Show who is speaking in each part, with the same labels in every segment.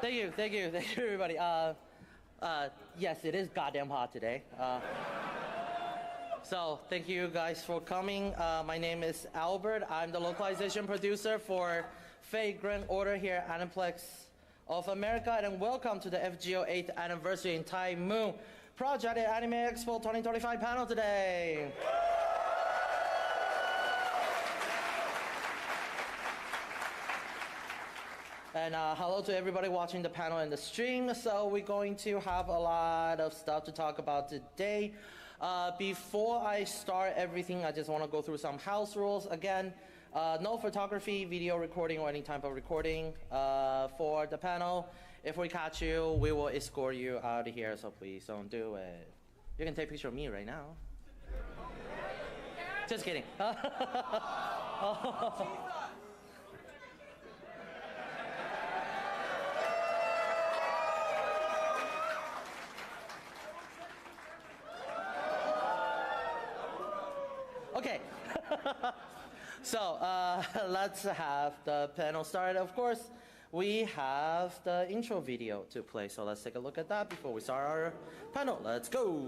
Speaker 1: Thank you, everybody. Yes, it is goddamn hot today. So thank you guys for coming. My name is Albert. I'm the localization producer for Vagrant Order here at Aniplex of America, and welcome to the FGO 8th Anniversary in Thai Moon Project at Anime Expo 2025 panel today. And hello to everybody watching the panel and the stream. So we're going to have a lot of stuff to talk about today. Before I start everything, I just want to go through some house rules. Again, no photography, video recording, or any type of recording for the panel. If we catch you, we will escort you out of here, so please don't do it. You can take a picture of me right now. Just kidding. Okay, so let's have the panel started. Of course, we have the intro video to play, so let's take a look at that before we start our panel. Let's go!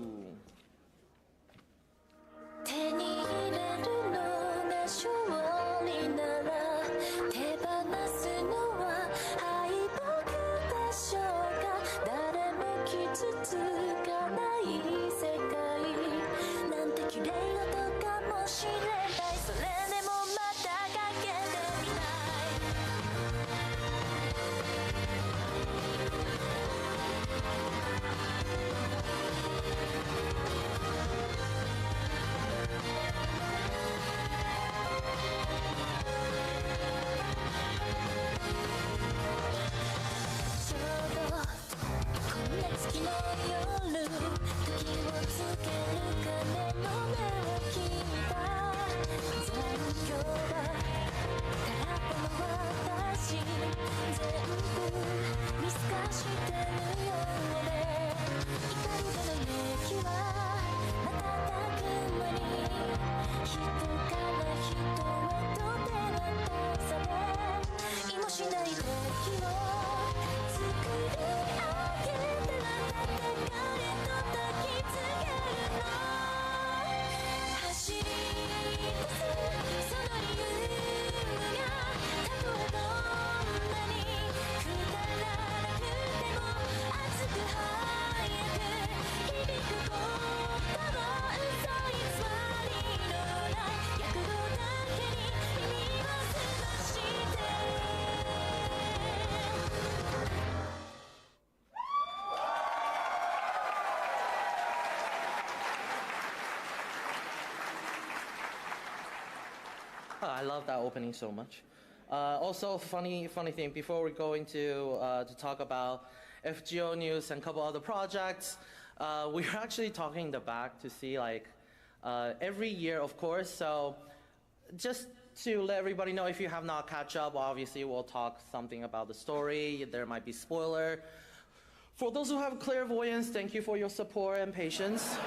Speaker 1: I love that opening so much. Also, funny thing, before we go into to talk about FGO news and a couple other projects, we're actually talking in the back to see like every year, of course. So just to let everybody know, if you have not catch up, obviously we'll talk something about the story. There might be spoiler. For those who have clairvoyance, thank you for your support and patience.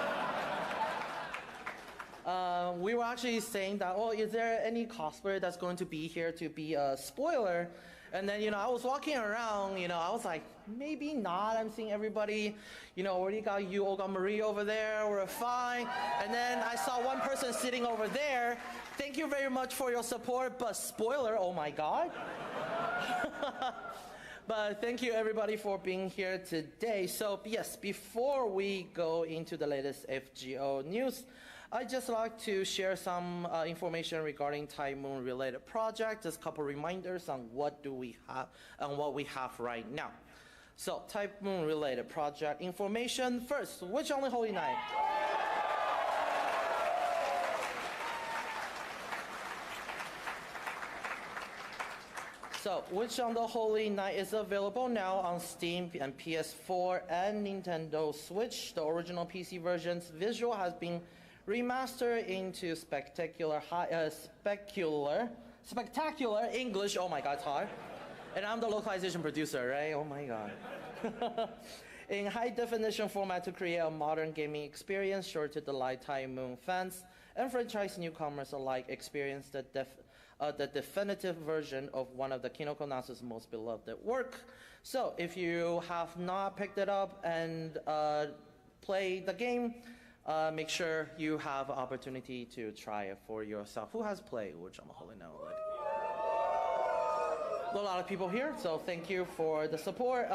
Speaker 1: We were actually saying that, oh, is there any cosplayer that's going to be here to be a spoiler? And then, I was walking around, I was like, maybe not. I'm seeing everybody, already got you, Olga Marie over there. We're fine. And then I saw one person sitting over there. Thank you very much for your support, but spoiler, oh my God. But thank you everybody for being here today. So yes, before we go into the latest FGO news, I'd just like to share some information regarding Thai Moon related project, just a couple reminders on what do we have and what we have right now. So Thai Moon related project information first, Witch on the Holy Night. So, Witch on the Holy Night is available now on Steam and PS4 and Nintendo Switch. The original PC version's visual has been remastered into spectacular English. Oh my God, it's hard. And I'm the localization producer, right? Oh my God. In high definition format to create a modern gaming experience sure to delight Thai Moon fans and franchise newcomers alike. Experience the the definitive version of one of the Kinoko Nasu's most beloved work. So if you have not picked it up and play the game, make sure you have opportunity to try it for yourself. Who has played? Which I'm holding now. A lot of people here, so thank you for the support.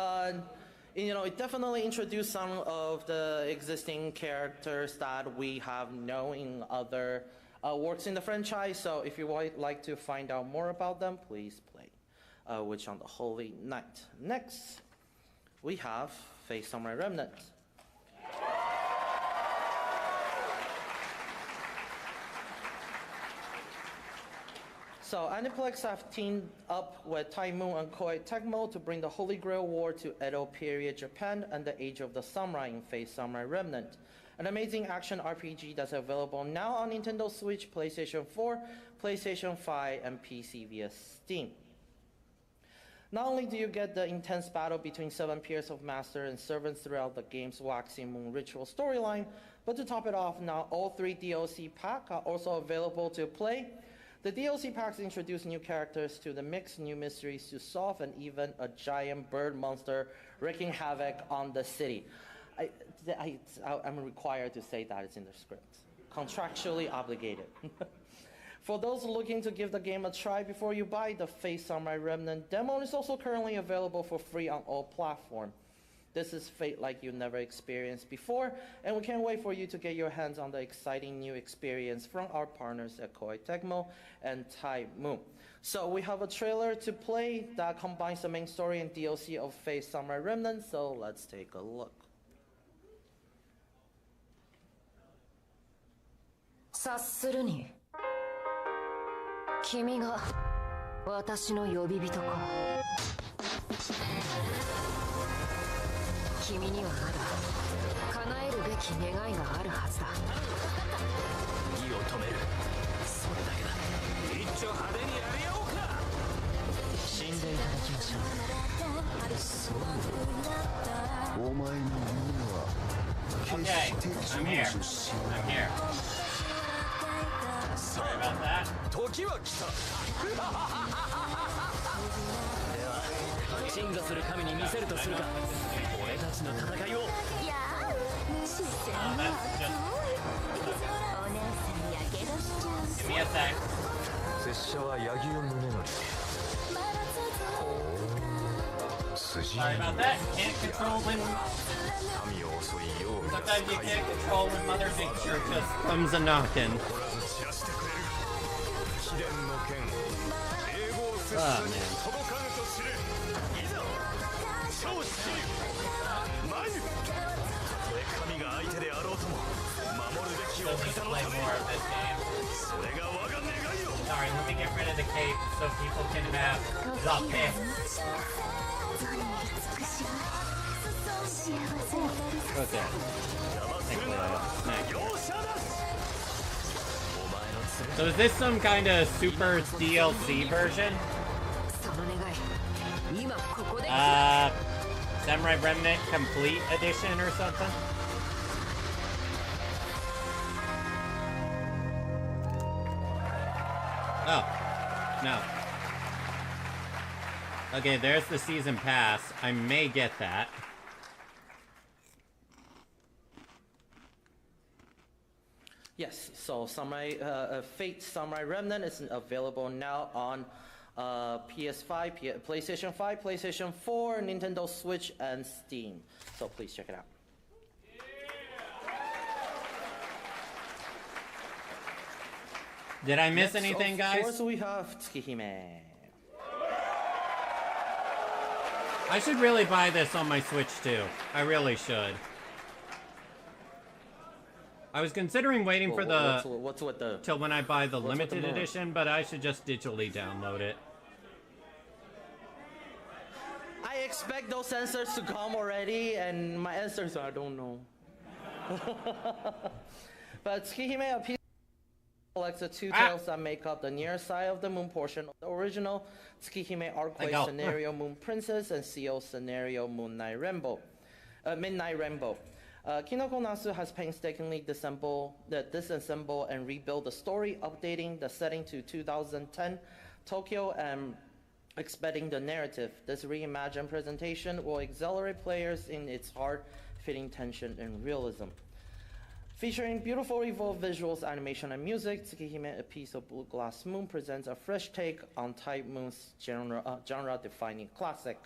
Speaker 1: You know, it definitely introduced some of the existing characters that we have known in other works in the franchise. So if you would like to find out more about them, please play Witch on the Holy Night. Next, we have Fate Samurai Remnant. So Aniplex have teamed up with Taimou and Koei Tecmo to bring the Holy Grail War to Edo period Japan and the Age of the Samurai in Fate Samurai Remnant, an amazing action RPG that's available now on Nintendo Switch, PlayStation 4, PlayStation 5, and PC via Steam. Not only do you get the intense battle between 7 peers of master and servants throughout the game's Waxing Moon ritual storyline, but to top it off, now all 3 DLC packs are also available to play. The DLC packs introduce new characters to the mix, new mysteries to solve, and even a giant bird monster wreaking havoc on the city. I'm required to say that it's in the script. Contractually obligated. For those looking to give the game a try before you buy, the Fate Samurai Remnant demo is also currently available for free on all platforms. This is Fate like you never experienced before, and we can't wait for you to get your hands on the exciting new experience from our partners at Koei Tecmo and Taimou. So we have a trailer to play that combines the main story and DLC of Fate Samurai Remnant, so let's take a look.
Speaker 2: 察するに君が私の呼び人か君にはまだ叶えるべき願いがあるはずだ義を止めるそれだけだ一丁派手にやり合おうか死んでいただきましょうそうお前の夢は決して自由出身
Speaker 3: Sorry about that.
Speaker 2: 時は来たでは鎮座する神に見せるとするか俺たちの戦いをいや視線が熱いお姉さんやけどしちゃう
Speaker 3: Give me a sec.
Speaker 2: 拙者は柳生宗則
Speaker 3: Sorry about that. Can't control when... Sometimes you can't control when Mother Nature just comes a knocking. Oh, man. So we can play more of this game. Sorry, let me get rid of the cape so people can have the pick. Okay. So is this some kind of super DLC version? Samurai Remnant Complete Edition or something? Oh, no. Okay, there's the season pass. I may get that.
Speaker 1: Yes, so Fate Samurai Remnant is available now on PS5, PlayStation 5, PlayStation 4, Nintendo Switch, and Steam. So please check it out.
Speaker 3: Did I miss anything, guys?
Speaker 1: Of course, we have Tsukihime.
Speaker 3: I should really buy this on my Switch, too. I really should. I was considering waiting for the...
Speaker 1: What's with the...
Speaker 3: till when I buy the limited edition, but I should just digitally download it.
Speaker 1: I expect those answers to come already, and my answers I don't know. But Tsukihime A collects the two tales that make up the near side of the moon portion of the original Tsukihime Arcway Scenario Moon Princess and CO Scenario Midnight Rainbow. Kinoko Nasu has painstakingly disassembled and rebuilt the story, updating the setting to 2010 Tokyo and expanding the narrative. This reimagined presentation will accelerate players in its hard-fitting tension and realism. Featuring beautiful evolved visuals, animation, and music, Tsukihime A Piece of Blue Glass Moon presents a fresh take on Type Moon's genre-defining classic.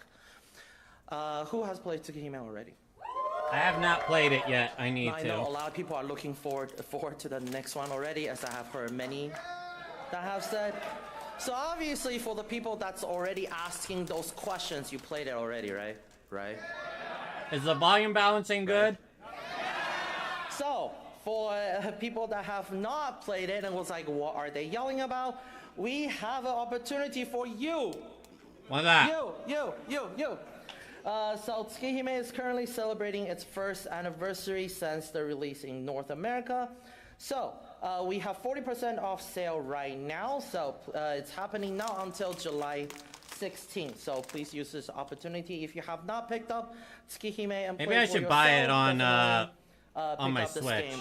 Speaker 1: Who has played Tsukihime already?
Speaker 3: I have not played it yet. I need to.
Speaker 1: I know a lot of people are looking forward to the next one already, as I have heard many that have said. So obviously, for the people that's already asking those questions, you played it already, right? Right?
Speaker 3: Is the volume balancing good?
Speaker 1: So, for people that have not played it and was like, what are they yelling about? We have an opportunity for you.
Speaker 3: What's that?
Speaker 1: You. So Tsukihime is currently celebrating its first anniversary since the release in North America. So we have 40% off sale right now. So it's happening now until July 16th. So please use this opportunity. If you have not picked up Tsukihime and
Speaker 3: maybe I should buy it on my Switch.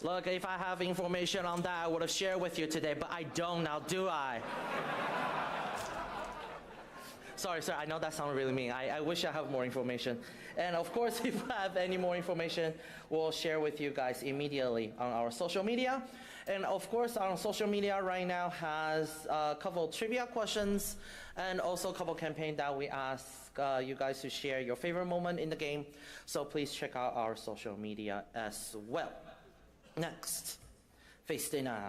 Speaker 1: Look, if I have information on that, I would have shared with you today, but I don't now, do I? Sorry, I know that sounded really mean. I wish I have more information. And of course, if I have any more information, we'll share with you guys immediately on our social media. And of course, our social media right now has a couple trivia questions and also a couple campaigns that we ask you guys to share your favorite moment in the game. So please check out our social media as well. Next, Face Day 9.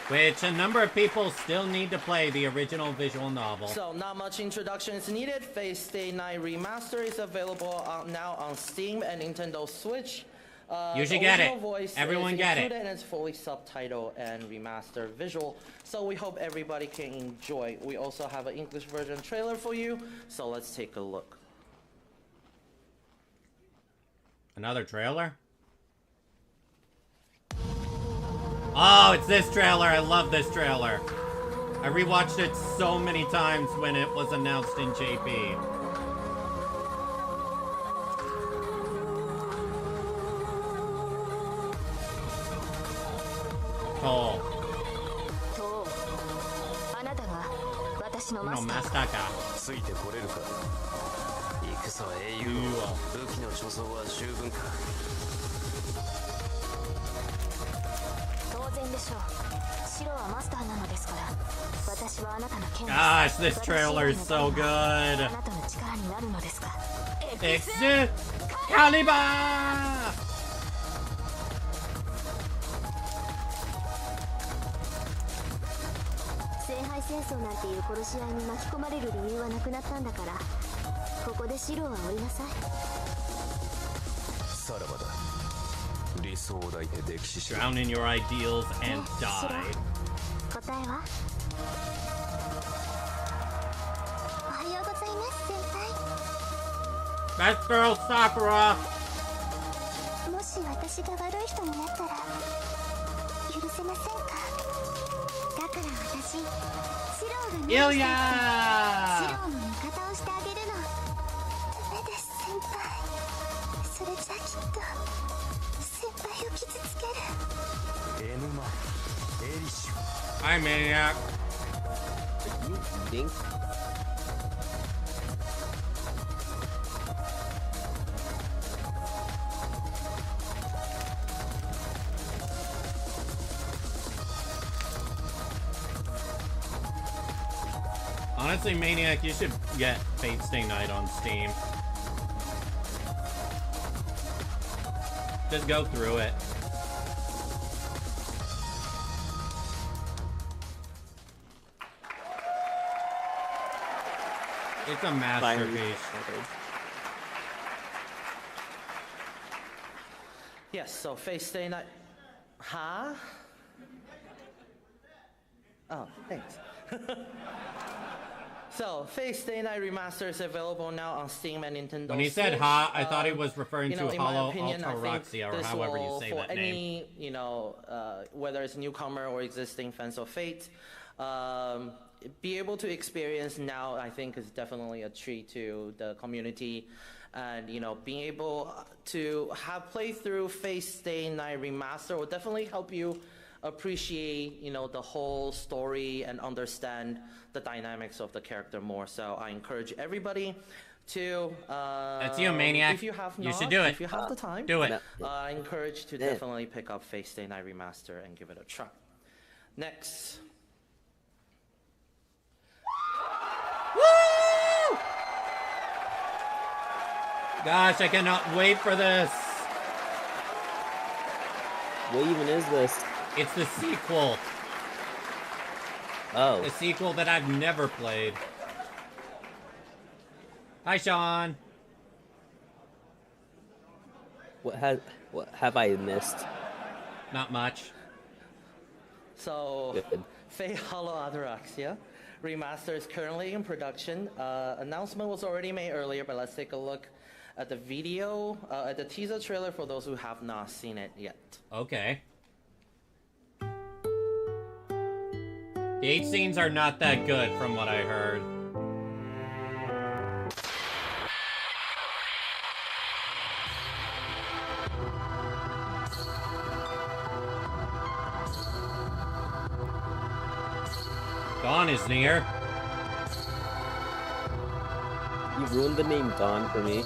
Speaker 3: Which a number of people still need to play the original visual novel.
Speaker 1: So not much introduction is needed. Face Day 9 Remaster is available now on Steam and Nintendo Switch.
Speaker 3: You should get it.
Speaker 1: Everyone get it. And it's fully subtitled and remastered visual. So we hope everybody can enjoy. We also have an English version trailer for you. So let's take a look.
Speaker 3: Another trailer? Oh, it's this trailer. I love this trailer. I rewatched it so many times when it was announced in JP. Oh. No, Master ka.
Speaker 2: 戦は英雄武器の貯蔵は十分か当然でしょう白はマスターなのですから私はあなたの剣
Speaker 3: Gosh, this trailer is so good.
Speaker 2: あなたの力になるのですが
Speaker 3: Excalibur!
Speaker 2: 聖杯戦争なんていう殺し合いに巻き込まれる理由はなくなったんだからここで白は降りなさいさらばだ理想を抱いて歴史し
Speaker 3: Drown in your ideals and die
Speaker 2: 答えはおはようございます先輩
Speaker 3: Best girl Sakura
Speaker 2: もし私が悪い人になったら許せませんかだから私シローが
Speaker 3: イルヤ
Speaker 2: シローの味方をしてあげるのダメです先輩それじゃきっと先輩を傷つけるエヌマエリシュ
Speaker 3: Hi, Maniac.
Speaker 4: You think?
Speaker 3: Honestly, Maniac, you should get Fate Stay Night on Steam. Just go through it. It's a masterpiece.
Speaker 1: Yes, so Face Day Night. Huh? Oh, thanks. So, Face Day Night Remaster is available now on Steam and Nintendo
Speaker 3: When he said
Speaker 1: Switch.
Speaker 3: ha, I thought he was referring to
Speaker 1: in my
Speaker 3: Hollow
Speaker 1: opinion,
Speaker 3: Ataraxia, or however you say that name.
Speaker 1: For any, whether it's newcomer or existing fans of Fate, be able to experience now, I think, is definitely a treat to the community and being able to have played through Fate Stay Night Remaster will definitely help you appreciate the whole story and understand the dynamics of the character more. So I encourage everybody to
Speaker 3: that's you, Maniac.
Speaker 1: If you have not,
Speaker 3: you should do it.
Speaker 1: If you have the time,
Speaker 3: do it.
Speaker 1: I encourage to definitely pick up Fate Stay Night Remaster and give it a try. Next.
Speaker 3: Woo! Gosh, I cannot wait for this.
Speaker 4: What even is this?
Speaker 3: It's the sequel.
Speaker 4: Oh.
Speaker 3: The sequel that I've never played. Hi, Sean.
Speaker 4: What have I missed?
Speaker 3: Not much.
Speaker 1: So,
Speaker 4: Good.
Speaker 1: Fate Hollow Ataraxia Remaster is currently in production. Announcement was already made earlier, but let's take a look at the video, at the teaser trailer for those who have not seen it yet.
Speaker 3: Okay. The 8 scenes are not that good from what I heard. Dawn is near.
Speaker 4: You ruined the name Dawn for me.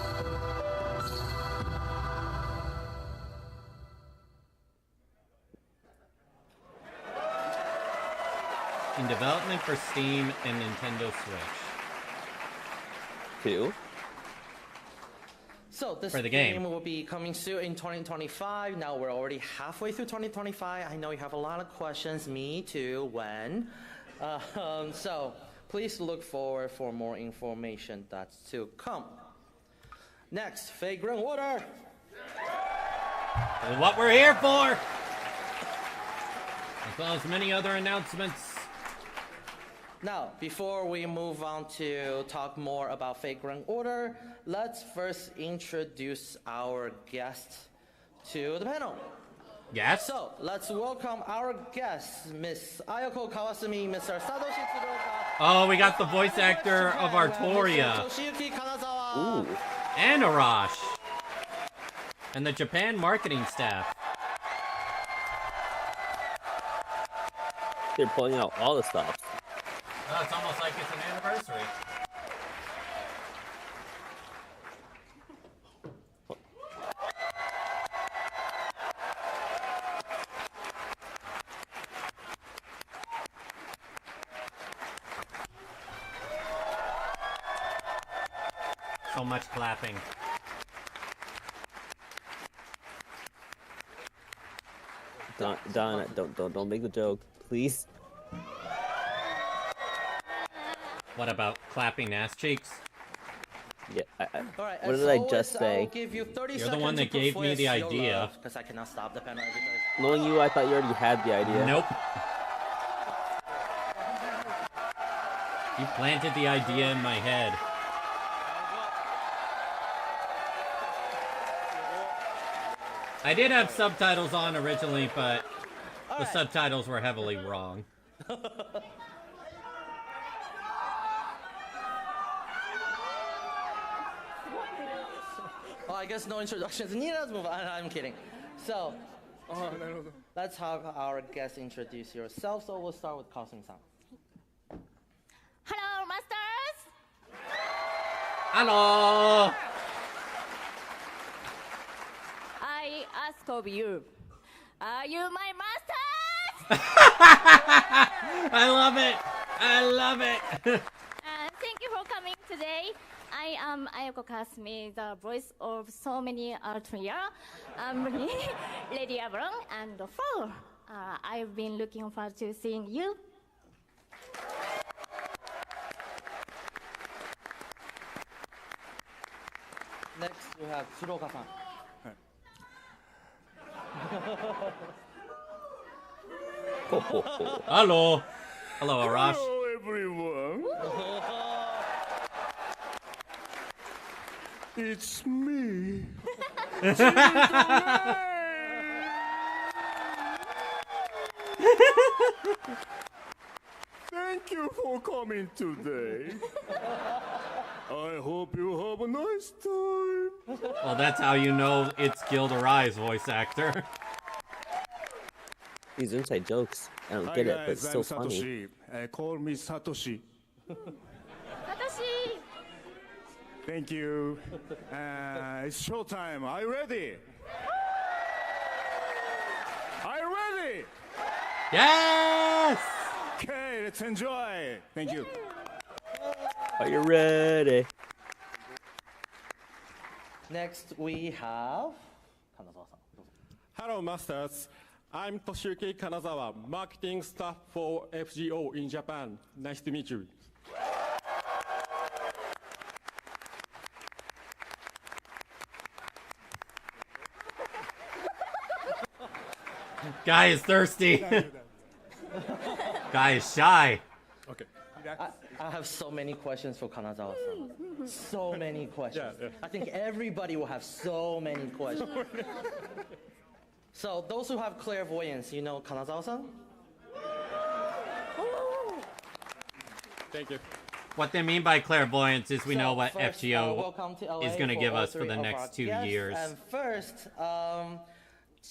Speaker 3: In development for Steam and Nintendo Switch.
Speaker 4: 2.
Speaker 1: So this
Speaker 3: For the game.
Speaker 1: will be coming soon in 2025. Now we're already halfway through 2025. I know you have a lot of questions. Me too. When? So please look forward for more information that's to come. Next, Vagrant Water.
Speaker 3: And what we're here for! As well as many other announcements.
Speaker 1: Now, before we move on to talk more about Vagrant Order, let's first introduce our guest to the panel.
Speaker 3: Yes?
Speaker 1: So, let's welcome our guests, Miss Ayako Kawasumi, Mr. Satoshi Tsuruoka.
Speaker 3: Oh, we got the voice actor of Artoria.
Speaker 1: Mr. Toshiyuki Kanazawa.
Speaker 4: Ooh.
Speaker 3: And Arash. And the Japan marketing staff.
Speaker 4: They're pulling out all the stops.
Speaker 3: Oh, it's almost like it's an anniversary. So much clapping.
Speaker 4: Don, don't make the joke, please.
Speaker 3: What about clapping ass cheeks?
Speaker 4: Yeah.
Speaker 1: All right,
Speaker 4: What
Speaker 1: as
Speaker 4: did I
Speaker 1: always,
Speaker 4: just say?
Speaker 1: I'll give you 30
Speaker 3: You're the
Speaker 1: seconds
Speaker 3: one that
Speaker 1: to
Speaker 3: gave me
Speaker 1: profess
Speaker 3: the
Speaker 1: your
Speaker 3: idea.
Speaker 1: love, because I cannot stop the panel every time.
Speaker 4: Knowing you, I thought you already had the idea.
Speaker 3: Nope. You planted the idea in my head. I did have subtitles on originally, but the subtitles were heavily wrong.
Speaker 1: Oh, I guess no introductions needed. Let's move on. I'm kidding. So, let's have our guests introduce yourself. So we'll start with Kasumi-san.
Speaker 5: Hello, masters!
Speaker 3: Hello!
Speaker 5: I ask of you, are you my masters?
Speaker 3: I love it! I love it!
Speaker 5: Thank you for coming today. I am Ayako Kasumi, the voice of so many Altria, Lady Avalon, and Fall. I've been looking forward to seeing you.
Speaker 1: Next, we have Tsuruoka-san.
Speaker 3: Hello! Hello, Arash.
Speaker 6: Hello, everyone. It's me. Thank you for coming today. I hope you have a nice time.
Speaker 3: Well, that's how you know it's Gilda Rye's voice actor.
Speaker 4: These inside jokes. I don't
Speaker 6: Hi
Speaker 4: get it, but
Speaker 6: guys,
Speaker 4: it's so
Speaker 6: I'm
Speaker 4: funny.
Speaker 6: Satoshi. Call me Satoshi.
Speaker 5: Satoshi!
Speaker 6: Thank you. It's showtime. Are you ready? Are you ready?
Speaker 3: Yes!
Speaker 6: Okay, let's enjoy. Thank you.
Speaker 4: Are you ready?
Speaker 1: Next we have Kanazawa-san.
Speaker 7: Hello, Masters. I'm Toshiyuki Kanazawa, marketing staff for FGO in Japan. Nice to meet you.
Speaker 3: Guy is thirsty. Guy is shy.
Speaker 7: Okay.
Speaker 1: I have so many questions for Kanazawa-san. So many questions.
Speaker 7: Yeah.
Speaker 1: I think everybody will have so many questions. So those who have clairvoyance, you know Kanazawa-san?
Speaker 7: Thank you.
Speaker 3: What they mean by clairvoyance is we know what
Speaker 1: first,
Speaker 3: FGO
Speaker 1: welcome to LA
Speaker 3: is going to
Speaker 1: for
Speaker 3: give
Speaker 1: all
Speaker 3: us for
Speaker 1: three
Speaker 3: the
Speaker 1: of
Speaker 3: next
Speaker 1: our
Speaker 3: 2
Speaker 1: guests.
Speaker 3: years.
Speaker 1: And first,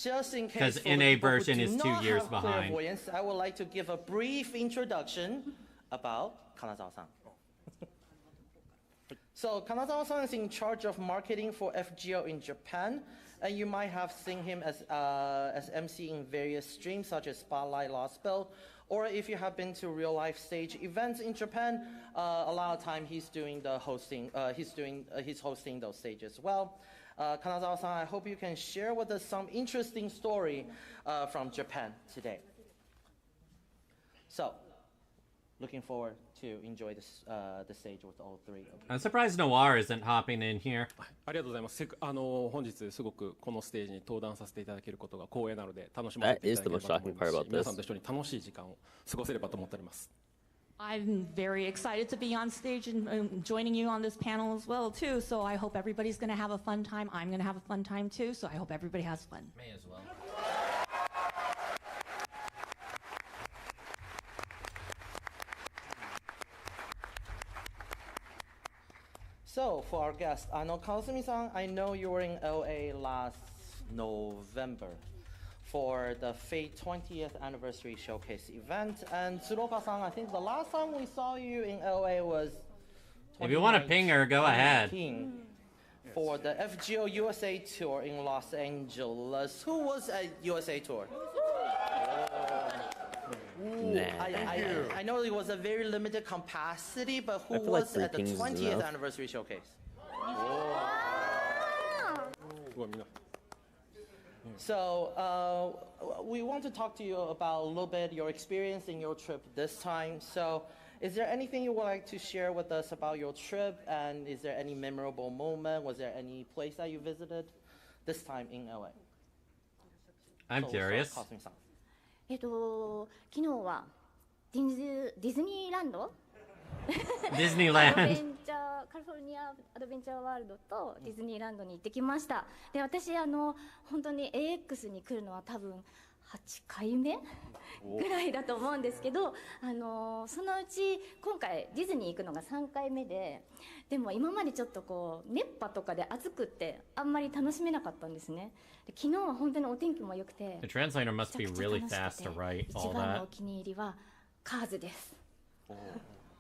Speaker 1: just in case
Speaker 3: 'Cause
Speaker 1: for
Speaker 3: NA
Speaker 1: the people who
Speaker 3: version
Speaker 1: do
Speaker 3: is 2
Speaker 1: not
Speaker 3: years
Speaker 1: have
Speaker 3: behind.
Speaker 1: clairvoyance, I would like to give a brief introduction about Kanazawa-san. So Kanazawa-san is in charge of marketing for FGO in Japan, and you might have seen him as MC in various streams such as Spotlight Lost Spell, or if you have been to real life stage events in Japan, a lot of time he's doing the hosting. He's hosting those stages as well. Kanazawa-san, I hope you can share with us some interesting story from Japan today. So, looking forward to enjoy this, the stage with all three of you.
Speaker 3: I'm surprised Noir isn't hopping in here.
Speaker 7: ありがとうございます。本日すごくこのステージに登壇させていただけることが光栄なので楽しませていただければと思いますし、皆さんと一緒に楽しい時間を過ごせればと思っております。
Speaker 8: I'm very excited to be on stage and joining you on this panel as well too. So I hope everybody's going to have a fun time. I'm going to have a fun time too. So I hope everybody has fun.
Speaker 3: May as well.
Speaker 1: So, for our guest, Kazumi-san, I know you were in LA last November for the Fate 20th Anniversary Showcase event. And Tsuruoka-san, I think the last time we saw you in LA was
Speaker 3: If you want to ping her, go ahead.
Speaker 1: 2019 for the FGO USA Tour in Los Angeles. Who was at USA Tour?
Speaker 4: Nah.
Speaker 1: I know it was a very limited capacity, but who
Speaker 4: I feel like
Speaker 1: was
Speaker 4: 3
Speaker 1: at the
Speaker 4: pings is
Speaker 1: 20th
Speaker 4: enough.
Speaker 1: Anniversary Showcase?
Speaker 7: すごいみんな。
Speaker 1: So, we want to talk to you about a little bit your experience in your trip this time. So, is there anything you would like to share with us about your trip? And is there any memorable moment? Was there any place that you visited this time in LA?
Speaker 3: I'm
Speaker 1: So,
Speaker 3: curious.
Speaker 1: Kazumi-san.
Speaker 5: 昨日はディズニーランドアドベ
Speaker 3: Disneyland.
Speaker 5: ンチャーカリフォルニアアドベンチャーワールドとディズニーランドに行ってきました。で、私本当に AX に来るのは多分8回目ぐらいだと思うんですけど、そのうち今回ディズニー行くのが3回目で、でも今までちょっとこう熱波とかで暑くってあんまり楽しめなかったんですね。で、昨日は本当にお天気も良くて、
Speaker 3: The translator
Speaker 5: め
Speaker 3: must
Speaker 5: ちゃ
Speaker 3: be
Speaker 5: くちゃ
Speaker 3: really
Speaker 5: 楽し
Speaker 3: fast
Speaker 5: く
Speaker 3: to
Speaker 5: て、
Speaker 3: write
Speaker 5: 一
Speaker 3: all
Speaker 5: 番のお
Speaker 3: that.
Speaker 5: 気に入りはカーズです。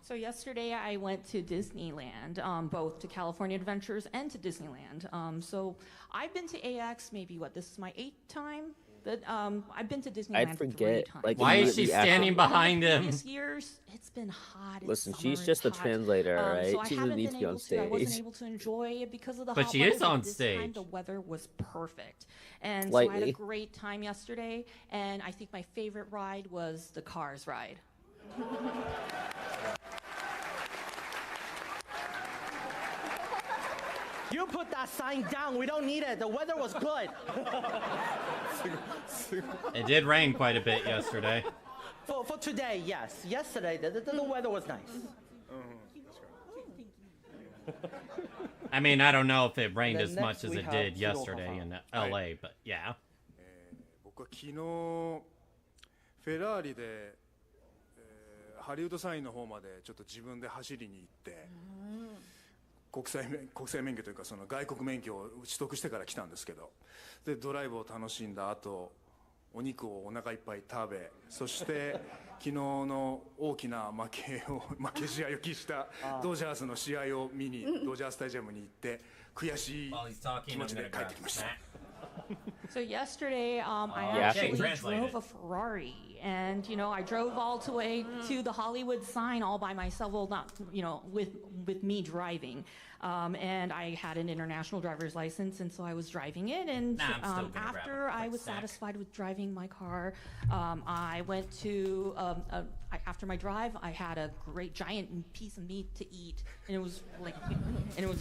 Speaker 8: So yesterday I went to Disneyland, both to California Adventures and to Disneyland. So I've been to AX maybe this is my 8th time, but I've been to Disneyland
Speaker 4: I'd
Speaker 8: 3
Speaker 4: forget,
Speaker 8: times.
Speaker 4: like,
Speaker 3: Why is she
Speaker 4: immediately after-
Speaker 3: standing behind him?
Speaker 8: Previous years, it's been hot. It's
Speaker 4: Listen,
Speaker 8: summer,
Speaker 4: she's
Speaker 8: it's
Speaker 4: just a
Speaker 8: hot.
Speaker 4: translator,
Speaker 8: So
Speaker 4: right?
Speaker 8: I
Speaker 4: She doesn't
Speaker 8: haven't
Speaker 4: need
Speaker 8: been
Speaker 4: to be on
Speaker 8: able to. I wasn't
Speaker 4: stage.
Speaker 8: able to enjoy it because of the
Speaker 3: But
Speaker 8: hot
Speaker 3: she
Speaker 8: weather,
Speaker 3: is on
Speaker 8: this time
Speaker 3: stage.
Speaker 8: the weather was perfect, and so I had
Speaker 4: Lightly.
Speaker 8: a great time yesterday. And I think my favorite ride was the Cars ride.
Speaker 1: You put that sign down. We don't need it. The weather was good.
Speaker 3: It did rain quite a bit yesterday.
Speaker 1: For today, yes. Yesterday, the weather was nice.
Speaker 3: I mean, I don't know if it rained
Speaker 1: Then
Speaker 3: as much
Speaker 1: next
Speaker 3: as
Speaker 1: we
Speaker 3: it
Speaker 1: have
Speaker 3: did
Speaker 1: Tsuruoka-san.
Speaker 3: yesterday in LA, but yeah.
Speaker 6: 僕は昨日フェラーリで、ハリウッドサインの方までちょっと自分で走りに行って、国際免許というかその外国免許を取得してから来たんですけど、でドライブを楽しんだ後、お肉をお腹いっぱい食べ、そして昨日の大きな負け試合を喫したドジャースの試合を見にドジャースタジアムに行って悔しい気持ちで帰ってきました。
Speaker 8: So yesterday, I actually drove a Ferrari, and I drove all the way to the Hollywood sign all by myself. Well, not with me driving, and I had an international driver's license, and so I was driving it. And after I was satisfied with driving my car, I went to after my drive, I had a great giant piece of meat to eat, and it was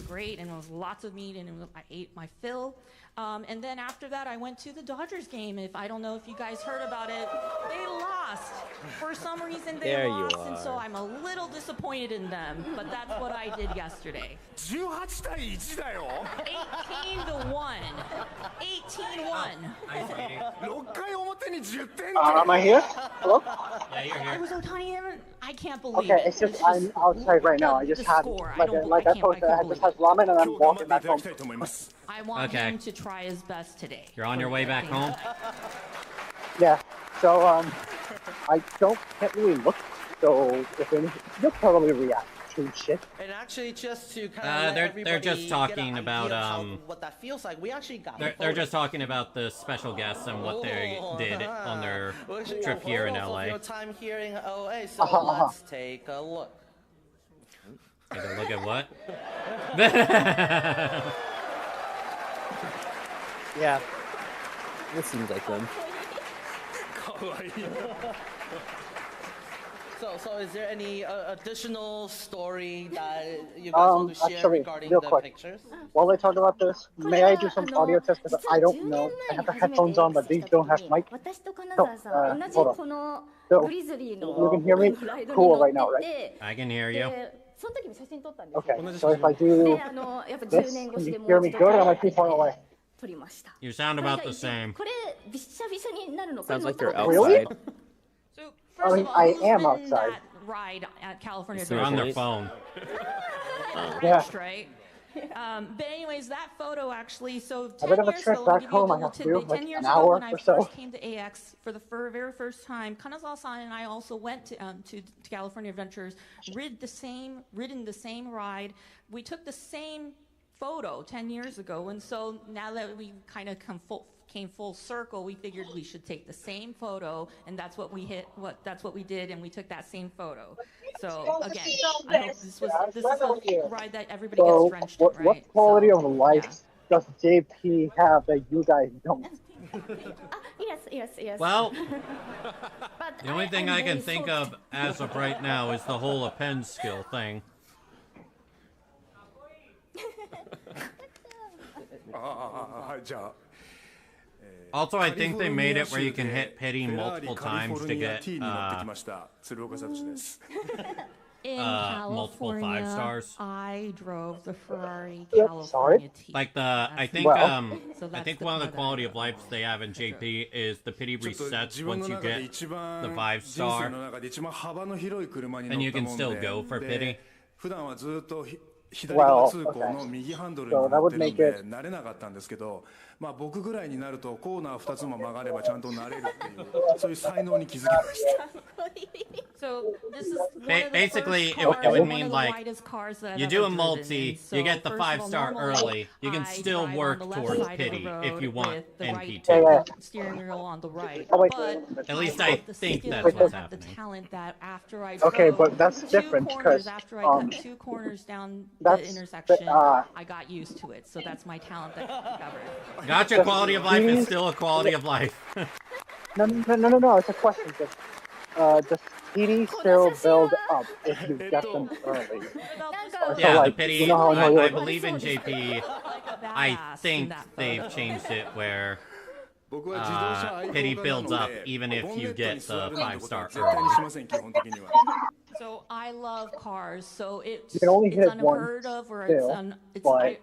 Speaker 8: great, and it was lots of meat, and I ate my fill. And then after that, I went to the Dodgers game. I don't know if you guys heard about it. They lost. For some reason, they lost, and so I'm a little disappointed in them. But that's what I did yesterday.
Speaker 6: 18対1だよ。
Speaker 8: 18-1. 18-1.
Speaker 6: 6回表に10点。
Speaker 9: Am I here? Hello?
Speaker 3: Yeah, you're here.
Speaker 8: I was Otani. I can't believe
Speaker 9: Okay,
Speaker 8: it.
Speaker 9: it's just I'm outside right now. I just had like I told you, I just had ramen and I'm walking back home.
Speaker 8: I want him to try his best today.
Speaker 3: You're on your way back home?
Speaker 9: Yeah. So I can't really look. So if anything, you'll probably react to shit.
Speaker 1: And actually, just to kind of
Speaker 3: they're just talking about
Speaker 1: what that feels like. We actually got.
Speaker 3: They're just talking about the special guests and what they did on their trip here in LA.
Speaker 1: Your time here in LA, so let's take a look.
Speaker 3: Take a look at what?
Speaker 4: Yeah. This seems like them.
Speaker 1: So is there any additional story that you guys want to share regarding the pictures?
Speaker 9: While I talk about this, may I do some audio tests? Because I don't know. I have the headphones on, but these don't have mic. So, hold on. So, you can hear me? Cool right now, right?
Speaker 3: I can hear you.
Speaker 9: Okay, so if I do this, can you hear me good or am I too far away?
Speaker 3: You sound about the same.
Speaker 4: Sounds like you're outside.
Speaker 9: Really?
Speaker 8: So,
Speaker 9: I mean, I am outside.
Speaker 8: Ride at California.
Speaker 3: They're on their phone.
Speaker 9: Yeah.
Speaker 8: Right. But anyways, that photo actually, so 10
Speaker 9: a bit of a
Speaker 8: years
Speaker 9: trip
Speaker 8: ago,
Speaker 9: back
Speaker 8: I'll give you
Speaker 9: home,
Speaker 8: a
Speaker 9: I
Speaker 8: little
Speaker 9: have to,
Speaker 8: tidbit.
Speaker 9: like
Speaker 8: 10 years
Speaker 9: an
Speaker 8: ago
Speaker 9: hour
Speaker 8: when I
Speaker 9: or so.
Speaker 8: first came to AX for the very first time, Kanazawa-san and I also went to California Adventures, ridden the same ride. We took the same photo 10 years ago, and so now that we kind of came full circle, we figured we should take the same photo, and that's what we did, and we took that same photo. So again, I hope this is a ride that everybody gets drenched in, right?
Speaker 9: What quality of life does JP have that you guys don't?
Speaker 5: Yes.
Speaker 3: Well, the only thing I can think of as of right now is the whole append skill thing. Also, I think they made it where you can hit pity multiple times to get multiple 5 stars.
Speaker 8: I drove the Ferrari California T.
Speaker 3: Like I think one of the quality of life they have in JP is the pity resets once you get the 5 star, and you can still go for pity.
Speaker 9: Well, okay. So that would make it.
Speaker 6: まあ僕ぐらいになるとコーナー2つも曲がればちゃんとなれるっていうそういう才能に気づきました。
Speaker 8: So this is
Speaker 3: basically it would mean like you do a multi, you get the 5-star early, you can still work towards pity if you want NP2.
Speaker 8: Steering wheel on the right.
Speaker 3: But at least I think that's what's happening.
Speaker 8: The talent that after I
Speaker 9: okay, but that's different because
Speaker 8: after I cut 2 corners down the intersection, I got used to it. So that's my talent that I discovered.
Speaker 3: Gotcha, quality of life is still a quality of life.
Speaker 9: No, it's a question. Does PD still build up if you get them early?
Speaker 3: Yeah, the pity, I believe in JP, I think they've changed it where pity builds up even if you get the 5-star early.
Speaker 8: So I love cars, so it's
Speaker 9: unheard
Speaker 8: of, or
Speaker 9: still,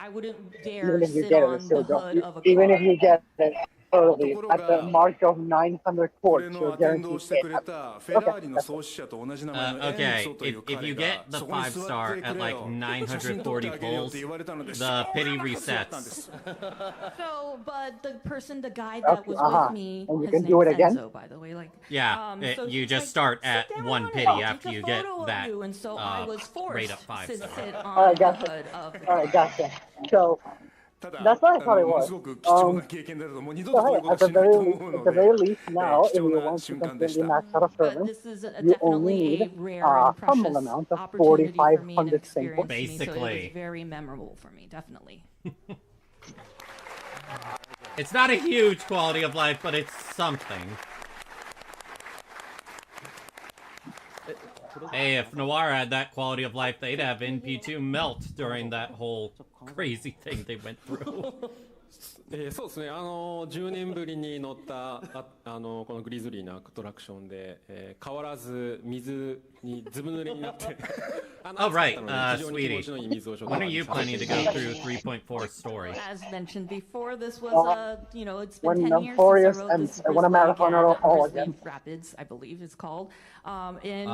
Speaker 8: I wouldn't dare
Speaker 9: even if you
Speaker 8: sit
Speaker 9: get
Speaker 8: on
Speaker 9: it, still
Speaker 8: the hood of a car.
Speaker 9: Even if you get it, early at the mark of 900 ports. You're guaranteed hit.
Speaker 3: Okay, if you get the 5-star at like 940 pulls, the pity resets.
Speaker 8: So, but the guy that was with me,
Speaker 9: and you
Speaker 8: his
Speaker 9: can
Speaker 8: name
Speaker 9: do it
Speaker 8: is
Speaker 9: again.
Speaker 8: Enzo, by the way. Like,
Speaker 3: yeah,
Speaker 8: so
Speaker 3: you
Speaker 8: he's
Speaker 3: just
Speaker 8: like,
Speaker 3: start
Speaker 8: "Sit
Speaker 3: at
Speaker 8: down
Speaker 3: 1
Speaker 8: and
Speaker 3: pity
Speaker 8: I'll take
Speaker 3: after
Speaker 8: a
Speaker 3: you get
Speaker 8: photo of
Speaker 3: that
Speaker 8: you." And so I was forced
Speaker 3: rate up
Speaker 8: to
Speaker 3: 5-star.
Speaker 8: sit on
Speaker 9: Alright,
Speaker 8: the
Speaker 9: gotcha.
Speaker 8: hood of the
Speaker 9: Alright,
Speaker 8: car.
Speaker 9: gotcha. So that's what I thought it was. So hey, at the very least now, if you want to completely max out a
Speaker 8: But
Speaker 9: server,
Speaker 8: this is
Speaker 9: you only
Speaker 8: definitely
Speaker 9: need
Speaker 8: a rare
Speaker 9: a
Speaker 8: and
Speaker 9: humble
Speaker 8: precious
Speaker 9: amount of
Speaker 8: opportunity for me and
Speaker 9: 4,500
Speaker 8: experience
Speaker 9: symbols.
Speaker 8: for me. So it
Speaker 3: Basically.
Speaker 8: was very memorable for me, definitely.
Speaker 3: It's not a huge quality of life, but it's something. Hey, if Noir had that quality of life, they'd have NP2 melt during that whole crazy thing they went through.
Speaker 7: そうですね、10年ぶりに乗ったこのグリズリーなアトラクションで、変わらず水にずぶ濡れになって
Speaker 3: Oh, right, sweetie. When are you planning to go through 3.4 story?
Speaker 8: As mentioned before, this was it's been
Speaker 9: When
Speaker 8: 10 years
Speaker 9: Notorious
Speaker 8: since I rode
Speaker 9: and
Speaker 8: this
Speaker 9: when a marathoner all
Speaker 8: Grizzly
Speaker 9: again.
Speaker 8: Rapids, I believe it's called. And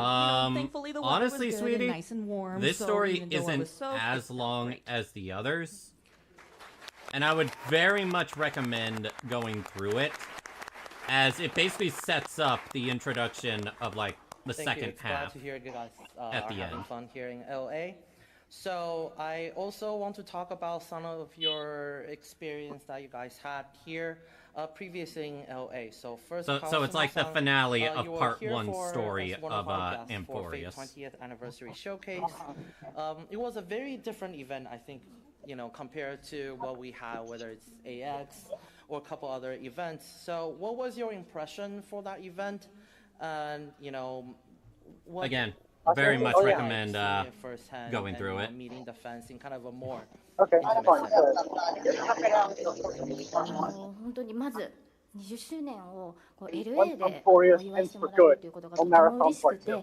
Speaker 8: thankfully the weather
Speaker 3: honestly,
Speaker 8: was good
Speaker 3: sweetie,
Speaker 8: and nice and warm.
Speaker 3: This
Speaker 8: so
Speaker 3: story
Speaker 8: even though I
Speaker 3: isn't
Speaker 8: was soaked,
Speaker 3: as
Speaker 8: it felt
Speaker 3: long
Speaker 8: great.
Speaker 3: as the others. And I would very much recommend going through it, as it basically sets up the introduction of like the second half
Speaker 1: Glad to hear you guys
Speaker 3: at
Speaker 1: are
Speaker 3: the
Speaker 1: having
Speaker 3: end.
Speaker 1: fun here in LA. So I also want to talk about some of your experience that you guys had here previously in LA. So first,
Speaker 3: So it's like the finale of
Speaker 1: you were
Speaker 3: part
Speaker 1: here
Speaker 3: 1
Speaker 1: for,
Speaker 3: story
Speaker 1: as one
Speaker 3: of
Speaker 1: our guests for Fate
Speaker 3: Emporius.
Speaker 1: 20th anniversary showcase. It was a very different event, I think, compared to what we had, whether it's AX or a couple other events. So what was your impression for that event? And, what...
Speaker 3: Again, very much recommend going through it.
Speaker 1: Meeting the fans in kind of a more
Speaker 9: Okay,
Speaker 1: intimate
Speaker 9: fine.
Speaker 5: 本当にまず20周年をLA で
Speaker 9: One
Speaker 5: お
Speaker 9: Emporius
Speaker 5: 祝い
Speaker 9: ends
Speaker 5: しても
Speaker 9: for
Speaker 5: らえる
Speaker 9: good
Speaker 5: ということが
Speaker 9: on
Speaker 5: とても
Speaker 9: Marathon
Speaker 5: 嬉しく
Speaker 9: Part
Speaker 5: て
Speaker 9: 2.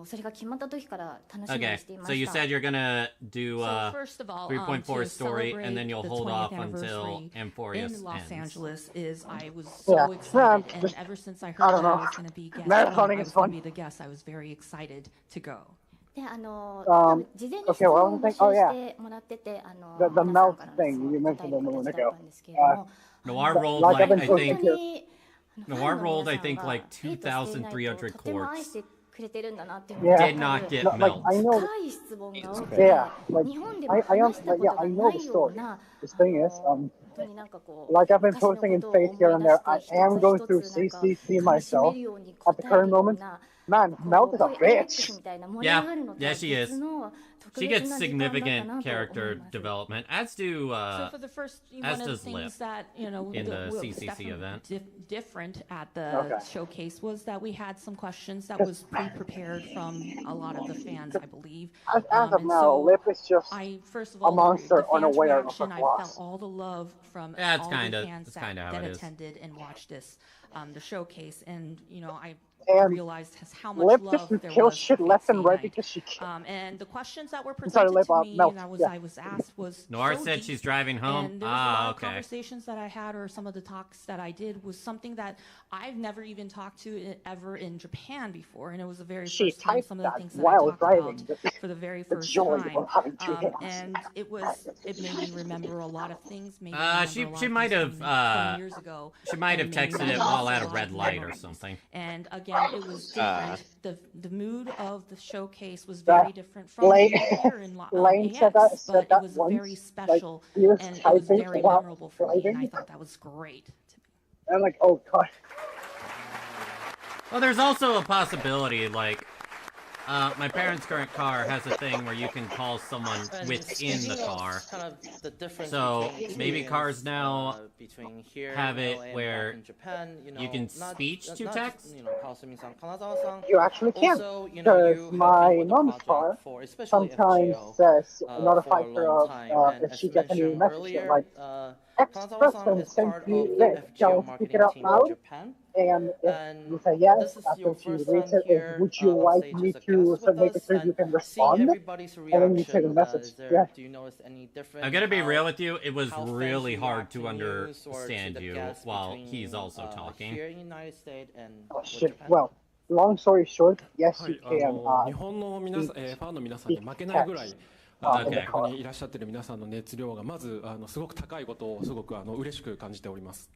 Speaker 5: それが決まった時から楽しみに
Speaker 3: Okay,
Speaker 5: していま
Speaker 3: so you
Speaker 5: した
Speaker 3: said you're gonna do
Speaker 8: So first of all,
Speaker 3: 3.4
Speaker 8: to
Speaker 3: story,
Speaker 8: celebrate
Speaker 3: and then you'll
Speaker 8: the
Speaker 3: hold
Speaker 8: 20th
Speaker 3: off until
Speaker 8: anniversary
Speaker 3: Emporius
Speaker 8: in Los
Speaker 3: ends.
Speaker 8: Angeles is I was
Speaker 9: Yeah.
Speaker 8: so excited,
Speaker 9: Yeah,
Speaker 8: and
Speaker 9: just-
Speaker 8: ever since I
Speaker 9: I
Speaker 8: heard
Speaker 9: don't
Speaker 8: that I
Speaker 9: know.
Speaker 8: was going to be guest,
Speaker 9: Marathoning
Speaker 8: I
Speaker 9: is
Speaker 8: was going to
Speaker 9: fun.
Speaker 8: be the guest, I was very excited to go.
Speaker 5: で多分事前に質
Speaker 9: Okay,
Speaker 5: 問
Speaker 9: well,
Speaker 5: を募集
Speaker 9: oh, yeah.
Speaker 5: してもらってて
Speaker 9: The
Speaker 5: 皆さん
Speaker 9: melt
Speaker 5: からの
Speaker 9: thing you
Speaker 5: 答
Speaker 9: mentioned
Speaker 5: え
Speaker 9: a
Speaker 5: る
Speaker 9: moment
Speaker 5: 形だ
Speaker 9: ago.
Speaker 5: ったんですけれども
Speaker 3: Noir rolled
Speaker 9: Like I've
Speaker 3: like,
Speaker 9: been
Speaker 3: I
Speaker 5: 本
Speaker 3: think
Speaker 5: 当に
Speaker 3: Noir rolled, I think,
Speaker 5: ファンの皆さんが
Speaker 3: like
Speaker 5: ヘイトしていないと
Speaker 3: 2,300
Speaker 5: とても愛
Speaker 3: quartz.
Speaker 5: してくれてるんだなっていうのが
Speaker 9: Yeah.
Speaker 3: Did not get
Speaker 9: No, like, I know.
Speaker 5: 深い質問が多く
Speaker 9: Yeah,
Speaker 5: て
Speaker 9: like,
Speaker 5: 日本でも
Speaker 9: I
Speaker 5: 話したこと
Speaker 9: yeah,
Speaker 5: が
Speaker 9: I
Speaker 5: な
Speaker 9: know the
Speaker 5: いよう
Speaker 9: story.
Speaker 5: な
Speaker 9: The thing is,
Speaker 5: 本当になんかこう
Speaker 9: like I've been
Speaker 5: 昔の
Speaker 9: posting in
Speaker 5: ことを
Speaker 9: Faith
Speaker 5: 思
Speaker 9: here
Speaker 5: い
Speaker 9: and
Speaker 5: 出
Speaker 9: there,
Speaker 5: して
Speaker 9: I
Speaker 5: 一つ
Speaker 9: am going
Speaker 5: 一
Speaker 9: through
Speaker 5: つなんか
Speaker 9: CCC
Speaker 5: 楽しめ
Speaker 9: myself
Speaker 5: るように
Speaker 9: at
Speaker 5: 答
Speaker 9: the
Speaker 5: え
Speaker 9: current
Speaker 5: るよう
Speaker 9: moment.
Speaker 5: な
Speaker 9: Man,
Speaker 5: こ
Speaker 9: Melt
Speaker 5: う
Speaker 9: is a
Speaker 5: こういう AX
Speaker 9: bitch.
Speaker 5: みたいな盛り上がるのとは
Speaker 3: Yeah, she is.
Speaker 5: 別の
Speaker 3: She
Speaker 5: 特
Speaker 3: gets
Speaker 5: 別な時間だった
Speaker 3: significant
Speaker 5: なと思い
Speaker 3: character
Speaker 5: ます。
Speaker 3: development, as do
Speaker 8: So for the first,
Speaker 3: as
Speaker 8: one of the
Speaker 3: does
Speaker 8: things
Speaker 3: Lip
Speaker 8: that
Speaker 3: in the
Speaker 8: was
Speaker 3: CCC
Speaker 8: definitely
Speaker 3: event.
Speaker 8: Different at the
Speaker 9: Okay.
Speaker 8: showcase was that we had some questions that was pre-prepared from a lot of the fans, I believe.
Speaker 9: As of
Speaker 8: And
Speaker 9: now,
Speaker 8: so
Speaker 9: Lip is just
Speaker 8: I first of
Speaker 9: a
Speaker 8: all,
Speaker 9: monster
Speaker 8: the fans'
Speaker 9: unaware of
Speaker 8: reaction,
Speaker 9: her
Speaker 8: I
Speaker 9: flaws.
Speaker 8: felt all the love from
Speaker 3: Yeah, it's
Speaker 8: all
Speaker 3: kinda-
Speaker 8: the fans
Speaker 3: it's kinda how
Speaker 8: that
Speaker 3: it is.
Speaker 8: attended and watched this, the showcase, and I
Speaker 9: And
Speaker 8: realized how much
Speaker 9: Lip
Speaker 8: love
Speaker 9: just
Speaker 8: there
Speaker 9: kills
Speaker 8: was
Speaker 9: shit
Speaker 8: for
Speaker 9: left and
Speaker 8: Fate
Speaker 9: right
Speaker 8: Night.
Speaker 9: because she can.
Speaker 8: And the questions that were
Speaker 9: I'm sorry,
Speaker 8: presented to
Speaker 9: Lip,
Speaker 8: me
Speaker 9: Melt,
Speaker 8: and
Speaker 9: yeah.
Speaker 8: I was asked was
Speaker 3: Noir
Speaker 8: so
Speaker 3: said
Speaker 8: deep.
Speaker 3: she's driving home.
Speaker 8: And there was a lot of
Speaker 3: Okay.
Speaker 8: conversations that I had, or some of the talks that I did, was something that I've never even talked to ever in Japan before, and it was the very
Speaker 9: She
Speaker 8: first time
Speaker 9: typed
Speaker 8: some of the
Speaker 9: that
Speaker 8: things that I
Speaker 9: while
Speaker 8: talked
Speaker 9: driving.
Speaker 8: about for the very
Speaker 9: The
Speaker 8: first
Speaker 9: joy
Speaker 8: time.
Speaker 9: of having two hands.
Speaker 8: And it made me remember a lot of things. Made me
Speaker 3: She
Speaker 8: remember a lot
Speaker 3: she
Speaker 8: of
Speaker 3: might
Speaker 8: things
Speaker 3: have
Speaker 8: from years ago.
Speaker 3: she might have
Speaker 8: and made me
Speaker 3: texted it
Speaker 8: realize
Speaker 3: while at a
Speaker 8: lot
Speaker 3: red
Speaker 8: of
Speaker 3: light or
Speaker 8: memories.
Speaker 3: something.
Speaker 8: And again, it was different. The mood of the showcase was
Speaker 9: That
Speaker 8: very different from
Speaker 9: Lane-
Speaker 8: here in
Speaker 9: Lane
Speaker 8: AX,
Speaker 9: said that
Speaker 8: but it was
Speaker 9: once,
Speaker 8: very
Speaker 9: like,
Speaker 8: special,
Speaker 9: he was
Speaker 8: and it was
Speaker 9: typing
Speaker 8: very
Speaker 9: while
Speaker 8: memorable for me, and I
Speaker 9: driving.
Speaker 8: thought that was great.
Speaker 9: I'm like, oh god.
Speaker 3: Well, there's also a possibility, like, my parents' current car has a thing where you can call someone
Speaker 1: And
Speaker 3: within
Speaker 1: speaking
Speaker 3: the
Speaker 1: of
Speaker 3: car.
Speaker 1: kind of the difference
Speaker 3: So,
Speaker 1: between
Speaker 3: maybe
Speaker 1: experience,
Speaker 3: cars now
Speaker 1: between here
Speaker 3: have
Speaker 1: in
Speaker 3: it
Speaker 1: LA and
Speaker 3: where
Speaker 1: back in Japan,
Speaker 3: you can
Speaker 1: not-
Speaker 3: speech
Speaker 1: not
Speaker 3: to
Speaker 1: just,
Speaker 3: text?
Speaker 1: Kawasumi-san, Kanazawa-san.
Speaker 9: You actually can.
Speaker 1: Also,
Speaker 9: Because
Speaker 1: you have
Speaker 9: my
Speaker 1: been with the
Speaker 9: mom's
Speaker 1: project
Speaker 9: car
Speaker 1: for especially
Speaker 9: sometimes
Speaker 1: FGO,
Speaker 9: says,
Speaker 1: for
Speaker 9: notifies
Speaker 1: a
Speaker 9: her
Speaker 1: long
Speaker 9: of
Speaker 1: time. And
Speaker 9: if
Speaker 1: as
Speaker 9: she gets any
Speaker 1: mentioned
Speaker 9: message.
Speaker 1: earlier,
Speaker 9: Like,
Speaker 1: Kanazawa-san
Speaker 9: ex-president
Speaker 1: is
Speaker 9: sent
Speaker 1: part
Speaker 9: you
Speaker 1: of
Speaker 9: this.
Speaker 1: the
Speaker 9: Shall
Speaker 1: FGO
Speaker 9: we speak
Speaker 1: marketing
Speaker 9: it out
Speaker 1: team in
Speaker 9: loud?
Speaker 1: Japan.
Speaker 9: And if
Speaker 1: And
Speaker 9: you say yes,
Speaker 1: this is
Speaker 9: after
Speaker 1: your
Speaker 9: she
Speaker 1: first
Speaker 9: reads
Speaker 1: time
Speaker 9: it,
Speaker 1: here
Speaker 9: would you
Speaker 1: on
Speaker 9: like
Speaker 1: stage
Speaker 9: me
Speaker 1: as a
Speaker 9: to
Speaker 1: guest with
Speaker 9: make
Speaker 1: us,
Speaker 9: sure you
Speaker 1: and
Speaker 9: can
Speaker 1: seeing
Speaker 9: respond?
Speaker 1: everybody's
Speaker 9: And then you take a
Speaker 1: reaction,
Speaker 9: message. Yeah.
Speaker 1: do you notice any difference?
Speaker 3: I'm gonna be
Speaker 1: how-
Speaker 3: real with you. It was
Speaker 1: how fans
Speaker 3: really hard
Speaker 1: react
Speaker 3: to
Speaker 1: news or to
Speaker 3: understand
Speaker 1: the
Speaker 3: you
Speaker 1: guests
Speaker 3: while
Speaker 1: between,
Speaker 3: he's also talking.
Speaker 1: here in the United States and
Speaker 9: Oh
Speaker 1: with
Speaker 9: shit.
Speaker 1: Japan?
Speaker 9: Well, long story short, yes,
Speaker 7: は
Speaker 9: you
Speaker 7: い、
Speaker 9: can.
Speaker 7: 日本の皆さん、ファンの皆さんに負けないぐらい、
Speaker 9: in the
Speaker 7: ここ
Speaker 9: car.
Speaker 7: にいらっしゃってる皆さんの熱量がまずすごく高いことをすごく嬉しく感じております。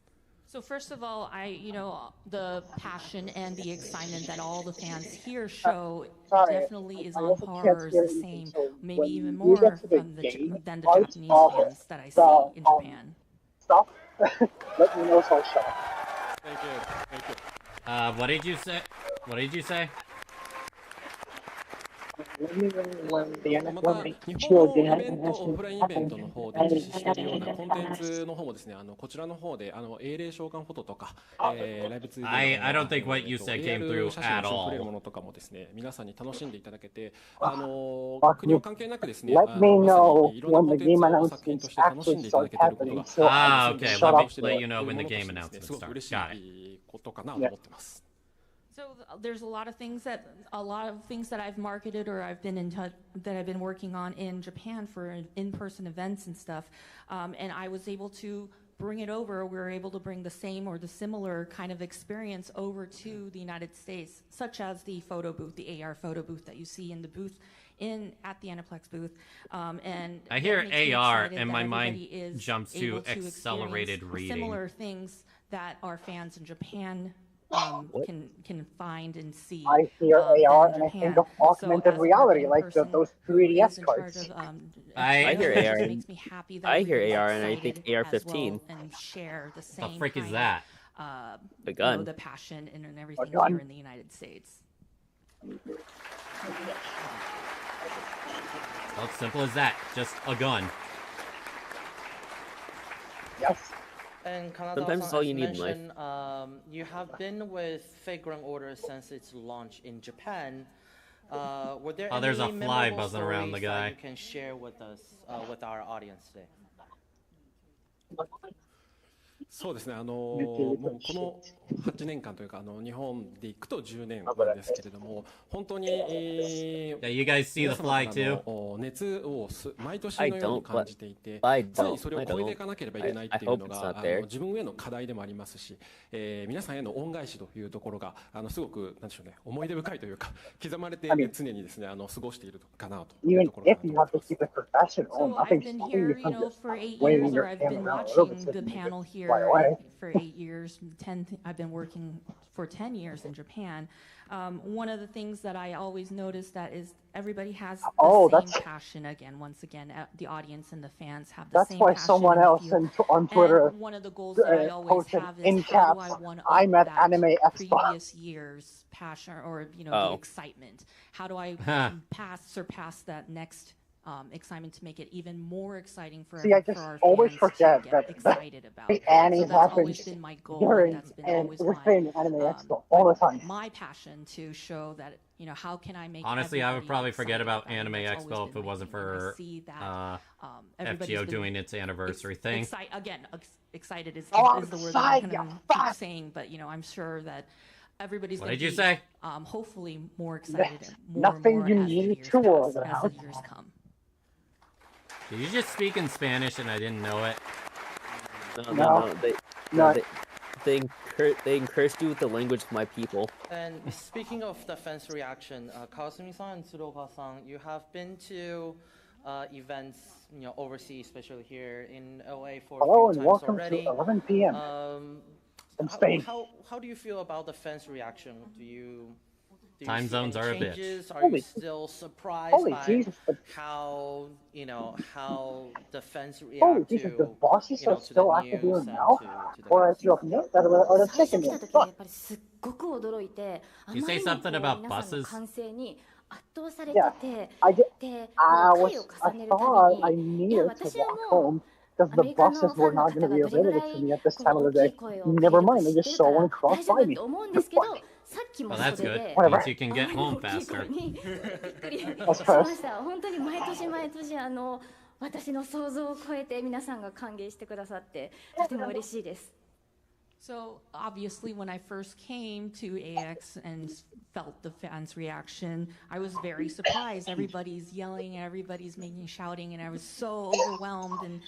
Speaker 8: So first of all, the passion and the excitement that all the fans here show definitely is on par, is the same, maybe even more than the Japanese fans that I see in Japan.
Speaker 9: Stop. Let me know so I'll shut up.
Speaker 7: Thank you. Thank you.
Speaker 3: What did you say? What did you say?
Speaker 7: また日本のイベント、オフラインイベントの方で実施しているようなコンテンツの方もですね、こちらの方で英霊召喚フォトとか、ライブツール
Speaker 3: I don't think what you said came through
Speaker 7: 写真
Speaker 3: at
Speaker 7: を撮れる
Speaker 3: all.
Speaker 7: ものとかもですね、皆さんに楽しんでいただけて、国を関係なくですね、
Speaker 9: Let me know
Speaker 7: いろんな
Speaker 9: when
Speaker 7: コン
Speaker 9: the
Speaker 7: テン
Speaker 9: game
Speaker 7: ツを作品と
Speaker 9: announcements
Speaker 7: して楽しん
Speaker 9: actually
Speaker 7: でいただ
Speaker 9: start
Speaker 7: けていること
Speaker 9: happening.
Speaker 7: が、
Speaker 9: So
Speaker 3: Ah,
Speaker 9: I
Speaker 3: okay.
Speaker 9: can shut up.
Speaker 3: Let you know
Speaker 7: とい
Speaker 3: when
Speaker 7: う
Speaker 3: the
Speaker 7: もの
Speaker 3: game
Speaker 7: としてですね、
Speaker 3: announcements
Speaker 7: すごく
Speaker 3: start.
Speaker 7: 嬉し
Speaker 3: Got it.
Speaker 7: いことかなと思ってます。
Speaker 8: So there's a lot of things that I've marketed or I've been in touch that I've been working on in Japan for in-person events and stuff, and I was able to bring it over. We were able to bring the same or the similar kind of experience over to the United States, such as the photo booth, the AR photo booth that you see in the booth at the Aniplex booth. And
Speaker 3: I hear AR
Speaker 8: and
Speaker 3: and my mind jumps to accelerated reading.
Speaker 8: Similar things that our fans in Japan can find and see.
Speaker 9: I hear AR and I think of augmented
Speaker 8: So
Speaker 9: reality, like those 3DS cards.
Speaker 3: I
Speaker 4: hear AR and
Speaker 8: makes me happy that
Speaker 4: I hear
Speaker 8: everybody's
Speaker 4: AR and I think
Speaker 8: excited as
Speaker 4: AR-15.
Speaker 8: well and share the same
Speaker 3: The frick is
Speaker 8: kind
Speaker 3: that?
Speaker 8: of,
Speaker 4: The gun.
Speaker 8: the passion and everything
Speaker 9: gun.
Speaker 8: here in the United States.
Speaker 3: Well, it's simple as that. Just a gun.
Speaker 9: Yes.
Speaker 1: And
Speaker 4: Sometimes it's all you need in life.
Speaker 1: You have been with Figuring Order since its launch in Japan. Were there any
Speaker 3: there's a fly
Speaker 1: memorable
Speaker 3: buzzing around the
Speaker 1: stories that
Speaker 3: guy.
Speaker 1: you can share with us, with our audience today?
Speaker 7: そうですね、もうこの8年間というか、日本で行くと10年なんですけれども、本当に、
Speaker 3: Yeah, you guys see the fly too?
Speaker 7: 熱を毎年のように感じていて、常にそれを超えていかなければいけないっていうのが自分への課題でもありますし、皆さんへの恩返しというところがすごくなんでしょうね、思い出深いというか、刻まれて常にですね、過ごしているかなというところかなと思います。
Speaker 9: Keep it professional.
Speaker 8: So I've
Speaker 9: Nothing's
Speaker 8: been
Speaker 9: stopping
Speaker 8: here,
Speaker 9: you from just
Speaker 8: for 8
Speaker 9: waving
Speaker 8: years,
Speaker 9: your
Speaker 8: or I've been
Speaker 9: camera around a little
Speaker 8: watching
Speaker 9: bit so
Speaker 8: the
Speaker 9: you can
Speaker 8: panel
Speaker 9: just
Speaker 8: here
Speaker 9: fly away.
Speaker 8: for 8 years. I've been working for 10 years in Japan. One of the things that I always notice that is everybody has the same passion. Once again, the audience and the fans have the same passion.
Speaker 9: That's why someone else on Twitter
Speaker 8: and one of the goals that I always
Speaker 9: posted
Speaker 8: have is
Speaker 9: in
Speaker 8: how do
Speaker 9: caps,
Speaker 8: I one
Speaker 9: I'm
Speaker 8: up
Speaker 9: at
Speaker 8: that
Speaker 9: Anime Expo.
Speaker 8: previous year's passion or the excitement? How do I surpass that next excitement to make it even more exciting for
Speaker 9: See, I just
Speaker 8: our
Speaker 9: always
Speaker 8: fans
Speaker 9: forget
Speaker 8: to
Speaker 9: that
Speaker 8: get excited about.
Speaker 9: the anime
Speaker 8: So that's always
Speaker 9: happens
Speaker 8: been my goal.
Speaker 9: during
Speaker 8: That's been
Speaker 9: and
Speaker 8: always
Speaker 9: within Anime Expo all the time.
Speaker 8: my passion to show that how can I make
Speaker 3: Honestly, I would
Speaker 8: everybody
Speaker 3: probably forget
Speaker 8: excited
Speaker 3: about
Speaker 8: that.
Speaker 3: Anime
Speaker 8: That's always
Speaker 3: Expo
Speaker 8: been
Speaker 3: if it
Speaker 8: my
Speaker 3: wasn't
Speaker 8: thing. When I
Speaker 3: for
Speaker 8: see that, everybody's
Speaker 3: FGO
Speaker 8: been
Speaker 3: doing its anniversary thing.
Speaker 8: Excited is
Speaker 9: Oh,
Speaker 8: the word
Speaker 9: excited,
Speaker 8: that I'm gonna keep saying, but I'm sure that everybody's
Speaker 3: What
Speaker 8: going
Speaker 3: did you
Speaker 8: to be
Speaker 3: say?
Speaker 8: Hopefully more excited and more
Speaker 9: Nothing
Speaker 8: and more
Speaker 9: you
Speaker 8: as the
Speaker 9: need
Speaker 8: years
Speaker 9: to
Speaker 8: pass,
Speaker 9: worry
Speaker 8: as
Speaker 9: about.
Speaker 8: the years come.
Speaker 3: Did you just speak in Spanish and I didn't know it?
Speaker 4: No.
Speaker 9: No.
Speaker 4: They encouraged you with the language of my people.
Speaker 1: And speaking of the fans' reaction, Kazumi-san and Tsuruoka-san, you have been to events, overseas, especially here in LA for
Speaker 9: Hello
Speaker 1: a
Speaker 9: and
Speaker 1: few times
Speaker 9: welcome
Speaker 1: already.
Speaker 9: to 11 p.m. From Spain.
Speaker 1: How do you feel about the fans' reaction? Do you
Speaker 3: Time
Speaker 1: see
Speaker 3: zones
Speaker 1: any
Speaker 3: are a bitch.
Speaker 1: changes? Are you still surprised by
Speaker 9: Jesus,
Speaker 1: how how the fans react
Speaker 9: holy Jesus, the bosses are still active here now? Or as you have missed, or the
Speaker 5: 最初
Speaker 9: second
Speaker 5: 来た
Speaker 9: one.
Speaker 5: 時はやっぱりすっごく驚いて、あま
Speaker 3: You
Speaker 5: り
Speaker 3: say
Speaker 5: にも
Speaker 3: something about
Speaker 5: 皆さんの
Speaker 3: buses?
Speaker 5: 歓声に圧倒されて
Speaker 9: Yeah,
Speaker 5: て、
Speaker 9: I did.
Speaker 5: で、
Speaker 9: I
Speaker 5: 回を重ねるた
Speaker 9: thought I
Speaker 5: びに、いや
Speaker 9: needed to
Speaker 5: 私は
Speaker 9: walk
Speaker 5: もう
Speaker 9: home because
Speaker 5: ア
Speaker 9: the
Speaker 5: メリカの
Speaker 9: buses
Speaker 5: ファ
Speaker 9: were
Speaker 5: ンの
Speaker 9: not
Speaker 5: 方
Speaker 9: going to
Speaker 5: が
Speaker 9: be
Speaker 5: どれぐら
Speaker 9: available
Speaker 5: い
Speaker 9: to me at this
Speaker 5: こ
Speaker 9: time
Speaker 5: の
Speaker 9: of
Speaker 5: 大
Speaker 9: the
Speaker 5: き
Speaker 9: day.
Speaker 5: い声を
Speaker 9: Never
Speaker 5: 入れ
Speaker 9: mind,
Speaker 5: る
Speaker 9: they
Speaker 5: と
Speaker 9: just
Speaker 5: 知って
Speaker 9: saw
Speaker 5: るか
Speaker 9: one
Speaker 5: ら
Speaker 9: cross
Speaker 5: 大丈夫
Speaker 9: by
Speaker 5: だ
Speaker 9: me.
Speaker 5: と思うんですけど、さっきも
Speaker 3: Well,
Speaker 5: そ
Speaker 3: that's
Speaker 5: こ
Speaker 3: good.
Speaker 5: で
Speaker 9: Whatever.
Speaker 3: Means you can get
Speaker 5: あまり
Speaker 3: home
Speaker 5: の大きい
Speaker 3: faster.
Speaker 5: 声にびっくりし
Speaker 9: That's
Speaker 5: ま
Speaker 9: first.
Speaker 5: した。本当に毎年毎年私の想像を超えて皆さんが歓迎してくださってとても嬉しいです。
Speaker 8: So obviously when I first came to AX and felt the fans' reaction, I was very surprised. Everybody's yelling and everybody's shouting, and I was so overwhelmed, and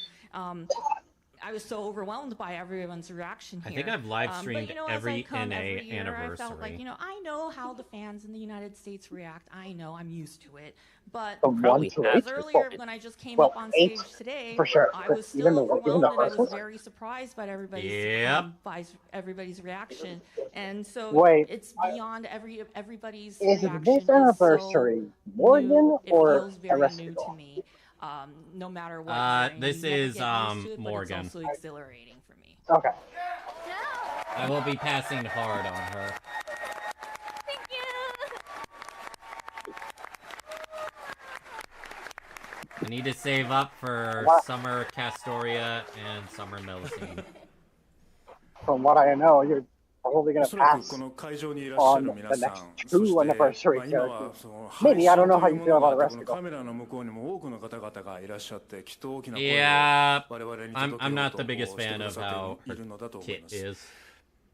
Speaker 8: I was so overwhelmed by everyone's reaction here.
Speaker 3: I think I've live streamed every NA
Speaker 8: every year,
Speaker 3: anniversary.
Speaker 8: I felt like, I know how the fans in the United States react. I know, I'm used to it. But as earlier when I just came up on stage today,
Speaker 9: for sure.
Speaker 8: I was still overwhelmed, and I was very surprised by everybody's reaction. And so it's beyond everybody's reaction.
Speaker 9: Is this anniversary Morgan or
Speaker 8: it feels very new to me. No matter what.
Speaker 3: This is Morgan.
Speaker 8: It's also exhilarating for me.
Speaker 9: Okay.
Speaker 3: I will be passing hard on her.
Speaker 5: Thank you.
Speaker 3: I need to save up for Summer Castoria and Summer Melusine.
Speaker 9: From what I know, you're probably going to pass on the next 2 anniversary characters. Maybe, I don't know how you feel about the rest of it.
Speaker 3: Yeah, I'm not the biggest fan of how her kit is.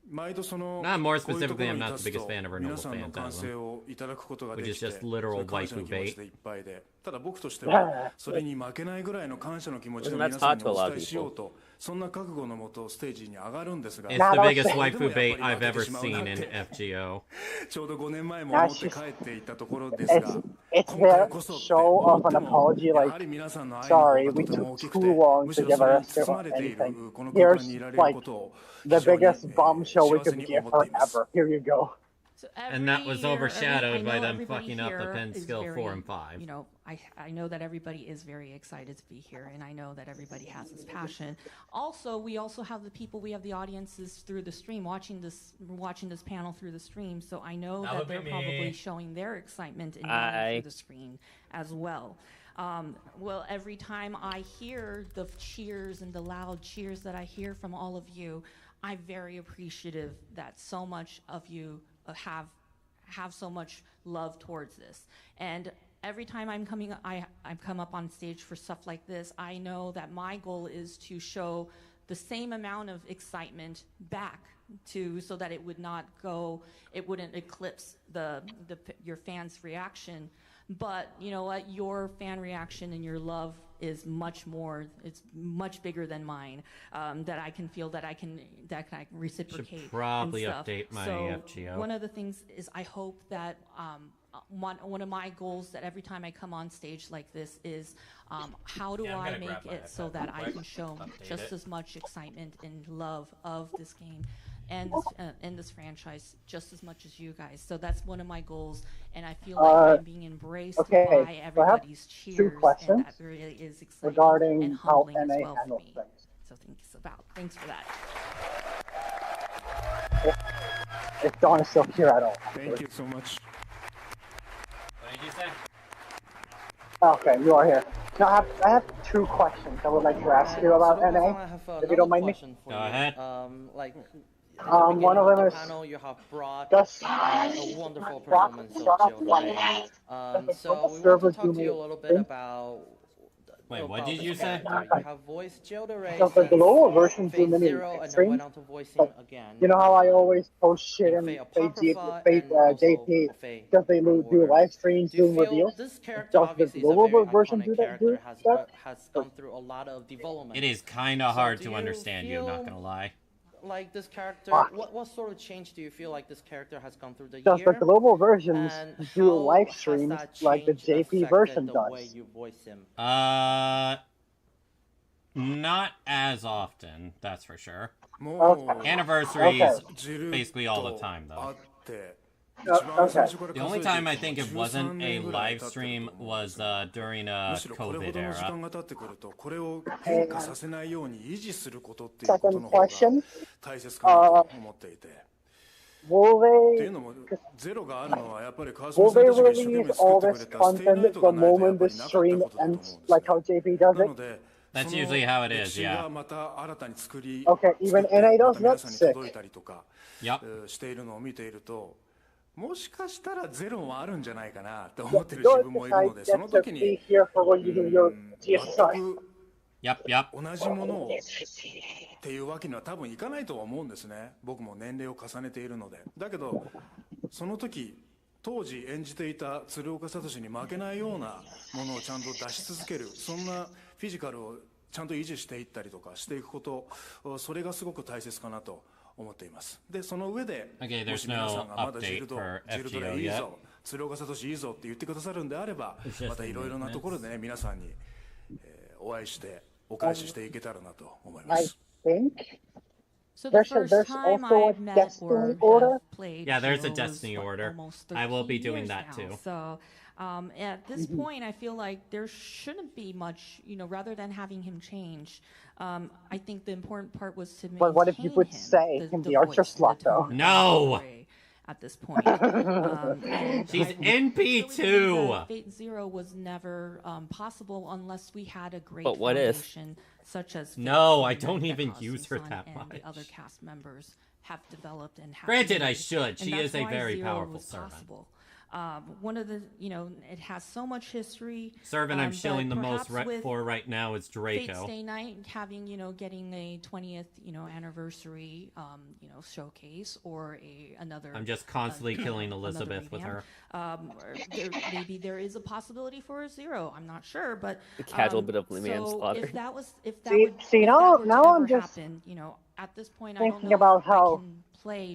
Speaker 3: Not more specifically, I'm not the biggest fan of her Noble Phantasm, which is just literal waifu bait.
Speaker 4: That's hot to a lot of people.
Speaker 3: It's the biggest waifu bait I've ever seen in FGO.
Speaker 9: It's their show of an apology, like, sorry, we took too long to give her anything. Here's, like, the biggest bombshell we could give her ever. Here you go.
Speaker 8: So
Speaker 3: and that was overshadowed by them fucking up the pen skill 4 and 5.
Speaker 8: I know that everybody is very excited to be here, and I know that everybody has this passion. Also, we also have the audiences through the stream watching this panel through the stream. So I know that they're probably showing their excitement and through the screen as well. Well, every time I hear the cheers and the loud cheers that I hear from all of you, I'm very appreciative that so much of you have so much love towards this. And every time I come up on stage for stuff like this, I know that my goal is to show the same amount of excitement back so that it wouldn't eclipse your fans' reaction. But you know what? Your fan reaction and your love is much bigger than mine. That I can feel that I can reciprocate.
Speaker 3: Should probably
Speaker 8: and stuff.
Speaker 3: update my
Speaker 8: so
Speaker 3: FGO.
Speaker 8: One of the things is I hope that one of my goals that every time I come on stage like this is how do I make it so that I can show just as much excitement and love of this game and this franchise just as much as you guys. So that's one of my goals, and I feel like I'm being embraced by everybody's cheers.
Speaker 9: 2 questions
Speaker 8: and that really is exciting
Speaker 9: regarding
Speaker 8: and
Speaker 9: how
Speaker 8: humbling as
Speaker 9: NA
Speaker 8: well
Speaker 9: handles
Speaker 8: for me.
Speaker 9: things.
Speaker 8: So thanks for that.
Speaker 9: If Dawn is still here at all.
Speaker 6: Thank you so much.
Speaker 3: What did you say?
Speaker 9: Okay, you are here. Now, I have 2 questions I would like to ask you about NA, if you don't mind me.
Speaker 3: Go ahead.
Speaker 9: One of them is
Speaker 1: you have brought
Speaker 9: does
Speaker 1: a wonderful performance of Jodorei. So we want to talk to you a little bit about.
Speaker 3: Wait, what did you say?
Speaker 1: You have voiced Jodorei.
Speaker 9: Does the global version do many
Speaker 1: and then
Speaker 9: streams?
Speaker 1: went on to voicing again.
Speaker 9: You know how I always post shit in JP? Does they do live streams, doing reveals?
Speaker 1: This character
Speaker 9: Does the global version do that?
Speaker 1: Has gone through a lot of development.
Speaker 3: It is kind of hard to understand you, not gonna lie.
Speaker 1: Like this character, what sort of change do you feel like this character has gone through the
Speaker 9: Does
Speaker 1: year?
Speaker 9: the global versions do live streams like the JP version does?
Speaker 1: Way you voice him?
Speaker 3: Not as often, that's for sure.
Speaker 9: Okay.
Speaker 3: Anniversaries, basically all the time, though.
Speaker 9: Okay.
Speaker 3: The only time I think it wasn't a live stream was during a COVID era.
Speaker 9: Second question. Will they release all this content the moment the stream ends, like how JP does it?
Speaker 3: That's usually how it is, yeah.
Speaker 9: Okay, even NA does that? Sick.
Speaker 3: Yep.
Speaker 6: もしかしたらゼロもあるんじゃないかなと思ってる自分もいるので、その時に
Speaker 3: Yep.
Speaker 6: 同じものをっていうわけには多分いかないとは思うんですね。僕も年齢を重ねているので。だけどその時当時演じていた鶴岡聡に負けないようなものをちゃんと出し続ける、そんなフィジカルをちゃんと維持していったりとかしていくこと、それがすごく大切かなと思っています。でその上で、もし皆さんがまだジルドレいいぞ、鶴岡聡いいぞって言ってくださるんであれば、またいろいろなところでね、皆さんに、お会いしてお返ししていけたらなと思います。
Speaker 8: So the first time I met or played
Speaker 3: Yeah, there's a Destiny order. I will be doing that too.
Speaker 8: So at this point, I feel like there shouldn't be much, rather than having him change. I think the important part was to maintain
Speaker 9: But what if you would say him the archer slot though?
Speaker 3: No!
Speaker 8: At this point.
Speaker 3: She's NP2!
Speaker 8: Fate Zero was never possible unless we had a great
Speaker 4: but what if?
Speaker 8: foundation such as
Speaker 3: No, I don't even use her that much.
Speaker 8: The other cast members have developed and have
Speaker 3: Granted,
Speaker 8: made.
Speaker 3: I should. She is a very
Speaker 8: Zero
Speaker 3: powerful
Speaker 8: was
Speaker 3: servant.
Speaker 8: Possible. One of the, it has so much history.
Speaker 3: Servant I'm showing the most for right now is Draco.
Speaker 8: Fate Stay Night having, getting a 20th, anniversary, showcase or another.
Speaker 3: I'm just constantly killing Elizabeth with her.
Speaker 8: Maybe there is a possibility for a Zero. I'm not sure, but
Speaker 4: a casual bit of manslaughter.
Speaker 8: If that was,
Speaker 9: now I'm just
Speaker 8: happen, at this point,
Speaker 9: thinking about how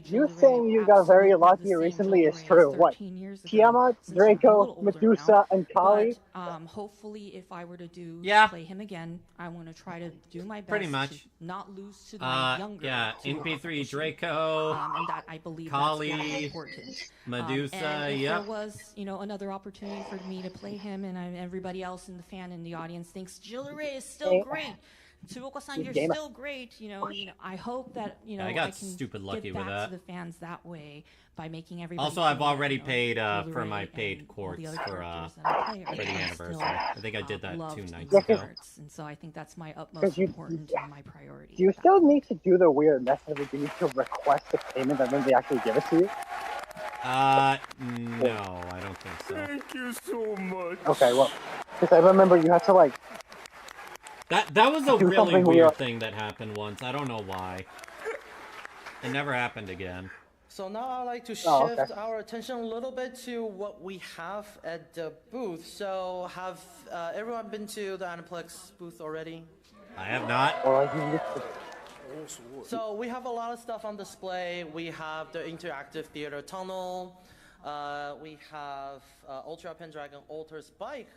Speaker 9: you saying you got very lucky recently is true. What? Tiamat, Draco, Medusa, and Kali?
Speaker 8: Hopefully, if I were to play him again, I want to try to do my best
Speaker 3: pretty much
Speaker 8: to not lose to the younger.
Speaker 3: Yeah, NP3 Draco,
Speaker 8: and that I believe
Speaker 3: Kali,
Speaker 8: that's very important.
Speaker 3: Medusa,
Speaker 8: and if
Speaker 3: yep.
Speaker 8: there was, another opportunity for me to play him, and everybody else in the fan and the audience thinks Jillare is still great. Tsuruoka-san, you're still great. I hope that
Speaker 3: I got
Speaker 8: I can
Speaker 3: stupid lucky
Speaker 8: give
Speaker 3: with
Speaker 8: back
Speaker 3: that.
Speaker 8: to the fans that way by making everybody.
Speaker 3: Also, I've
Speaker 8: feel that,
Speaker 3: already paid for my
Speaker 8: Jillare
Speaker 3: paid
Speaker 8: and
Speaker 3: quartz
Speaker 8: all the
Speaker 3: for
Speaker 8: other characters that I play are
Speaker 3: the anniversary.
Speaker 8: still,
Speaker 3: I think I did that
Speaker 8: loved
Speaker 3: 2 nights
Speaker 8: in
Speaker 3: ago.
Speaker 8: hearts. And so I think that's my utmost important and my priority.
Speaker 9: Do you still need to do the weird method where you need to request the payment and then they actually give it to you?
Speaker 3: No, I don't think so.
Speaker 6: Thank you so much.
Speaker 9: Okay, well, because I remember you had to like.
Speaker 3: That was a really weird thing that happened once. I don't know why. It never happened again.
Speaker 1: So now I'd like to shift our attention a little bit to what we have at the booth. So have everyone been to the Aniplex booth already?
Speaker 3: I have not.
Speaker 1: So we have a lot of stuff on display. We have the interactive theater tunnel. We have Ultra Pendragon Alter's bike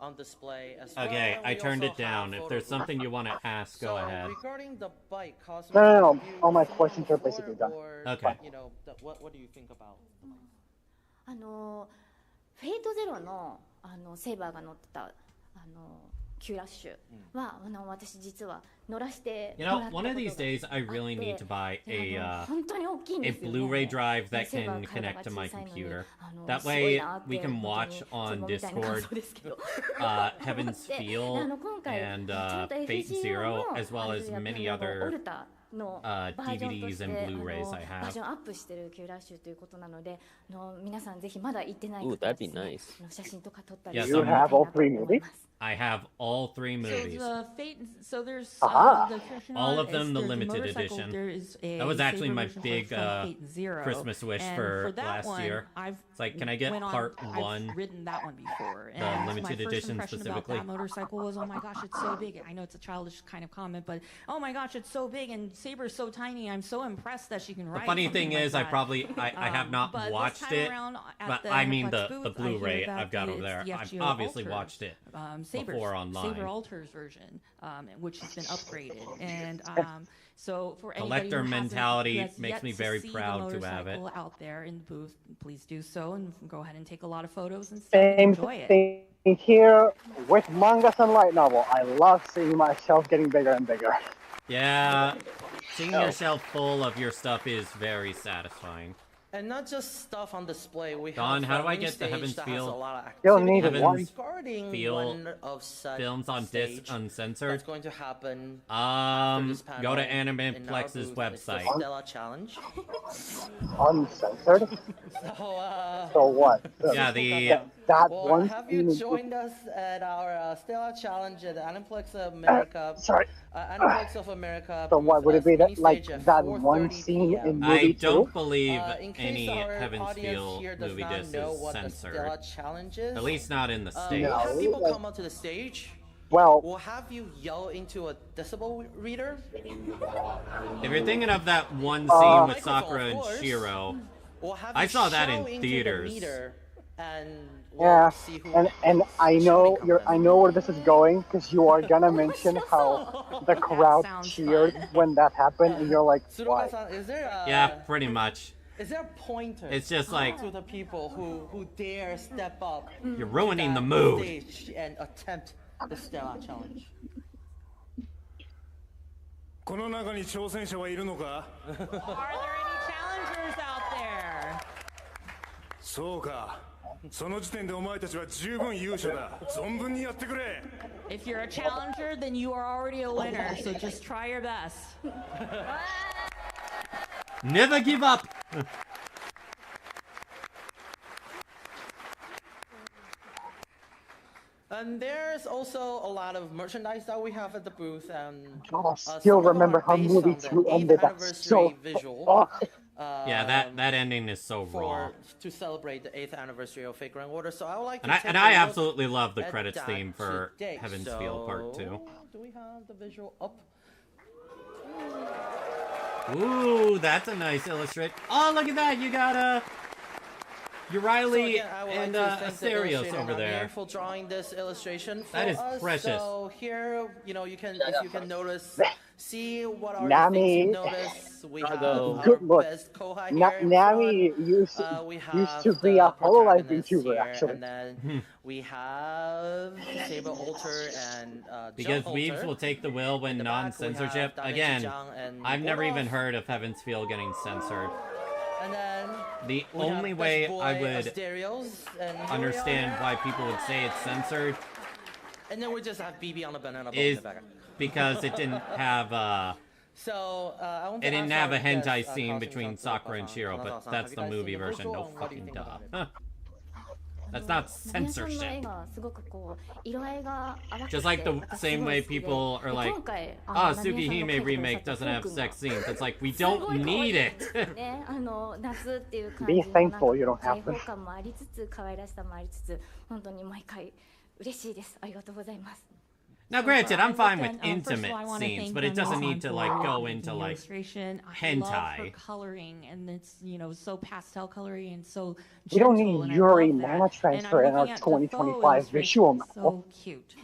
Speaker 1: on display as well.
Speaker 3: Okay, I turned it down. If there's something you want to ask, go ahead.
Speaker 1: Regarding the bike, Cosmo,
Speaker 9: No. All my questions are basically done.
Speaker 3: Okay.
Speaker 1: What do you think about?
Speaker 5: フェイトゼロのセイバーが乗ってたQラッシュは私実は乗らせてもらったことがあって、
Speaker 3: one of these days I really need to buy a
Speaker 5: 本当に大きいんですよね。
Speaker 3: Blu-ray drive that can connect to my computer. That way we can watch on Discord Heaven's Feel and Fate Zero as well as many other DVDs and Blu-rays I
Speaker 5: バー
Speaker 3: have.
Speaker 5: ジョンアップしてる Q ラッシュということなので、皆さんぜひまだ行ってない方
Speaker 4: Ooh,
Speaker 5: は
Speaker 4: that'd
Speaker 5: です
Speaker 4: be
Speaker 5: ね
Speaker 4: nice.
Speaker 5: 写真とか撮ったり
Speaker 3: Yeah,
Speaker 5: して
Speaker 3: some-
Speaker 5: みたいなと思います。
Speaker 3: I have all 3 movies.
Speaker 8: So there's
Speaker 3: all of them the limited edition. That was actually my big Christmas wish for last year. It's like, can I get part 1?
Speaker 8: I've ridden that one before.
Speaker 3: The
Speaker 8: And
Speaker 3: limited
Speaker 8: my first
Speaker 3: edition
Speaker 8: impression
Speaker 3: specifically.
Speaker 8: About that motorcycle was, oh my gosh, it's so big. I know it's a childish kind of comment, but oh my gosh, it's so big and Saber's so tiny. I'm so impressed that she can ride.
Speaker 3: The funny
Speaker 8: something
Speaker 3: thing
Speaker 8: like
Speaker 3: is,
Speaker 8: that.
Speaker 3: I have not
Speaker 8: But this
Speaker 3: watched
Speaker 8: time
Speaker 3: it,
Speaker 8: around at
Speaker 3: but
Speaker 8: the
Speaker 3: I mean
Speaker 8: Aniplex
Speaker 3: the
Speaker 8: booth,
Speaker 3: Blu-ray
Speaker 8: I hear that
Speaker 3: I've got over
Speaker 8: it's
Speaker 3: there.
Speaker 8: the
Speaker 3: I've
Speaker 8: FGO
Speaker 3: obviously
Speaker 8: Ultra,
Speaker 3: watched it
Speaker 8: Saber's,
Speaker 3: before online.
Speaker 8: Saber Ultra's version, which has been upgraded, and so for anybody
Speaker 3: Collector
Speaker 8: who
Speaker 3: mentality
Speaker 8: hasn't, who has
Speaker 3: makes
Speaker 8: yet
Speaker 3: me
Speaker 8: to
Speaker 3: very
Speaker 8: see
Speaker 3: proud
Speaker 8: the
Speaker 3: to have it.
Speaker 8: motorcycle out there in the booth, please do so and go ahead and take a lot of photos and stuff
Speaker 9: Same
Speaker 8: and enjoy it.
Speaker 9: thing here with mangas and light novel. I love seeing my shelf getting bigger and bigger.
Speaker 3: Yeah, seeing yourself full of your stuff is very satisfying.
Speaker 1: And not just stuff on display. We
Speaker 3: Don,
Speaker 1: have
Speaker 3: how do I
Speaker 1: main
Speaker 3: get the
Speaker 1: stage
Speaker 3: Heaven's
Speaker 1: that has
Speaker 3: Feel?
Speaker 1: a lot of
Speaker 9: You'll
Speaker 1: activity.
Speaker 9: need
Speaker 3: Heaven's
Speaker 9: one.
Speaker 1: Regarding
Speaker 3: Feel
Speaker 1: one of such
Speaker 3: films on
Speaker 1: stage
Speaker 3: disc uncensored.
Speaker 1: that's going to happen after this panel
Speaker 3: Go to
Speaker 1: in our
Speaker 3: Animeplex's
Speaker 1: booth is the
Speaker 3: website.
Speaker 1: Stella Challenge.
Speaker 9: Uncensored?
Speaker 1: So,
Speaker 9: So what?
Speaker 3: Yeah, the
Speaker 9: that
Speaker 1: well,
Speaker 9: one
Speaker 1: have
Speaker 9: scene.
Speaker 1: you joined us at our Stella Challenge at the Aniplex of America?
Speaker 9: Sorry.
Speaker 1: Aniplex of America.
Speaker 9: So what would it be that like that one
Speaker 1: 4:30
Speaker 9: scene
Speaker 1: PM.
Speaker 9: in movie
Speaker 3: I don't
Speaker 9: 2?
Speaker 3: believe
Speaker 1: In case
Speaker 3: any
Speaker 1: our
Speaker 3: Heaven's
Speaker 1: audience
Speaker 3: Feel
Speaker 1: here does
Speaker 3: movie
Speaker 1: not
Speaker 3: disc
Speaker 1: know
Speaker 3: is
Speaker 1: what the
Speaker 3: censored.
Speaker 1: Stella Challenge is,
Speaker 3: At least not in the States.
Speaker 1: we'll have
Speaker 9: No,
Speaker 1: people
Speaker 9: like-
Speaker 1: come up to the stage.
Speaker 9: Well,
Speaker 1: We'll have you yell into a decibel reader.
Speaker 3: If you're thinking of that one scene with
Speaker 1: Microphone,
Speaker 3: Sakura
Speaker 1: of
Speaker 3: and
Speaker 1: course.
Speaker 3: Shiro,
Speaker 1: We'll have
Speaker 3: I
Speaker 1: you
Speaker 3: saw that
Speaker 1: shout
Speaker 3: in
Speaker 1: into the
Speaker 3: theaters.
Speaker 1: meter, and we'll
Speaker 9: yeah,
Speaker 1: see who
Speaker 9: and I know
Speaker 1: shouting
Speaker 9: you're.
Speaker 1: comes in.
Speaker 9: I know where this is going because you are gonna mention how the crowd
Speaker 8: sounds
Speaker 9: cheered
Speaker 8: fun.
Speaker 9: when that happened, and you're like, why?
Speaker 1: Tsuruga-san, is there a
Speaker 3: yeah, pretty much.
Speaker 1: Is there a pointer?
Speaker 3: It's just like
Speaker 1: to the people who dare step up.
Speaker 3: you're ruining the
Speaker 1: that
Speaker 3: mood.
Speaker 1: stage and attempt the Stella Challenge.
Speaker 6: この中に挑戦者はいるのか？
Speaker 8: Are there any challengers out there?
Speaker 6: そうか。その時点でお前たちは十分優勝だ。存分にやってくれ。
Speaker 8: If you're a challenger, then you are already a winner, so just try your best.
Speaker 3: Never give up.
Speaker 1: And there's also a lot of merchandise that we have at the booth, and
Speaker 9: I
Speaker 1: some
Speaker 9: still
Speaker 1: of them
Speaker 9: remember
Speaker 1: are
Speaker 9: how
Speaker 1: based
Speaker 9: movie
Speaker 1: on the
Speaker 9: 2
Speaker 1: 8th
Speaker 9: ended. That's so.
Speaker 1: anniversary visual.
Speaker 9: Oh.
Speaker 3: Yeah, that ending is so raw.
Speaker 1: To celebrate the 8th anniversary of Fake Grand Order, so I would like to
Speaker 3: And I
Speaker 1: take
Speaker 3: and
Speaker 1: a
Speaker 3: I
Speaker 1: look
Speaker 3: absolutely love the
Speaker 1: at
Speaker 3: credits
Speaker 1: that
Speaker 3: theme for
Speaker 1: today.
Speaker 3: Heaven's Feel Part 2.
Speaker 1: Do we have the visual up?
Speaker 3: Ooh, that's a nice illustration. Oh, look at that! You got Riley and Asterios over there.
Speaker 1: For drawing this illustration for
Speaker 3: That is
Speaker 1: us.
Speaker 3: precious.
Speaker 1: So here, you can, if you can notice, see what are the
Speaker 9: Nami.
Speaker 1: things you notice. We have our
Speaker 9: Good look.
Speaker 1: best Kohai here in
Speaker 9: Nami
Speaker 1: front.
Speaker 9: used
Speaker 1: We
Speaker 9: used
Speaker 1: have
Speaker 9: to be
Speaker 1: the
Speaker 9: a Hololive
Speaker 1: protagonist
Speaker 9: VTuber,
Speaker 1: here,
Speaker 9: actually.
Speaker 1: and then we have Saber Alter and
Speaker 3: Because
Speaker 1: Jump
Speaker 3: Weebs
Speaker 1: Alter.
Speaker 3: will take the will when
Speaker 1: In the back, we
Speaker 3: non-censorship.
Speaker 1: have Danechi
Speaker 3: Again,
Speaker 1: Jang and
Speaker 3: I've never even
Speaker 1: Goroff.
Speaker 3: heard of Heaven's Feel getting censored.
Speaker 1: And then
Speaker 3: The
Speaker 1: we have
Speaker 3: only
Speaker 1: Best
Speaker 3: way
Speaker 1: Boy
Speaker 3: I would
Speaker 1: Asterios and
Speaker 3: understand
Speaker 1: Yuria.
Speaker 3: why people would say it's censored
Speaker 1: And then we just have BB on the banana boat in
Speaker 3: is
Speaker 1: the back.
Speaker 3: because it didn't have
Speaker 1: So, I want
Speaker 3: it
Speaker 1: to
Speaker 3: didn't
Speaker 1: ask
Speaker 3: have a
Speaker 1: our guest,
Speaker 3: hentai scene
Speaker 1: Kazuya-san,
Speaker 3: between Sakura and Shiro, but
Speaker 1: Kanazawa-san,
Speaker 3: that's
Speaker 1: have
Speaker 3: the
Speaker 1: you guys
Speaker 3: movie
Speaker 1: seen the
Speaker 3: version.
Speaker 1: visual,
Speaker 3: No
Speaker 1: and what do you
Speaker 3: fucking
Speaker 1: think
Speaker 3: duh.
Speaker 1: about it?
Speaker 3: Huh. That's not
Speaker 5: 皆さんの絵
Speaker 3: censorship.
Speaker 5: がすごくこう色合いが淡くて
Speaker 3: Just like the
Speaker 5: 私すごい
Speaker 3: same
Speaker 5: 好
Speaker 3: way
Speaker 5: きで
Speaker 3: people are
Speaker 5: で
Speaker 3: like,
Speaker 5: 今回
Speaker 3: ah,
Speaker 5: ナミエさんが描いて
Speaker 3: Tsukihime
Speaker 5: くだ
Speaker 3: remake
Speaker 5: さった
Speaker 3: doesn't have
Speaker 5: トークンが
Speaker 3: sex scenes. It's like, we
Speaker 5: すごい
Speaker 3: don't
Speaker 5: 可愛い
Speaker 3: need
Speaker 5: で
Speaker 3: it.
Speaker 5: すね夏っていう感
Speaker 9: Be
Speaker 5: じのなんか
Speaker 9: thankful you don't have
Speaker 5: 開放
Speaker 9: them.
Speaker 5: 感もありつつ可愛らしさもありつつ本当に毎回嬉しいですありがとうございます
Speaker 3: Now, granted, I'm fine with
Speaker 8: First of all,
Speaker 3: intimate
Speaker 8: I wanna
Speaker 3: scenes,
Speaker 8: thank
Speaker 3: but it doesn't
Speaker 8: Nami-san
Speaker 3: need to
Speaker 8: for
Speaker 3: like go
Speaker 8: making
Speaker 3: into
Speaker 8: the
Speaker 3: like
Speaker 8: illustration. I love her
Speaker 3: hentai.
Speaker 8: coloring, and it's so pastel coloring and so
Speaker 9: We don't
Speaker 8: gentle,
Speaker 9: need
Speaker 8: and I
Speaker 9: Yuri
Speaker 8: love that.
Speaker 9: mana transfer
Speaker 8: And
Speaker 9: in our
Speaker 8: I'm looking at the
Speaker 9: 2025
Speaker 8: photos,
Speaker 9: visual
Speaker 8: it's
Speaker 9: novel.
Speaker 8: So cute.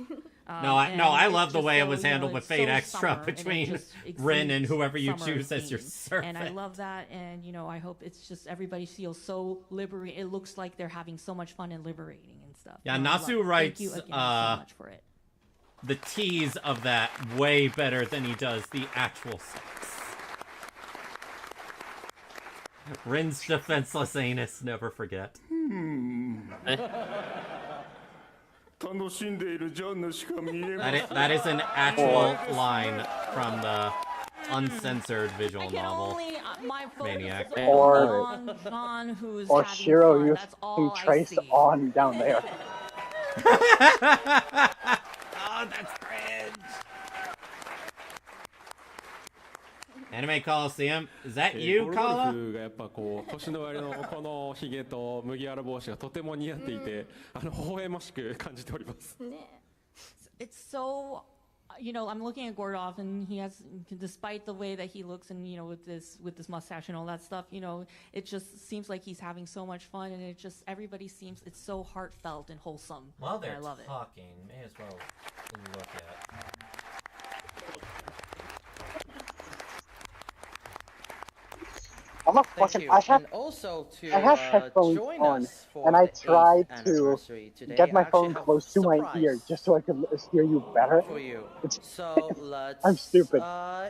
Speaker 3: No, I
Speaker 8: and
Speaker 3: love
Speaker 8: it's
Speaker 3: the
Speaker 8: just
Speaker 3: way it
Speaker 8: so,
Speaker 3: was handled with
Speaker 8: it's
Speaker 3: Fate
Speaker 8: so
Speaker 3: Extra
Speaker 8: summer, and it
Speaker 3: between
Speaker 8: just
Speaker 3: Rin and
Speaker 8: exudes
Speaker 3: whoever you
Speaker 8: summer
Speaker 3: choose as your
Speaker 8: themes.
Speaker 3: servant.
Speaker 8: And I love that, and I hope it's just everybody feels so liberating. It looks like they're having so much fun and liberating and stuff.
Speaker 3: Yeah,
Speaker 8: And I love
Speaker 3: Nasu
Speaker 8: it.
Speaker 3: writes,
Speaker 8: Thank you again so much for it.
Speaker 3: The tease of that way better than he does the actual sex. Rin's defenseless anus, never forget.
Speaker 6: 楽しんでいるジャンのしか見えない
Speaker 3: That is an actual line from the uncensored visual novel.
Speaker 8: My focus
Speaker 3: Maniac.
Speaker 8: is
Speaker 9: Or-
Speaker 8: on John, who's
Speaker 9: Or
Speaker 8: having
Speaker 9: Shiro
Speaker 8: fun.
Speaker 9: using
Speaker 8: That's all I
Speaker 9: trace
Speaker 8: see.
Speaker 9: on down there.
Speaker 3: Oh, that's cringe. Anime Coliseum, is that
Speaker 7: ゴ
Speaker 3: you,
Speaker 7: ルゴル
Speaker 3: Kala?
Speaker 7: フがやっぱこう年の割のこのひげと麦わら帽子がとても似合っていて、微笑ましく感じております。
Speaker 5: ね
Speaker 8: It's so, I'm looking at Gordov, and he has, despite the way that he looks, and with this mustache and all that stuff, it just seems like he's having so much fun, and everybody seems, it's so heartfelt and wholesome.
Speaker 3: While
Speaker 8: and
Speaker 3: they're
Speaker 8: I love it.
Speaker 3: talking, may as well look at.
Speaker 9: I'm a
Speaker 1: Thank
Speaker 9: fucking.
Speaker 1: you.
Speaker 9: I have
Speaker 1: And also to
Speaker 9: I have headphones
Speaker 1: join
Speaker 9: on,
Speaker 1: us for
Speaker 9: and I
Speaker 1: the 8th
Speaker 9: tried to
Speaker 1: anniversary today,
Speaker 9: get my
Speaker 1: I actually
Speaker 9: phone
Speaker 1: have
Speaker 9: close to my
Speaker 1: surprise
Speaker 9: ear just so I could hear you better.
Speaker 1: for you.
Speaker 9: It's-
Speaker 1: So let's.
Speaker 9: I'm stupid.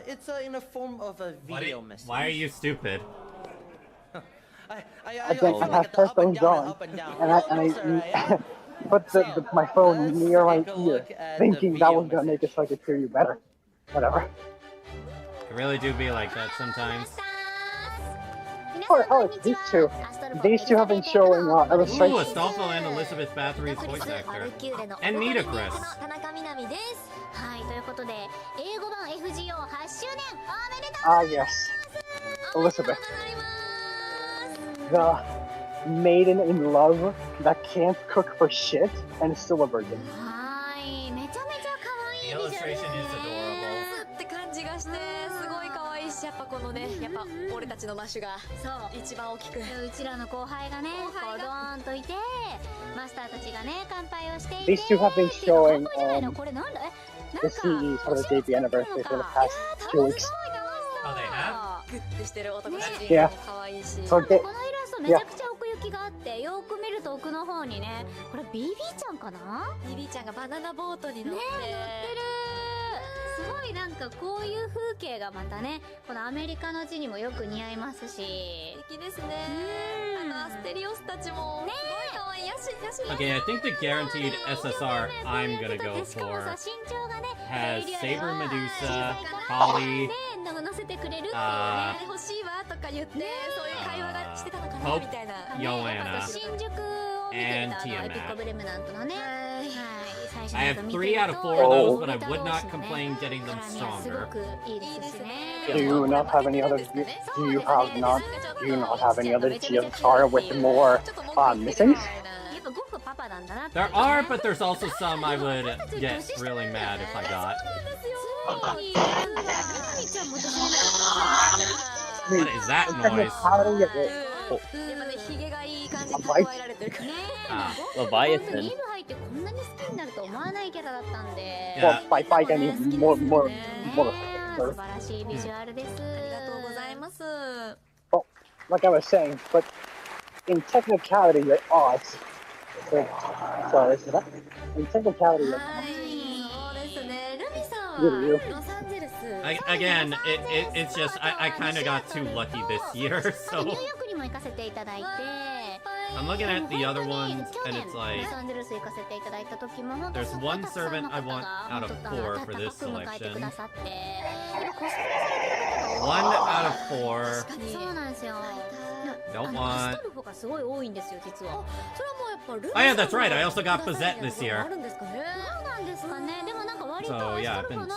Speaker 1: It's in the form of a video message.
Speaker 3: Why are you stupid?
Speaker 1: I
Speaker 9: Again,
Speaker 1: also
Speaker 9: I
Speaker 1: like
Speaker 9: have
Speaker 1: at the up and
Speaker 9: headphones
Speaker 1: down
Speaker 9: on,
Speaker 1: and up and down.
Speaker 9: and
Speaker 1: Roller
Speaker 9: I
Speaker 1: coaster, right?
Speaker 9: put my phone
Speaker 1: let's
Speaker 9: near my
Speaker 1: take a
Speaker 9: ear,
Speaker 1: look at
Speaker 9: thinking
Speaker 1: the
Speaker 9: that
Speaker 1: video
Speaker 9: was gonna make it
Speaker 1: message.
Speaker 9: so I could hear you better. Whatever.
Speaker 3: I really do be like that sometimes.
Speaker 10: 皆
Speaker 9: Oh, it's these two. These two have been showing
Speaker 3: Ooh,
Speaker 9: illustrations.
Speaker 3: Astolfo and Elizabeth Bathory's voice actor. And Nita Chris.
Speaker 5: はい、ということで、英語版 FGO 8周年おめでとう
Speaker 9: Ah, yes. Elizabeth. The maiden in love that can't cook for shit and is still a virgin.
Speaker 5: はい、めちゃめちゃ可愛い
Speaker 3: The
Speaker 5: ビジュアル
Speaker 3: illustration is adorable.
Speaker 10: って感じがしてすごい可愛いし、やっぱこのね、やっぱ俺たちのマッシュが一番大きく、
Speaker 5: うちらの後輩がね、こうドーンといて、マスターたちがね、乾杯をしていて、
Speaker 9: These two have been showing
Speaker 5: これなんだ
Speaker 9: the CE for the debut anniversary for the past 2 weeks.
Speaker 3: Oh, they have?
Speaker 10: グッてしてる男たち
Speaker 9: Yeah.
Speaker 10: も可愛いし、
Speaker 9: So
Speaker 5: このイラストめちゃくちゃ奥行きがあって、よく見ると奥の方にね、これ BB ちゃんかな？
Speaker 10: BB ちゃんがバナナボートに乗って、
Speaker 5: ね、乗ってる。すごいなんかこういう風景がまたね、このアメリカの地にもよく似合いますし。
Speaker 10: 素敵ですね。アステリオスたちもすごい可愛い。ヤシ
Speaker 3: Okay, I think the guaranteed SSR I'm gonna go for has Saber Medusa, Holly,
Speaker 5: 乗せてくれるっていうね。
Speaker 10: 欲しいわとか言って、そういう会話がしてたのかなみたいな。
Speaker 3: Joanna,
Speaker 5: 新宿を見てたエピコブレムナントのね。はい。
Speaker 3: I have 3 out of 4 of those, but I would not complain getting them stronger.
Speaker 9: Do you not have any other? Do you not have any other GSSR with more missing?
Speaker 3: There are, but there's also some I would get really mad if I got. What is that noise?
Speaker 4: Leviathan.
Speaker 9: Well, by any more.
Speaker 5: 素晴らしいビジュアルです。
Speaker 10: ありがとうございます。
Speaker 9: Well, like I was saying, but in technicality, you're odds. So is that? In technicality, you're
Speaker 3: Again, it's just I kind of got too lucky this year, so I'm looking at the other ones, and it's like there's one servant I want out of 4 for this selection. 1 out of 4. Don't want. Oh yeah, that's right. I also got Bazette this year. So yeah, I've been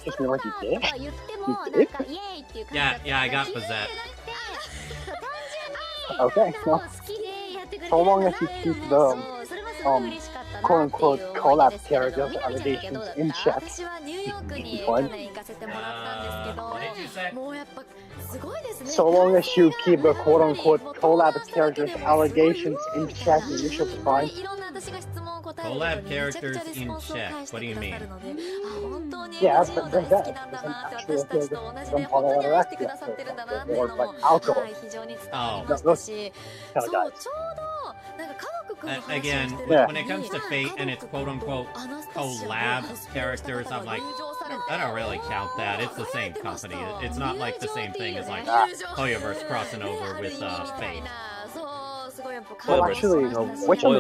Speaker 3: super lucky. Yeah, I got Bazette.
Speaker 9: Okay, well, so long as you keep the quote-unquote collab characters allegations in check, it's fine. So long as you keep the quote-unquote collab characters allegations in check, you should be fine.
Speaker 3: Collab characters in check. What do you mean?
Speaker 9: Yeah, but there's that. There's actually some ataraxia or like alcohol.
Speaker 3: Oh.
Speaker 9: Those kind of guys.
Speaker 3: Again, when it comes to Fate and it's quote-unquote collab characters, I'm like, I don't really count that. It's the same company. It's not like the same thing as like Hoyoverse crossing over with Fate.
Speaker 9: Well, actually, Witch on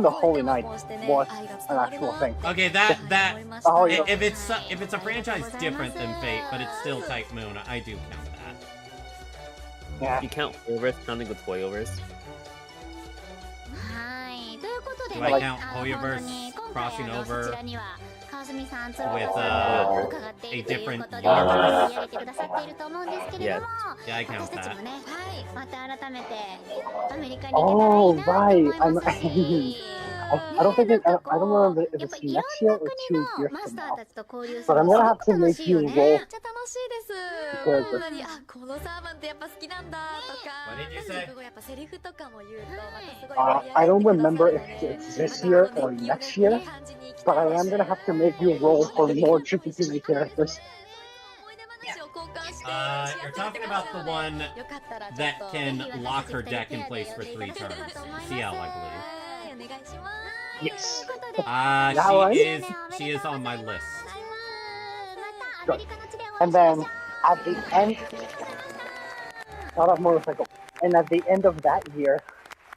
Speaker 9: the Holy Night was an actual thing.
Speaker 3: Okay, if it's a franchise different than Fate, but it's still Type Moon, I do count that.
Speaker 9: Yeah.
Speaker 4: You count Hoyoverse counting with Hoyoverse?
Speaker 3: Do I count Hoyoverse crossing over with a different universe?
Speaker 4: Yes.
Speaker 3: Yeah, I count that.
Speaker 9: Oh, right. I don't think I don't remember if it's next year or 2 years from now. But I'm gonna have to make you roll. I don't remember if it's this year or next year, but I am gonna have to make you roll for more Tsukihime characters.
Speaker 3: You're talking about the one that can lock her deck in place for 3 turns. CL, I believe.
Speaker 9: Yes.
Speaker 3: She is on my list.
Speaker 9: Good. And then at the end, not a motorcycle. And at the end of that year,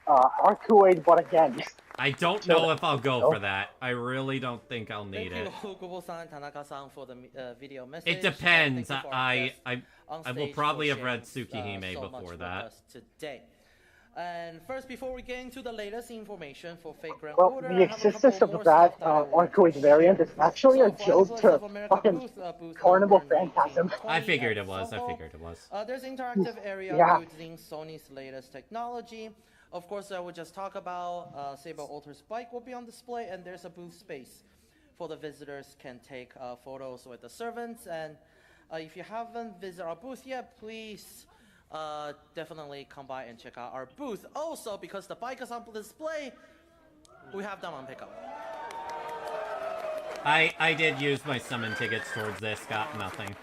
Speaker 9: Arcuade, but again,
Speaker 3: I don't know if I'll go for that. I really don't think I'll need it.
Speaker 1: For the video message.
Speaker 3: It depends. I will probably have read Tsukihime before that.
Speaker 1: Today. And first, before we get into the latest information for Fate Grand
Speaker 9: Well,
Speaker 1: Order,
Speaker 9: the existence of that Arcoid variant is actually a joke to fucking Carnival Phantasm.
Speaker 3: I figured it was.
Speaker 1: There's an interactive area using Sony's latest technology. Of course, I would just talk about Saber Alter's bike will be on display, and there's a booth space for the visitors can take photos with the servants. And if you haven't visited our booth yet, please definitely come by and check out our booth. Also, because the bike is on display, we have them on pickup.
Speaker 3: I did use my summon tickets towards this, got nothing.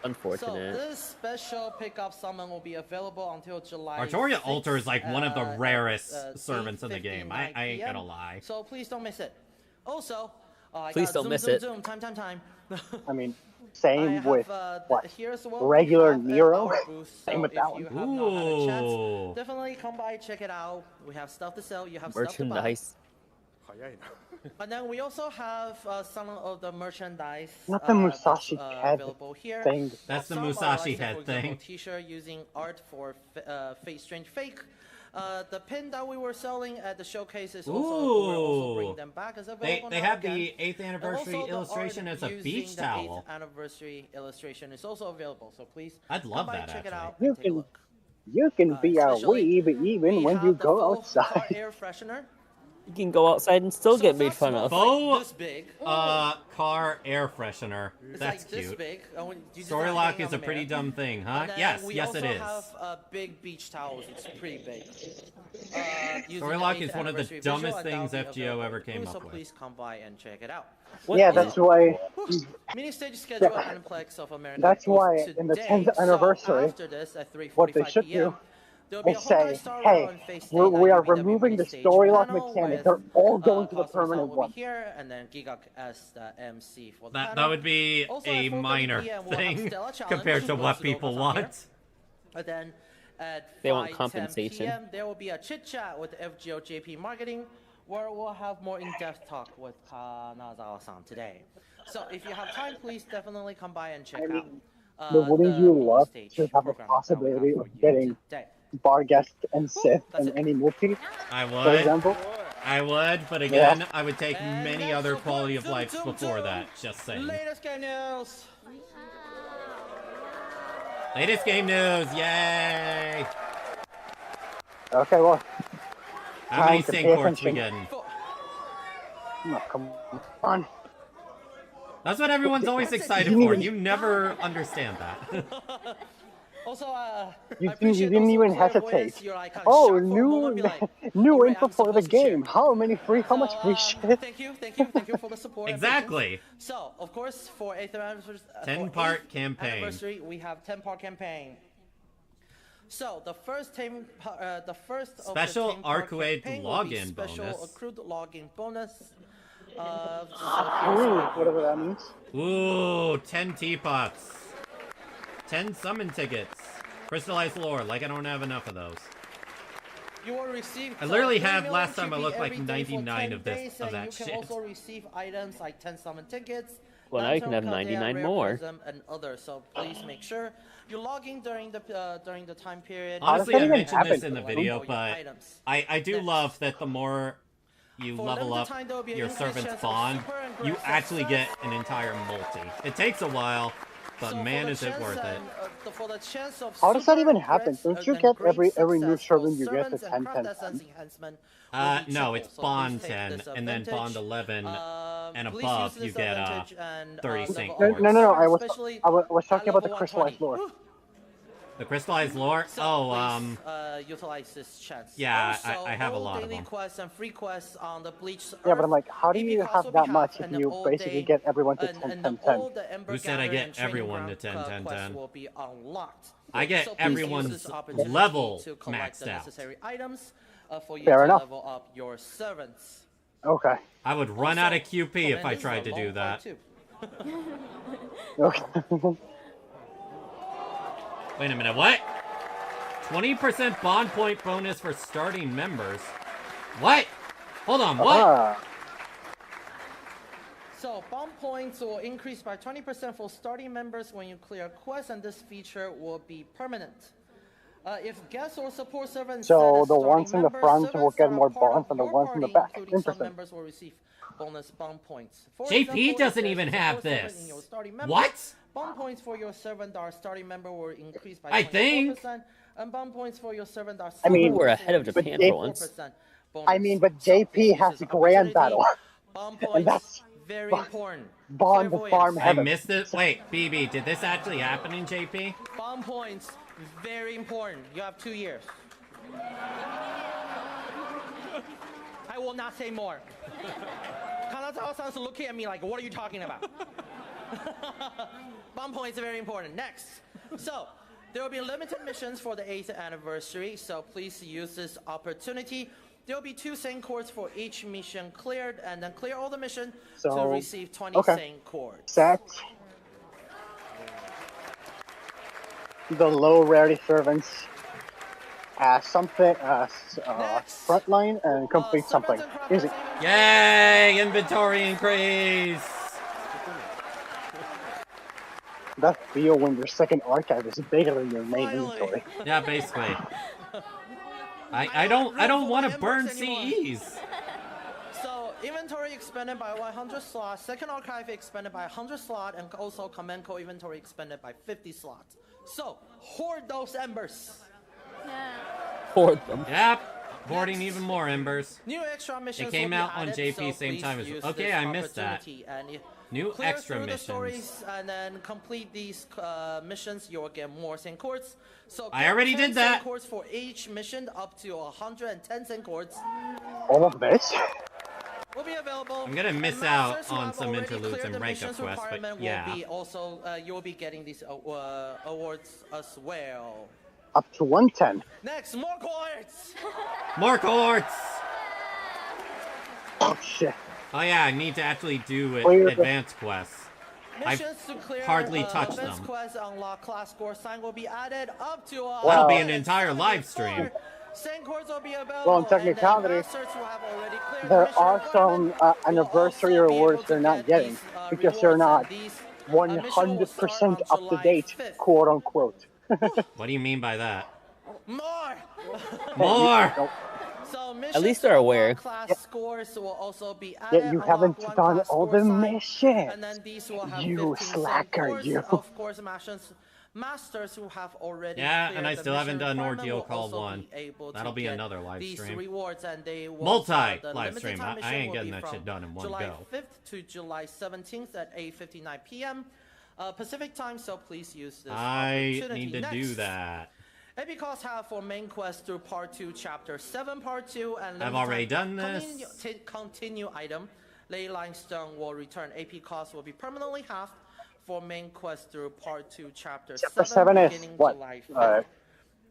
Speaker 4: Unfortunate.
Speaker 1: So this special pickup summon will be available until July
Speaker 3: Artoria
Speaker 1: 6th,
Speaker 3: Alter is like one of the rarest servants in the game. I ain't gonna lie.
Speaker 1: So please don't miss it. Also,
Speaker 4: please don't miss it.
Speaker 1: Zoom, time.
Speaker 9: I mean, same with what?
Speaker 1: Here's
Speaker 9: Regular Nero? Same with that
Speaker 1: one.
Speaker 3: Ooh.
Speaker 1: Definitely come by, check it out. We have stuff to sell, you have stuff to buy.
Speaker 4: Merchandise.
Speaker 1: And then we also have some of the merchandise.
Speaker 9: Not the Musashi head
Speaker 1: available here.
Speaker 9: thing.
Speaker 3: That's the Musashi head thing.
Speaker 1: T-shirt using art for Fate Strange Fake. The pin that we were selling at the showcase is also, we're also bringing them back as available.
Speaker 3: They have the 8th anniversary illustration as a beach towel.
Speaker 1: The 8th anniversary illustration is also available, so please
Speaker 3: I'd love
Speaker 1: come by,
Speaker 3: that,
Speaker 1: check it out,
Speaker 9: You
Speaker 1: and take a
Speaker 9: can,
Speaker 1: look.
Speaker 9: you can be a weeb even when you go outside.
Speaker 1: Air freshener.
Speaker 4: You can go outside and still get made fun of.
Speaker 3: Faux car air freshener.
Speaker 1: It's
Speaker 3: That's
Speaker 1: like this
Speaker 3: cute.
Speaker 1: big.
Speaker 3: Storylock is a pretty dumb thing, huh? Yes,
Speaker 1: we
Speaker 3: yes it
Speaker 1: also
Speaker 3: is.
Speaker 1: have big beach towels. It's pretty big.
Speaker 3: Storylock is one of the dumbest things FGO ever came
Speaker 1: so
Speaker 3: up with.
Speaker 1: please come by and check it out.
Speaker 9: Yeah, that's why.
Speaker 1: Mini stage schedule at Aniplex of America.
Speaker 9: That's why in the 10th anniversary,
Speaker 1: after this at 3:45
Speaker 9: what they should
Speaker 1: PM,
Speaker 9: do is say, hey, we are removing the storylock mechanic. They're all going to the permanent one.
Speaker 1: Here, and then Gigak as the MC for the
Speaker 3: That would be a minor thing compared to what people want.
Speaker 1: And then at
Speaker 4: They want
Speaker 1: 5:10
Speaker 4: compensation.
Speaker 1: PM, there will be a chit chat with FGO JP Marketing, where we'll have more in-depth talk with Kanazawa-san today. So if you have time, please definitely come by and check out.
Speaker 9: But wouldn't you love
Speaker 1: stage
Speaker 9: to have a
Speaker 1: program
Speaker 9: possibility
Speaker 1: that we
Speaker 9: of
Speaker 1: have for you
Speaker 9: getting
Speaker 1: today.
Speaker 9: Barghest and Sith in any multi?
Speaker 3: I
Speaker 9: For
Speaker 3: would.
Speaker 9: example?
Speaker 3: I would, but again, I would take many other quality of life before that. Just saying.
Speaker 1: Latest game news.
Speaker 3: Latest game news, yay!
Speaker 9: Okay, well.
Speaker 3: How many
Speaker 9: time to
Speaker 3: sync
Speaker 9: pay
Speaker 3: ports we
Speaker 9: attention.
Speaker 3: getting?
Speaker 9: No, come on.
Speaker 3: That's what everyone's always excited for. You never understand that.
Speaker 1: Also,
Speaker 9: You didn't even hesitate. Oh, new info for the game. How much free shit?
Speaker 1: Thank you for the support.
Speaker 3: Exactly.
Speaker 1: So, of course, for 8th anniversary,
Speaker 3: 10-part campaign.
Speaker 1: Anniversary, we have 10-part campaign. So the first
Speaker 3: special
Speaker 1: of the 10-part
Speaker 3: Arcuade
Speaker 1: campaign will be
Speaker 3: login
Speaker 1: special
Speaker 3: bonus.
Speaker 1: accrued login bonus.
Speaker 9: Whatever that means.
Speaker 3: Ooh, 10 teapots. 10 summon tickets. Crystallized lore, like I don't have enough of those.
Speaker 1: You will receive.
Speaker 3: I literally
Speaker 1: 3
Speaker 3: had,
Speaker 1: million
Speaker 3: last time I
Speaker 1: GP
Speaker 3: looked like
Speaker 1: every day for
Speaker 3: 99
Speaker 1: 10
Speaker 3: of this,
Speaker 1: days,
Speaker 3: of
Speaker 1: and
Speaker 3: that
Speaker 1: you
Speaker 3: shit.
Speaker 1: can also receive items like 10 summon tickets.
Speaker 4: Well, now you can have
Speaker 1: Lantern,
Speaker 4: 99
Speaker 1: Rare
Speaker 4: more.
Speaker 1: Prism, and others. So please make sure you log in during the time period.
Speaker 3: Honestly, I mentioned this in the video,
Speaker 1: All your
Speaker 3: but
Speaker 1: items.
Speaker 3: I do love that the more you
Speaker 1: For
Speaker 3: level
Speaker 1: limited
Speaker 3: up
Speaker 1: time, there will be an
Speaker 3: your
Speaker 1: increased
Speaker 3: servant's
Speaker 1: chance of
Speaker 3: bond,
Speaker 1: super and
Speaker 3: you
Speaker 1: great
Speaker 3: actually
Speaker 1: success.
Speaker 3: get an entire multi. It takes a while, but
Speaker 1: So
Speaker 3: man,
Speaker 1: for the
Speaker 3: is it
Speaker 1: chance
Speaker 3: worth it.
Speaker 1: and, for the chance of
Speaker 9: How does that
Speaker 1: super
Speaker 9: even happen?
Speaker 1: great,
Speaker 9: Don't you
Speaker 1: and
Speaker 9: get
Speaker 1: great
Speaker 9: every new
Speaker 1: success for
Speaker 9: servant you get the
Speaker 1: servants and
Speaker 9: 10
Speaker 1: craft
Speaker 9: 10
Speaker 1: essence enhancement will
Speaker 3: No,
Speaker 1: be triple.
Speaker 3: it's
Speaker 1: So
Speaker 3: bond
Speaker 1: please take
Speaker 3: 10,
Speaker 1: this
Speaker 3: and then
Speaker 1: advantage.
Speaker 3: bond 11 and
Speaker 1: Please
Speaker 3: above,
Speaker 1: use
Speaker 3: you
Speaker 1: this
Speaker 3: get
Speaker 1: advantage and,
Speaker 3: 30 sync
Speaker 1: level
Speaker 3: ports.
Speaker 1: up
Speaker 9: No. I was
Speaker 1: especially
Speaker 9: talking
Speaker 1: at
Speaker 9: about the
Speaker 1: level
Speaker 9: crystallized
Speaker 1: 120.
Speaker 9: lore.
Speaker 3: The crystallized lore?
Speaker 1: So please, utilize this chance.
Speaker 3: Yeah,
Speaker 1: Also,
Speaker 3: I have a
Speaker 1: all
Speaker 3: lot of
Speaker 1: daily
Speaker 3: them.
Speaker 1: quests and free quests on the Bleach
Speaker 9: Yeah, but I'm like, how do
Speaker 1: AP
Speaker 9: you
Speaker 1: costs
Speaker 9: have
Speaker 1: will
Speaker 9: that
Speaker 1: be
Speaker 9: much
Speaker 1: half,
Speaker 9: if
Speaker 1: and
Speaker 9: you
Speaker 1: the all
Speaker 9: basically
Speaker 1: day-
Speaker 9: get everyone to
Speaker 1: and
Speaker 9: 10
Speaker 1: the
Speaker 9: 10 10?
Speaker 1: all the Ember
Speaker 3: Who said I
Speaker 1: Gathering
Speaker 3: get
Speaker 1: and Training
Speaker 3: everyone
Speaker 1: Ground,
Speaker 3: to 10 10
Speaker 1: quests
Speaker 3: 10?
Speaker 1: will be unlocked.
Speaker 3: I get
Speaker 1: So please use
Speaker 3: everyone's
Speaker 1: this opportunity
Speaker 3: level
Speaker 1: to collect
Speaker 3: maxed
Speaker 1: the
Speaker 3: out.
Speaker 1: necessary items for you
Speaker 9: Fair
Speaker 1: to
Speaker 9: enough.
Speaker 1: level up your servants.
Speaker 9: Okay.
Speaker 3: I would run out of
Speaker 1: Also,
Speaker 3: QP if
Speaker 1: man,
Speaker 3: I
Speaker 1: this is
Speaker 3: tried
Speaker 1: a
Speaker 3: to
Speaker 1: long
Speaker 3: do
Speaker 1: part
Speaker 3: that.
Speaker 1: too.
Speaker 9: Okay.
Speaker 3: Wait a minute, what? 20% bond point bonus for starting members. What? Hold on, what?
Speaker 1: So, bond points will increase by 20% for starting members when you clear quests, and this feature will be permanent. If guests or support servants,
Speaker 9: so the ones in the front will get more bonds than the ones in the back.
Speaker 1: Including some members will receive bonus bond points. For
Speaker 3: JP
Speaker 1: example,
Speaker 3: doesn't even have this. What?
Speaker 1: Bond points for your servant or starting member will increase by 24%.
Speaker 3: I think.
Speaker 1: And bond points for your servant or
Speaker 4: I mean, we're ahead of Japan for once.
Speaker 9: I mean, but JP has a grand battle. And that's
Speaker 1: very important.
Speaker 9: Bond farm heaven.
Speaker 3: I missed it. Wait, BB, did this actually happen in JP?
Speaker 1: Bond points, very important. You have 2 years. I will not say more. Kanazawa-san's looking at me like, what are you talking about? Bond points are very important. Next. So, there will be limited missions for the 8th anniversary, so please use this opportunity. There will be 2 Saint Cords for each mission cleared, and then clear all the mission to receive 20 Saint Cords.
Speaker 9: Set the low rarity servants as something frontline and complete something. Easy.
Speaker 3: Yay! Inventory increase!
Speaker 9: That feel when your second archive is bigger than your main inventory.
Speaker 3: Yeah, basically. I don't want to burn CEs.
Speaker 1: So inventory expanded by 100 slots, second archive expanded by 100 slots, and also command code inventory expanded by 50 slots. So hoard those embers.
Speaker 4: Hoard them.
Speaker 3: Yep. Hoarding even more embers.
Speaker 1: New extra missions.
Speaker 3: It came out on JP same time as. Okay, I missed that. New extra missions.
Speaker 1: And then complete these missions, you'll get more Saint Cords. So
Speaker 3: I already did that.
Speaker 1: Saint Cords for each mission, up to 110 Saint Cords.
Speaker 9: All of this
Speaker 1: will be available.
Speaker 3: I'm gonna miss out on some interludes and rank up quests, but yeah.
Speaker 1: Will be also, you'll be getting these awards as well.
Speaker 9: Up to 110.
Speaker 1: Next, more quartz!
Speaker 3: More quartz!
Speaker 9: Oh shit.
Speaker 3: Oh yeah, I need to actually do advanced quests. I've hardly touched them.
Speaker 1: Quests unlock class score sign will be added up to
Speaker 3: That'll be an entire live stream.
Speaker 1: Will be available,
Speaker 9: well, in technicality, there are some anniversary rewards they're not getting because they're not 100% up to date, quote unquote.
Speaker 3: What do you mean by that?
Speaker 1: More!
Speaker 3: More!
Speaker 1: So
Speaker 4: at least they're aware.
Speaker 1: Class scores will also be added.
Speaker 9: Yet you haven't done all the missions.
Speaker 1: And then these will have
Speaker 9: you slacker, you.
Speaker 1: Of course, masters who have already.
Speaker 3: Yeah, and I still haven't done Ordeal Call 1. That'll be another live stream.
Speaker 1: Rewards and they will
Speaker 3: multi-live stream. I ain't getting that shit done in one
Speaker 1: July
Speaker 3: go.
Speaker 1: July 5th to July 17th at 8:59 p.m. Pacific time, so please use this opportunity.
Speaker 3: I need to do that.
Speaker 1: AP costs have for main quest through Part 2, Chapter 7, Part 2, and
Speaker 3: I've already done this.
Speaker 1: Continue item. Ley Limestone will return. AP costs will be permanently halved for main quest through Part 2, Chapter 7,
Speaker 9: is what?
Speaker 1: July 5th.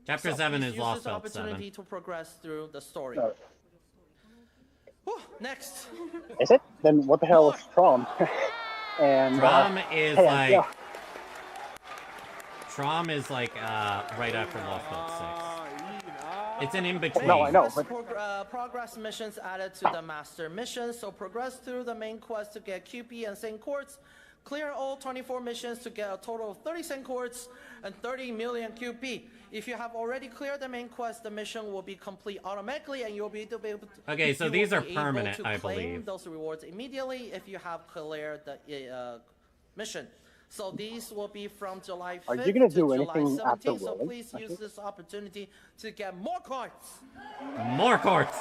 Speaker 3: Chapter 7 is Lost Belt 7.
Speaker 1: Opportunity to progress through the story. Whew, next.
Speaker 9: Is it? Then what the hell is Trom? And
Speaker 3: Trom is
Speaker 9: hey,
Speaker 3: like.
Speaker 9: yeah.
Speaker 3: Trom is like right after Lost Belt 6. It's an in-between.
Speaker 9: No, I know. But...
Speaker 1: progress missions added to the master mission. So progress through the main quest to get QP and Saint Cords. Clear all 24 missions to get a total of 30 Saint Cords and 30 million QP. If you have already cleared the main quest, the mission will be complete automatically, and you'll be able to.
Speaker 3: Okay, so these are permanent, I believe.
Speaker 1: Those rewards immediately if you have cleared the mission. So these will be from July 5th
Speaker 9: Are you gonna
Speaker 1: to
Speaker 9: do
Speaker 1: July
Speaker 9: anything
Speaker 1: 17th,
Speaker 9: after
Speaker 1: so
Speaker 9: rolling?
Speaker 1: please use this opportunity to get more cards.
Speaker 3: More quartz.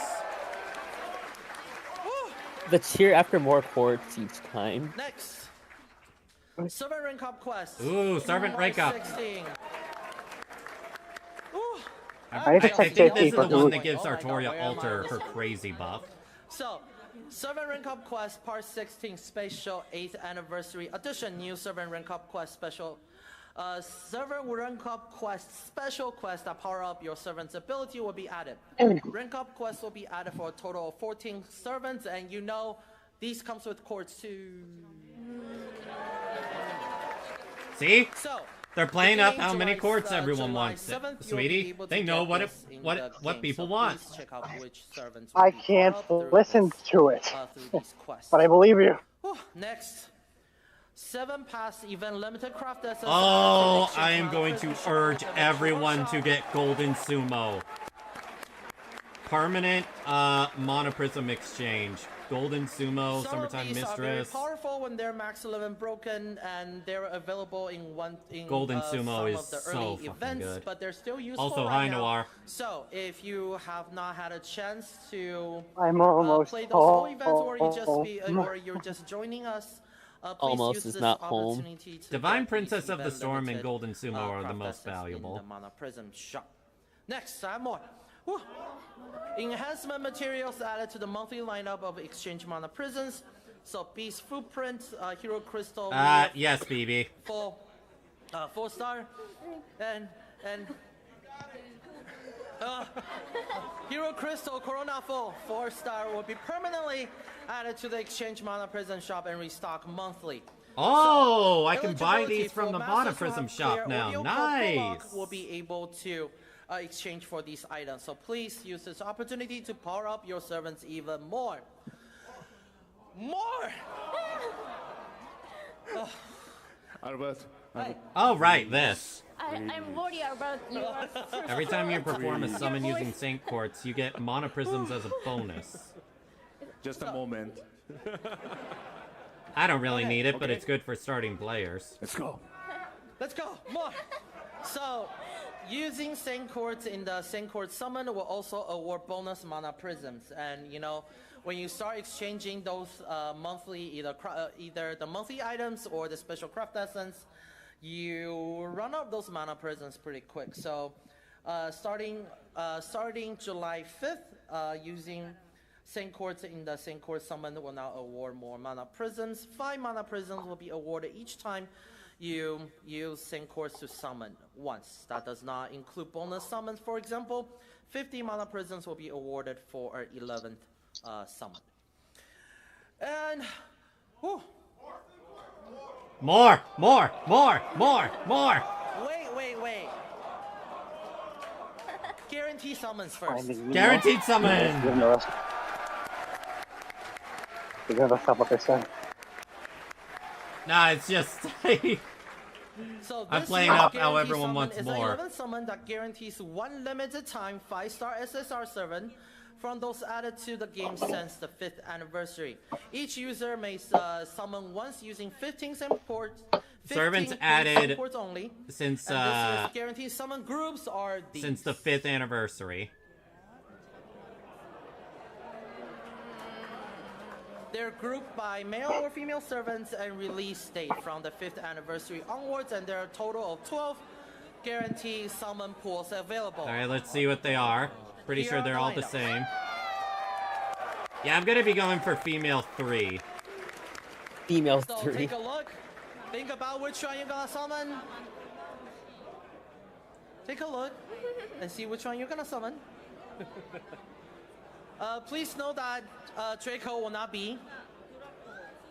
Speaker 4: The cheer after more quartz each time.
Speaker 1: Next. Servant rank up quest.
Speaker 3: Ooh, servant rank up.
Speaker 1: 16.
Speaker 3: I think this is the one that gives Artoria Alter her crazy buff.
Speaker 1: So, Servant Rank Up Quest Part 16 Special 8th Anniversary Edition. New Servant Rank Up Quest Special. Servant Rank Up Quest Special Quest that power up your servant's ability will be added. Rank Up Quest will be added for a total of 14 servants, and you know these comes with cords too.
Speaker 3: See?
Speaker 1: So,
Speaker 3: They're playing up how many courts everyone wants, sweetie. They know what people want.
Speaker 9: I can't listen to it, but I believe you.
Speaker 1: Next. 7 past event limited craft essence.
Speaker 3: Oh, I am going to urge everyone to get Golden Sumo. Permanent monoprism exchange. Golden Sumo, Summertime
Speaker 1: These
Speaker 3: Mistress.
Speaker 1: are very powerful when they're max 11 broken, and they're available in
Speaker 3: Golden Sumo
Speaker 1: some
Speaker 3: is
Speaker 1: of the
Speaker 3: so
Speaker 1: early
Speaker 3: fucking
Speaker 1: events,
Speaker 3: good.
Speaker 1: but they're still useful
Speaker 3: Also,
Speaker 1: right
Speaker 3: hi
Speaker 1: now.
Speaker 3: Noir.
Speaker 1: So if you have not had a chance to
Speaker 9: I'm almost
Speaker 1: play those full events, or
Speaker 9: home.
Speaker 1: you're just joining us, please
Speaker 4: Almost
Speaker 1: use
Speaker 4: is
Speaker 1: this
Speaker 4: not home.
Speaker 1: opportunity to
Speaker 3: Divine
Speaker 1: get
Speaker 3: Princess
Speaker 1: these
Speaker 3: of the
Speaker 1: event
Speaker 3: Storm and
Speaker 1: limited,
Speaker 3: Golden Sumo are the
Speaker 1: craft
Speaker 3: most
Speaker 1: essence
Speaker 3: valuable.
Speaker 1: in the Mana Prism shop. Next, I have more. Whew. Enhancement materials added to the monthly lineup of Exchange Mana Prisons. So Beast Footprint, Hero Crystal.
Speaker 3: Yes, BB.
Speaker 1: 4-star, and Hero Crystal Corona Full 4-star will be permanently added to the Exchange Mana Prism shop and restock monthly.
Speaker 3: Oh,
Speaker 1: So,
Speaker 3: I can buy
Speaker 1: eligibility
Speaker 3: these from
Speaker 1: for
Speaker 3: the
Speaker 1: masters
Speaker 3: Mana
Speaker 1: who
Speaker 3: Prism
Speaker 1: have
Speaker 3: shop
Speaker 1: clear
Speaker 3: now.
Speaker 1: Oreo
Speaker 3: Nice.
Speaker 1: Purple will be able to exchange for these items. So please use this opportunity to power up your servants even more.
Speaker 6: Albert.
Speaker 3: Oh, right, this.
Speaker 5: I'm worried about you.
Speaker 3: Every time you perform a summon using Saint Quartz, you get Mana Prisms as a bonus.
Speaker 6: Just a moment.
Speaker 3: I don't really need it, but it's good for starting players.
Speaker 6: Let's go.
Speaker 1: Let's go. More. So, using Saint Quartz in the Saint Quartz summon will also award bonus Mana Prisms. And, you know, when you start exchanging those monthly, either the monthly items or the special craft essence, you run up those Mana Prisms pretty quick. So, starting July 5th, using Saint Quartz in the Saint Quartz summon will now award more Mana Prisms. 5 Mana Prisms will be awarded each time you use Saint Quartz to summon once. That does not include bonus summons. For example, 50 Mana Prisms will be awarded for our 11th summon. And, whew.
Speaker 3: More.
Speaker 1: Wait. Guarantee summons first.
Speaker 3: Guaranteed summon.
Speaker 9: You're gonna stop what they said.
Speaker 3: Nah, it's just
Speaker 1: So
Speaker 3: I'm playing up how everyone wants more.
Speaker 1: It's an 11th summon that guarantees 1 limited time 5-star SSR servant from those added to the game since the 5th anniversary. Each user may summon once using 15 ports.
Speaker 3: Servants added
Speaker 1: only.
Speaker 3: Since
Speaker 1: and this year's guaranteed summon groups are these.
Speaker 3: Since the 5th anniversary.
Speaker 1: They're grouped by male or female servants and release date from the 5th anniversary onwards, and there are a total of 12 guaranteed summon pools available.
Speaker 3: Alright, let's see what they are. Pretty sure they're all the same. Yeah, I'm gonna be going for female 3.
Speaker 4: Female 3.
Speaker 1: So take a look. Think about which one you're gonna summon. Take a look and see which one you're gonna summon. Please note that Draco will not be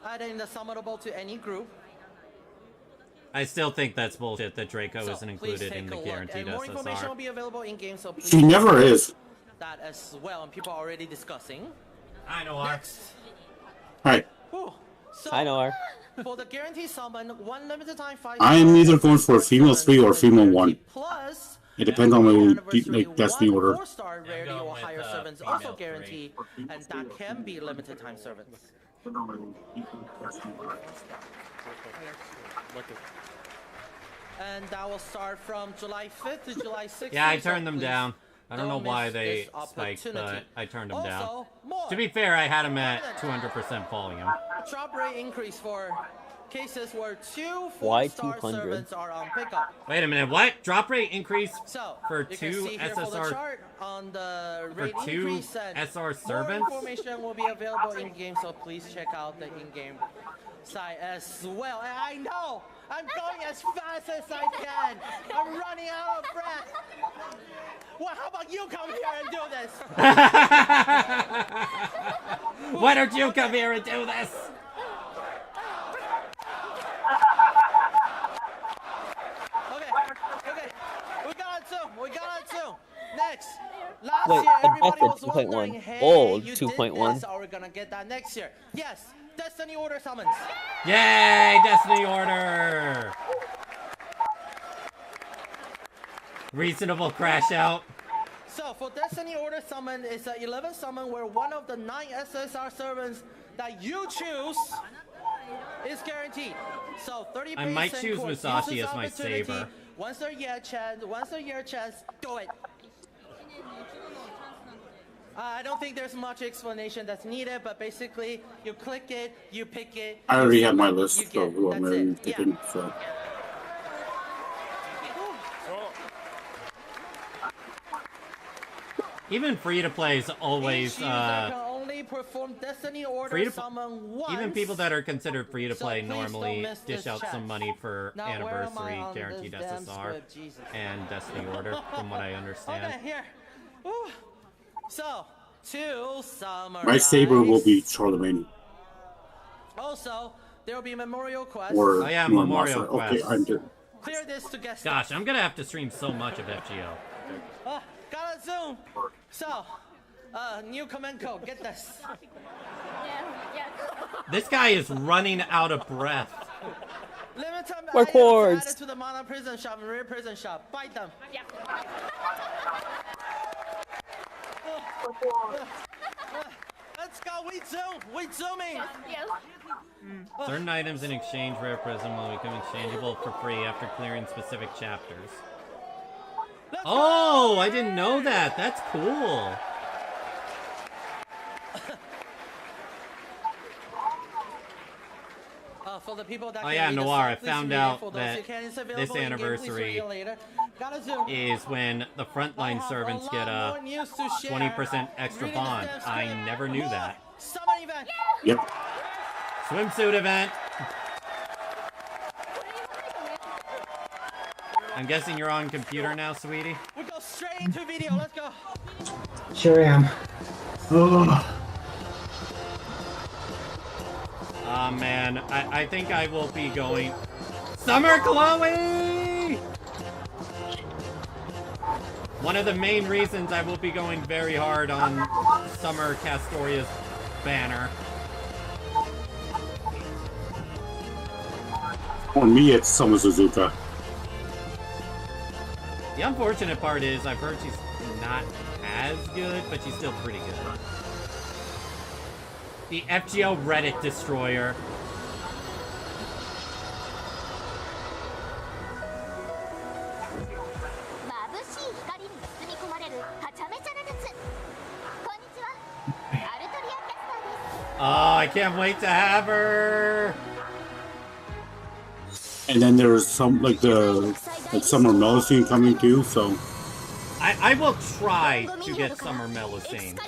Speaker 1: added in the summonable to any group.
Speaker 3: I still think that's bullshit that Draco isn't included in the guaranteed
Speaker 1: and more information will
Speaker 3: SSR.
Speaker 1: be available in game, so please
Speaker 11: She never is.
Speaker 1: that as well, and people are already discussing.
Speaker 3: I know.
Speaker 1: Next.
Speaker 11: Hi.
Speaker 1: So,
Speaker 4: I know her.
Speaker 1: For the guaranteed summon, 1 limited time 5.
Speaker 11: I am either going for female 3 or female 1.
Speaker 1: Plus,
Speaker 11: it depends on my destiny order.
Speaker 1: 4-star rarity or higher servants also guaranteed, and that can be limited time servants. And that will start from July 5th to July 6th.
Speaker 3: Yeah, I turned them down. I don't know why they spiked, but I turned them down. To be fair, I had them at 200% volume.
Speaker 1: Drop rate increase for cases where 2
Speaker 4: Why
Speaker 1: 4-star
Speaker 4: 200?
Speaker 1: servants are on pickup.
Speaker 3: Wait a minute, what? Drop rate increase for
Speaker 1: You
Speaker 3: 2
Speaker 1: can see here for the
Speaker 3: SSR
Speaker 1: chart on the
Speaker 3: for
Speaker 1: rate
Speaker 3: 2
Speaker 1: increase and
Speaker 3: SR servants?
Speaker 1: more information will be available in game, so please check out the in-game site as well. And I know I'm going as fast as I can. I'm running out of breath. Well, how about you come here and do this?
Speaker 3: Why don't you come here and do this?
Speaker 1: soon. Next. Last
Speaker 4: Wait,
Speaker 1: year,
Speaker 4: Advanced
Speaker 1: everybody was
Speaker 4: 2.1.
Speaker 1: wondering, hey,
Speaker 4: Old
Speaker 1: you
Speaker 4: 2.1.
Speaker 1: did this, are we gonna get that next year? Yes, Destiny Order summons.
Speaker 3: Yay, Destiny Order! Reasonable crash out.
Speaker 1: So for Destiny Order summon, it's an 11 summon where one of the 9 SSR servants that you choose is guaranteed. So 30
Speaker 3: I might choose Musashi as my saber.
Speaker 1: Once they're year chance, do it. I don't think there's much explanation that's needed, but basically you click it, you pick it.
Speaker 11: I already have my list of who I'm going to be picking, so.
Speaker 3: Even free-to-play is always, even people that are considered free-to-play normally dish out some money for anniversary, guaranteed SSR, and Destiny Order, from what I understand.
Speaker 1: Okay, here. Ooh. So, to summarize.
Speaker 11: My saber will be Charlemagne.
Speaker 1: Also, there will be memorial quests.
Speaker 11: Or
Speaker 3: oh yeah, memorial
Speaker 11: Remaster.
Speaker 3: quests.
Speaker 11: Okay, I'm good.
Speaker 1: Clear this to guest.
Speaker 3: Gosh, I'm gonna have to stream so much of FGO.
Speaker 1: Gotta zoom. So, new command code. Get this.
Speaker 3: This guy is running out of breath.
Speaker 1: Limited time
Speaker 4: More chords.
Speaker 1: added to the Mana Prison Shop and Rear Prison Shop. Fight them. Yeah. Let's go. We zooming.
Speaker 3: Certain items in exchange rare prism will become exchangeable for free after clearing specific chapters. Oh, I didn't know that. That's cool.
Speaker 1: For the people that
Speaker 3: oh yeah, Noir, I found out that this anniversary is when the frontline servants get a 20% extra bond. I never knew that.
Speaker 11: Yep.
Speaker 3: Swimsuit event. I'm guessing you're on computer now, sweetie?
Speaker 1: We go straight into video. Let's go.
Speaker 12: Sure am. Ugh.
Speaker 3: Oh man, I think I will be going... Summer Chloe! One of the main reasons I will be going very hard on Summer Castoria's banner.
Speaker 11: For me, it's Summer Suzuka.
Speaker 3: The unfortunate part is I've heard she's not as good, but she's still pretty good. The FGO Reddit Destroyer. Oh, I can't wait to have her!
Speaker 11: And then there's some, like Summer Melusine coming too, so.
Speaker 3: I will try to get Summer Melusine.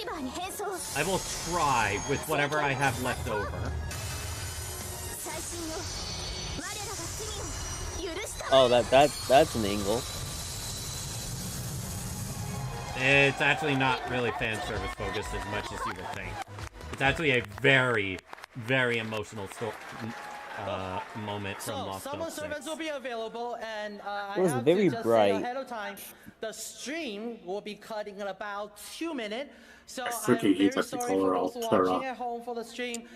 Speaker 3: I will try with whatever I have left over.
Speaker 4: Oh, that's an angle.
Speaker 3: It's actually not really fan service focused as much as you would think. It's actually a very, very emotional moment from Lost
Speaker 1: Summer servants will be available, and I
Speaker 4: It was
Speaker 1: have
Speaker 4: very
Speaker 1: to just
Speaker 4: bright.
Speaker 1: say ahead of time, the stream will be cutting in about 2 minutes. So I'm
Speaker 11: freaking hate
Speaker 1: very
Speaker 11: that
Speaker 1: sorry
Speaker 11: color.
Speaker 1: for
Speaker 11: I'll
Speaker 1: those
Speaker 11: turn it
Speaker 1: watching
Speaker 11: off.
Speaker 1: at home for the stream.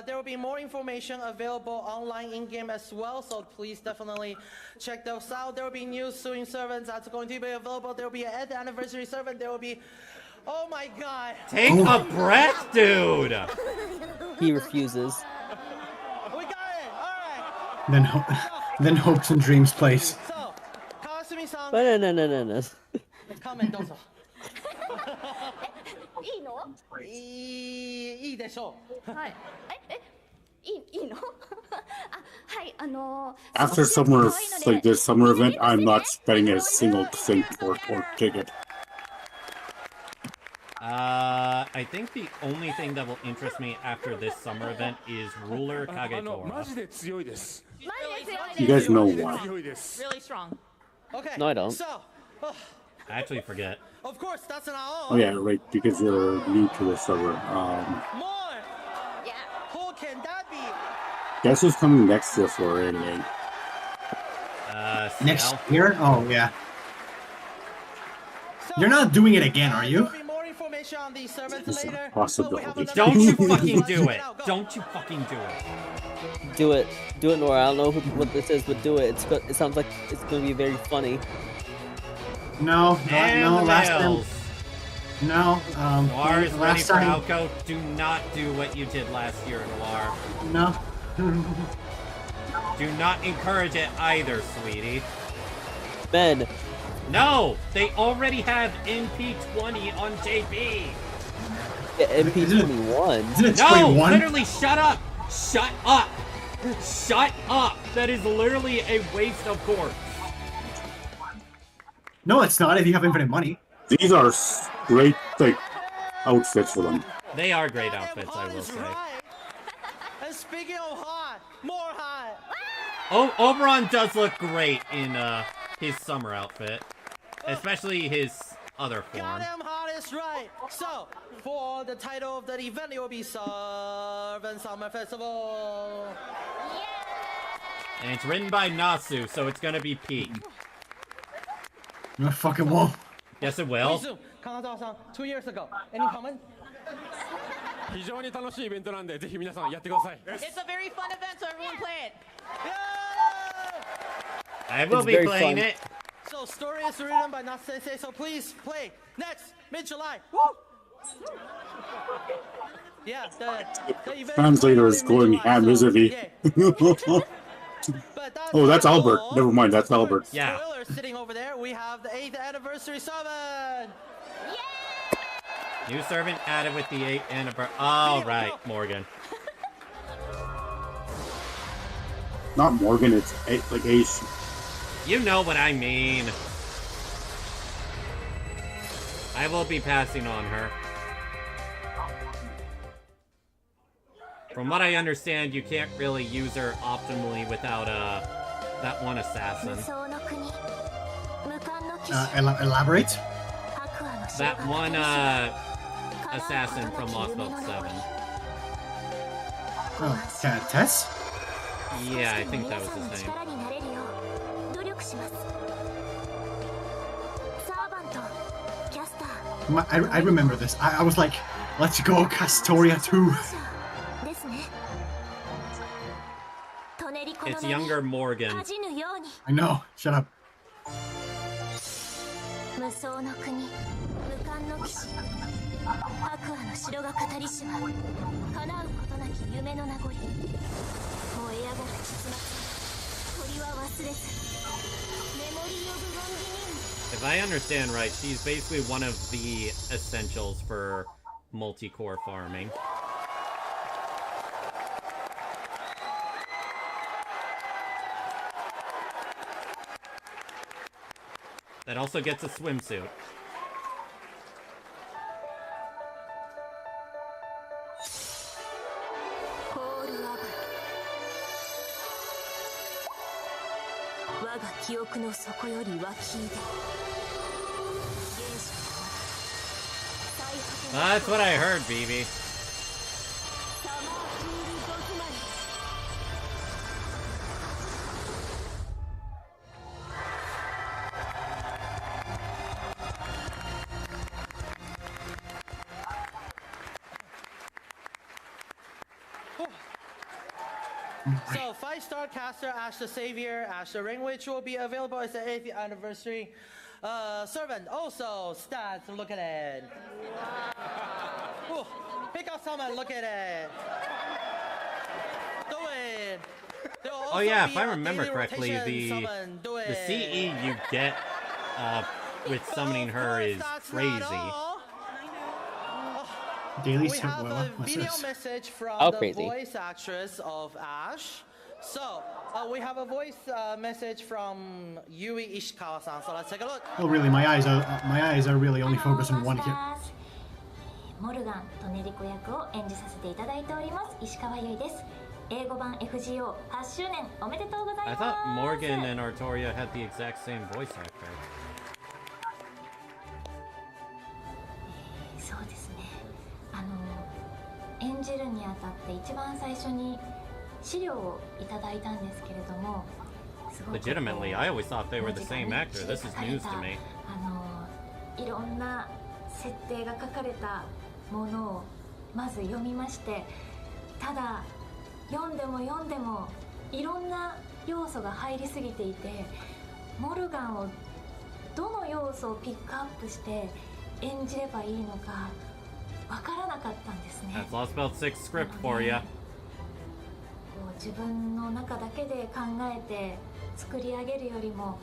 Speaker 1: There will be more information available online in-game as well, so please definitely check those out. There will be new suing servants that's going to be available. There will be an 8th anniversary servant. There will be... Oh my god!
Speaker 3: Take a breath, dude!
Speaker 4: He refuses.
Speaker 1: We got it! Alright!
Speaker 12: Then hopes and dreams place.
Speaker 1: So, Kawasumi-san...
Speaker 4: Banana.
Speaker 1: 仮面どうぞ。
Speaker 5: いいの？
Speaker 1: いいでしょう。
Speaker 5: はい。いいの？あ、はい、
Speaker 11: After summer, like this summer event, I'm not spending a single cent or ticket.
Speaker 3: I think the only thing that will interest me after this summer event is Ruler Kagetora.
Speaker 11: You guys know why.
Speaker 8: Really strong.
Speaker 1: Okay.
Speaker 4: No, I don't.
Speaker 1: So,
Speaker 3: I actually forget.
Speaker 1: of course, that's an all.
Speaker 11: Oh yeah, right, because you're new to the server.
Speaker 1: More. Yeah. Who can that be?
Speaker 11: Guess who's coming next year for 88?
Speaker 12: Next year? Oh, yeah. You're not doing it again, are you?
Speaker 11: It's a possibility.
Speaker 3: Don't you fucking do it. Don't you fucking do it.
Speaker 4: Do it. Do it, Nora. I don't know what this is, but do it. It sounds like it's going to be very funny.
Speaker 12: No, no, last time. No,
Speaker 3: Noir is ready
Speaker 12: last
Speaker 3: for
Speaker 12: time.
Speaker 3: Alco. Do not do what you did last year, Noir.
Speaker 12: No.
Speaker 3: Do not encourage it either, sweetie.
Speaker 4: Ben.
Speaker 3: No! They already have NP20 on JP!
Speaker 4: Yeah, NP21.
Speaker 12: Isn't it
Speaker 3: No!
Speaker 12: 21?
Speaker 3: Literally, shut up! Shut up! Shut up! That is literally a waste of course.
Speaker 12: No, it's not if you have infinite money.
Speaker 11: These are great like outfits for them.
Speaker 3: They are great outfits, I will say.
Speaker 1: And speaking of hot, more hot.
Speaker 3: Oh, Oberon does look great in his summer outfit. Especially his other form.
Speaker 1: Goddamn hot is right. So, for the title of the event, it will be Servant Summer Festival.
Speaker 3: And it's written by Nasu, so it's gonna be peak.
Speaker 12: No fucking won't.
Speaker 3: Yes, it will.
Speaker 1: 2 years ago. Any comment?
Speaker 7: 非常に楽しいイベントなんで、ぜひ皆さんやってください。
Speaker 8: It's a very fun event, so everyone play it.
Speaker 3: I will be playing it.
Speaker 1: So, story is written by Natsu-sensei, so please play. Next, mid-July. Woo! Yeah, the event
Speaker 11: Translator is going ham, isn't he? Oh, that's Albert. Never mind, that's Albert.
Speaker 3: Yeah.
Speaker 1: Spoiler sitting over there, we have the 8th anniversary servant.
Speaker 3: New servant added with the 8th anniversary. Oh, right, Morgan.
Speaker 11: Not Morgan, it's like Ace.
Speaker 3: You know what I mean. I will be passing on her. From what I understand, you can't really use her optimally without that one assassin.
Speaker 12: Elaborate?
Speaker 3: That one assassin from Lost Boat 7.
Speaker 12: Oh, Tess?
Speaker 3: Yeah, I think that was his name.
Speaker 12: I remember this. I was like, let's go, Castoria 2.
Speaker 3: It's younger Morgan.
Speaker 12: I know. Shut up.
Speaker 3: If I understand right, she's basically one of the essentials for multi-core farming. That also gets a swimsuit. That's what I heard, BB.
Speaker 1: So, 5-star caster Ash the Savior, Ash the Ring Witch will be available as the 8th anniversary servant. Also, stats, look at it. Ooh, pick up someone, look at it. Do it.
Speaker 3: Oh yeah, if I remember correctly, the CE you get with summoning her is crazy.
Speaker 12: Daily
Speaker 1: we have a
Speaker 12: what's
Speaker 1: video
Speaker 12: this?
Speaker 1: message from the
Speaker 4: crazy.
Speaker 1: voice actress of Ash. So, we have a voice message from Yui Ishikawa-san. So let's take a look.
Speaker 12: Oh really? My eyes are really only focused on one here.
Speaker 5: モルガンとネリコ役を演じさせていただいております石川由依です。英語版 FGO 8周年おめでとうござい
Speaker 3: I
Speaker 5: ます。
Speaker 3: thought Morgan and Artoria had the exact same voice actor.
Speaker 5: そうですね。演じるにあたって一番最初に資料をいただいたんですけれども、すごく
Speaker 3: Legitimately, I always thought they were the same actor. This is news to me.
Speaker 5: いろんな設定が書かれたものをまず読みまして、ただ読んでも読んでもいろんな要素が入りすぎていて、モルガンをどの要素をピックアップして演じればいいのかわからなかったんですね。
Speaker 3: That's Lost Belt 6 script for you.
Speaker 5: 自分の中だけで考えて作り上げるよりも、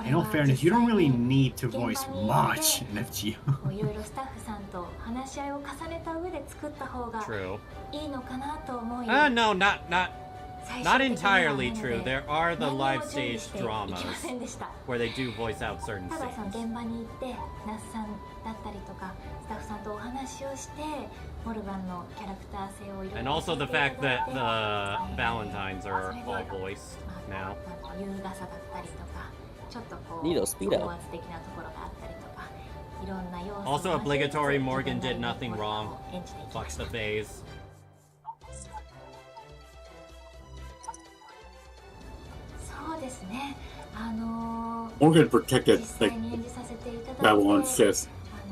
Speaker 12: In all fairness, you don't really need to voice much in FGO.
Speaker 5: いろいろスタッフさんと話し合いを重ねた上で作った方がいいのかなと思い。
Speaker 3: No, not entirely true. There are the live stage dramas where they do voice out certain
Speaker 5: ただその
Speaker 3: scenes.
Speaker 5: 現場に行って那須さんだったりとかスタッフさんとお話をして、モルガンのキャラクター性をいろいろ
Speaker 3: And also the fact that the Valentines are all voiced now.
Speaker 5: 優雅さだったりとか、ちょっとこう
Speaker 4: Neato, speed up.
Speaker 5: 高圧的なところがあったりとか、いろんな要素
Speaker 3: Also obligatory, Morgan did nothing wrong. Fuck the phase.
Speaker 5: そうですね。
Speaker 11: Morgan protected like Babylon says.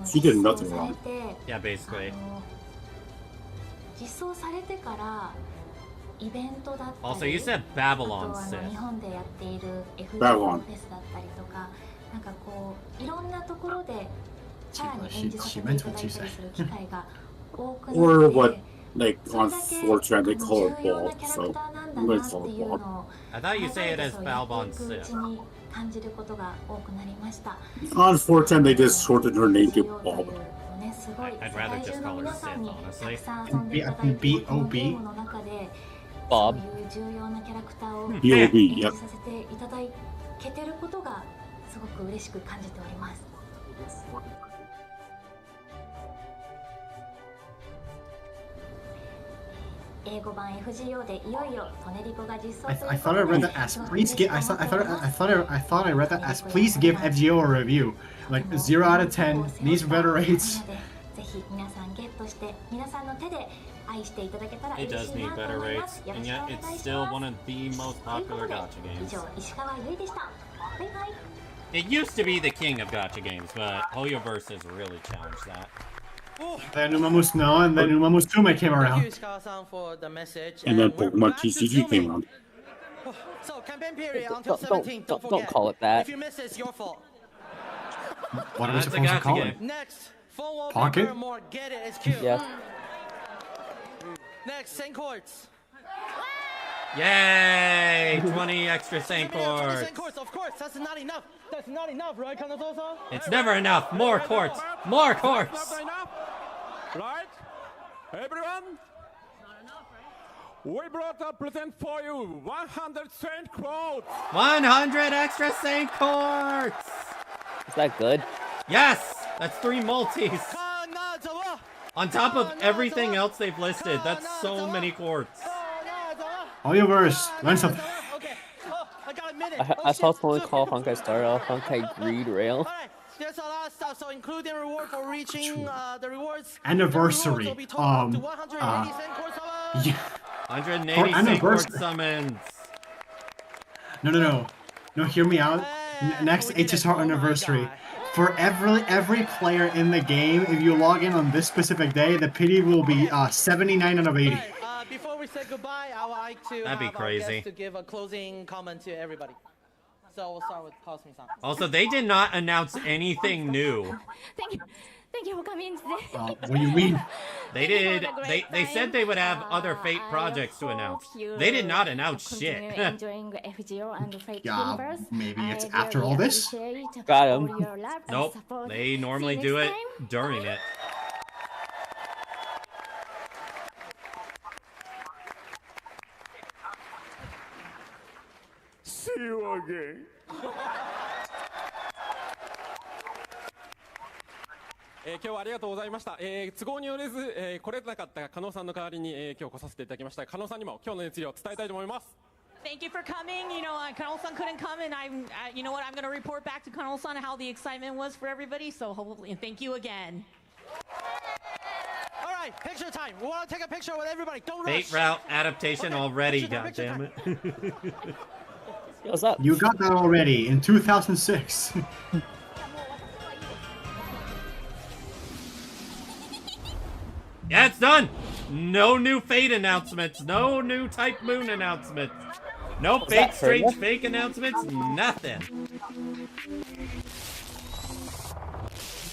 Speaker 11: She did nothing wrong.
Speaker 3: Yeah, basically.
Speaker 5: 実装されてからイベントだったり、
Speaker 3: Also, you said Babylon
Speaker 5: あと
Speaker 3: says.
Speaker 5: 日本でやっている FGO フ
Speaker 11: Babylon
Speaker 5: ェスだったりとか、なんかこういろんなところでさらに演じさせていただいたりする機会が多くなって、
Speaker 11: Or what, like on 4chan they call it ball. So I'm going to call it ball.
Speaker 3: I thought you say it as Balbon
Speaker 5: う
Speaker 3: Sith.
Speaker 5: ちに感じることが多くなりました。
Speaker 11: On 4chan they just shortened her name to Bob.
Speaker 3: I'd rather just call her Sith, honestly.
Speaker 12: B-O-B?
Speaker 4: Bob.
Speaker 5: 重要なキャラクターを
Speaker 11: B.O.B.
Speaker 5: 演じさせていただけてることがすごく嬉しく感じております。英語版 FGO でいよいよトネリコが実装
Speaker 12: I thought I read that as please give. I thought I read that as please give FGO a review. Like 0 out of 10. Needs better rates.
Speaker 5: ぜひ皆さんゲットして皆さんの手で愛していただけたら
Speaker 3: It
Speaker 5: 嬉し
Speaker 3: does
Speaker 5: い
Speaker 3: need
Speaker 5: なと
Speaker 3: better
Speaker 5: 思いま
Speaker 3: rates,
Speaker 5: す。よろ
Speaker 3: and
Speaker 5: しくお
Speaker 3: yet
Speaker 5: 願い
Speaker 3: it's
Speaker 5: し
Speaker 3: still
Speaker 5: ま
Speaker 3: one
Speaker 5: す。
Speaker 3: of the most popular gacha
Speaker 5: 以
Speaker 3: games.
Speaker 5: 上石川ゆいでした。バイバイ。
Speaker 3: It used to be the king of gacha games, but Hoyoverse has really challenged that.
Speaker 12: Then Umamu's no, and then Umamu's Tume came
Speaker 1: Thank you,
Speaker 12: around.
Speaker 1: Ishikawa-san, for the message.
Speaker 11: And then
Speaker 1: we're
Speaker 11: Pokemon
Speaker 1: back to
Speaker 11: TCG came
Speaker 1: zooming.
Speaker 11: around.
Speaker 1: So, campaign period until
Speaker 4: Don't-
Speaker 1: 17th.
Speaker 4: don't
Speaker 1: forget.
Speaker 4: call it that.
Speaker 1: If you miss it, it's your fault.
Speaker 12: What are we
Speaker 3: That's a
Speaker 12: supposed to
Speaker 3: gacha
Speaker 12: call
Speaker 3: game.
Speaker 12: it?
Speaker 1: Next, phone wallpaper,
Speaker 12: Pocket?
Speaker 1: more get it, it's cute.
Speaker 4: Yeah.
Speaker 1: Next, Saint Courts.
Speaker 3: Yay! 20 extra Saint
Speaker 1: Saint
Speaker 3: Courts.
Speaker 1: Courts, of course, that's not enough. That's not enough, right, Kanato-san?
Speaker 3: It's never enough. More courts. More courts.
Speaker 7: Not enough, right? Everyone? We brought a present for you. 100 Saint quotes.
Speaker 3: 100 extra Saint Courts.
Speaker 4: Is that good?
Speaker 3: Yes, that's 3 multis. On top of everything else they've listed, that's so many courts.
Speaker 12: Hoyoverse, learn something.
Speaker 4: I saw someone call Honkai Star Rail Honkai Greed Rail.
Speaker 1: There's a lot of stuff, so including reward for reaching the rewards.
Speaker 12: Anniversary.
Speaker 1: Will be totaled up to 180 Saint Courts summons.
Speaker 12: Yeah.
Speaker 3: 180
Speaker 12: For
Speaker 3: Saint Court
Speaker 12: anniversary.
Speaker 3: summons.
Speaker 12: No, hear me out. Next HSR anniversary. For every player in the game, if you log in on this specific day, the pity will be 79 out of 80.
Speaker 1: Before we say goodbye, I would like to
Speaker 3: That'd be
Speaker 1: have our
Speaker 3: crazy.
Speaker 1: guests to give a closing comment to everybody. So we'll start with Cosme-san.
Speaker 3: Also, they did not announce anything new.
Speaker 5: Thank you for coming today.
Speaker 12: What do you mean?
Speaker 3: They did. They said they would have other Fate projects to announce. They did not announce shit.
Speaker 5: Enjoying FGO and Fate
Speaker 12: Yeah,
Speaker 5: Universe.
Speaker 12: maybe it's
Speaker 5: I
Speaker 12: after
Speaker 5: really
Speaker 12: all this.
Speaker 5: appreciate
Speaker 4: Got
Speaker 5: all
Speaker 4: him.
Speaker 5: your love and
Speaker 3: Nope.
Speaker 5: support.
Speaker 3: They normally
Speaker 5: See
Speaker 3: do
Speaker 5: you
Speaker 3: it
Speaker 5: next time.
Speaker 3: during it.
Speaker 6: See you again.
Speaker 7: 今日はありがとうございました。都合によれず、来れなかった加納さんの代わりに、今日来させていただきました。加納さんにも今日の熱量を伝えたいと思います。
Speaker 8: Thank you for coming. You know, Kanol-san couldn't come, and you know what? I'm going to report back to Kanol-san how the excitement was for everybody. So hopefully, and thank you again.
Speaker 1: All right, picture time. We want to take a picture with everybody. Don't
Speaker 3: Fate
Speaker 1: rush.
Speaker 3: route adaptation already.
Speaker 1: Picture time,
Speaker 3: Goddammit.
Speaker 4: What's up?
Speaker 12: You got that already in 2006.
Speaker 3: Yeah, it's done. No new Fate announcements. No new Type Moon announcements. No Fate Strange Fake announcements. Nothing.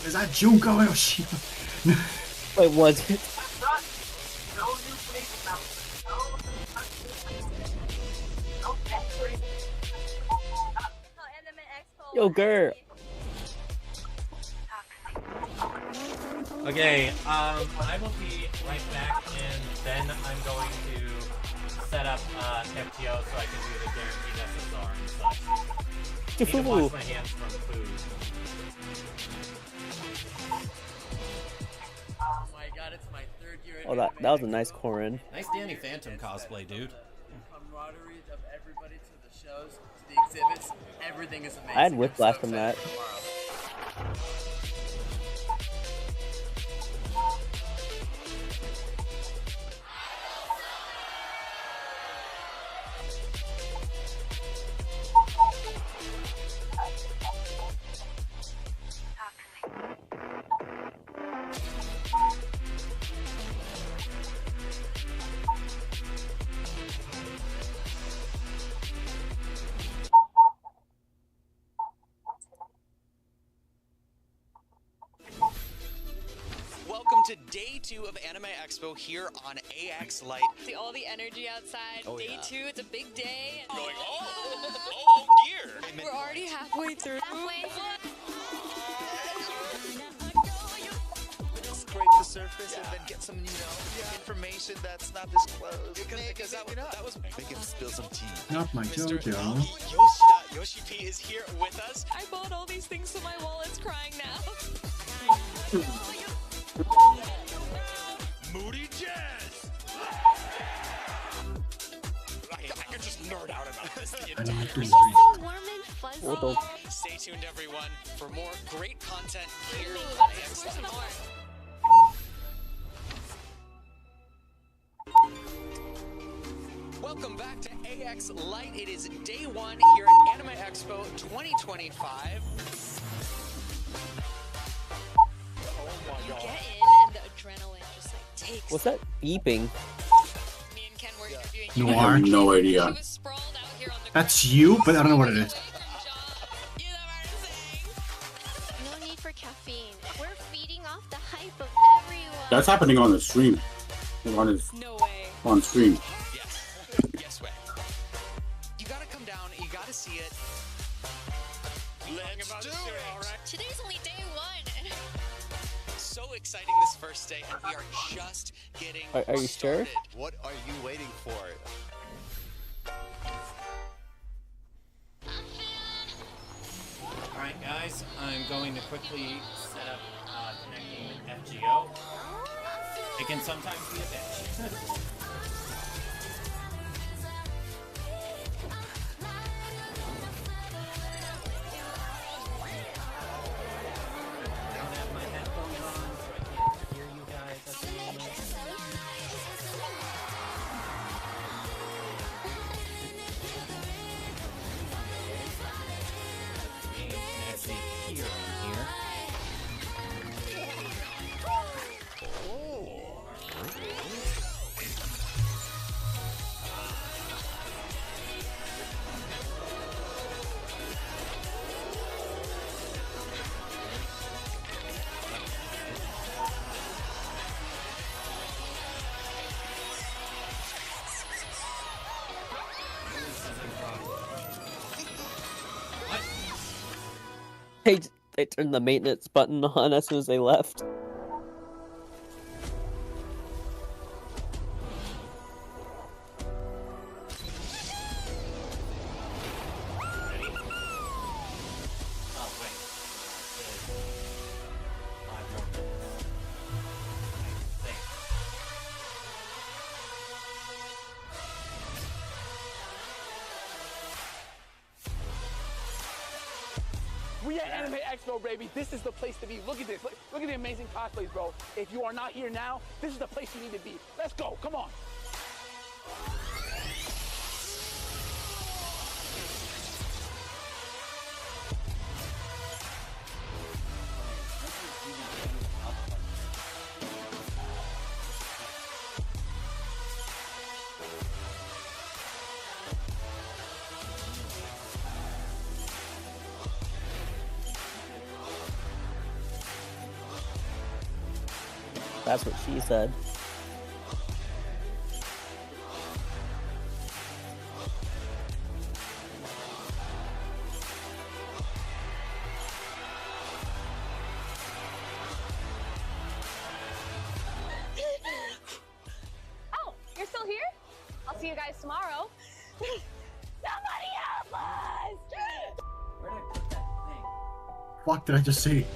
Speaker 12: Is that Junko Yoshi?
Speaker 4: Wait, was it? Yo, girl.
Speaker 3: Okay, I will be right back, and then I'm going to set up FGO so I can do the guaranteed SSR and such. I need to wash my hands from food.
Speaker 13: Oh my god, it's my 3rd year.
Speaker 4: Oh, that was a nice Corin.
Speaker 3: Nice Danny Phantom cosplay, dude.
Speaker 13: Camaraderie of everybody to the shows, to the exhibits, everything is amazing.
Speaker 4: I had whiplash from that.
Speaker 14: Welcome to day 2 of Anime Expo here on AX Light.
Speaker 10: See all the energy outside.
Speaker 14: Oh,
Speaker 10: Day
Speaker 14: yeah.
Speaker 10: 2, it's a big day.
Speaker 14: Going, oh dear.
Speaker 10: We're already halfway through.
Speaker 15: Scrape the surface and then get some, information that's not disclosed.
Speaker 14: Because that was
Speaker 15: Make him spill some tea.
Speaker 12: Not my JoJo.
Speaker 14: Yoshi P is here with us.
Speaker 10: I bought all these things so my wallet's crying now.
Speaker 14: Moody Jazz. I could just nerd out about this the entire
Speaker 10: It's so warm and fuzzy.
Speaker 14: Stay tuned, everyone, for more great content here on AX Light. Welcome back to AX Light. It is day 1 here at Anime Expo 2025.
Speaker 10: You get in and the adrenaline just like takes.
Speaker 4: What's that beeping?
Speaker 10: Me and Ken were interviewing
Speaker 11: I have no idea.
Speaker 12: That's you, but I don't know what it is.
Speaker 5: No need for caffeine. We're feeding off the hype of everyone.
Speaker 11: That's happening on the stream.
Speaker 10: No way.
Speaker 11: On stream.
Speaker 14: Yes, way. You gotta come down, you gotta see it. Let's do it! Alright.
Speaker 10: Today's only day 1.
Speaker 14: So exciting this first day, and we are just getting
Speaker 4: Are you sure?
Speaker 15: What are you waiting for?
Speaker 3: Alright guys, I'm going to quickly set up connecting with FGO. It can sometimes be a bitch.
Speaker 4: They turned the maintenance button on as soon as they left.
Speaker 16: We at Anime Expo, baby. This is the place to be. Look at this. Look at the amazing cosplays, bro. If you are not here now, this is the place you need to be. Let's go. Come on.
Speaker 4: That's what she said.
Speaker 17: Oh, you're still here? I'll see you guys tomorrow. Somebody help us!
Speaker 3: Where'd I put that thing?
Speaker 12: Fuck did I just see?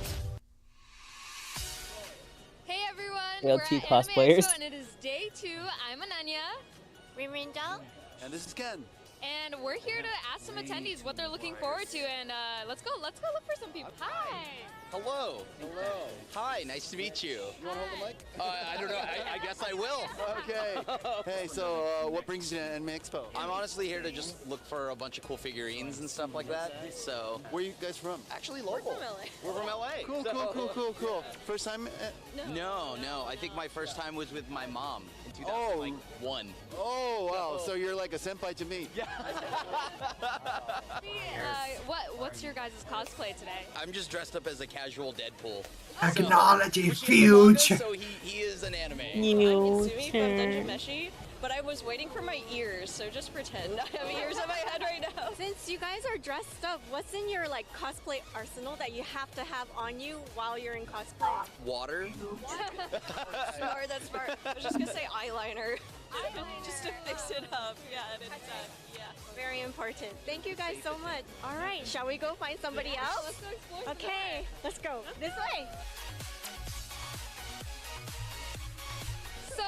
Speaker 10: Hey everyone,
Speaker 4: Real
Speaker 10: we're
Speaker 4: T
Speaker 10: at
Speaker 4: cosplayers.
Speaker 10: Expo and it is day 2. I'm Ananya. Remindal.
Speaker 15: And this is Ken.
Speaker 10: And we're here to ask some attendees what they're looking forward to, and let's go look for some people. Hi.
Speaker 18: Hello. Hello. Hi, nice to meet you.
Speaker 15: You want to hold the mic?
Speaker 18: I don't know. I guess I will.
Speaker 15: Okay. Hey, so what brings you to Anime Expo?
Speaker 18: I'm honestly here to just look for a bunch of cool figurines and stuff like that. So,
Speaker 15: where are you guys from?
Speaker 18: Actually, local.
Speaker 10: We're
Speaker 18: from LA.
Speaker 15: Cool. First time?
Speaker 18: No. I think my first time was with my mom in 2001.
Speaker 15: Oh, wow. So you're like a senpai to me.
Speaker 18: Yeah.
Speaker 10: What's your guys' cosplay today?
Speaker 18: I'm just dressed up as a casual Deadpool.
Speaker 12: Technology huge.
Speaker 18: So he is an anime.
Speaker 19: Sumi from Dungeon Meshi, but I was waiting for my ears, so just pretend I have ears on my head right now.
Speaker 20: Since you guys are dressed up, what's in your like cosplay arsenal that you have to have on you while you're in cosplay?
Speaker 18: Water.
Speaker 19: Smart, that's smart. I was just gonna say eyeliner, just to fix it up. Yeah, yeah.
Speaker 20: Very important. Thank you guys so much. All right, shall we go find somebody else?
Speaker 19: Let's go explore.
Speaker 20: Okay, let's go. This way.
Speaker 10: So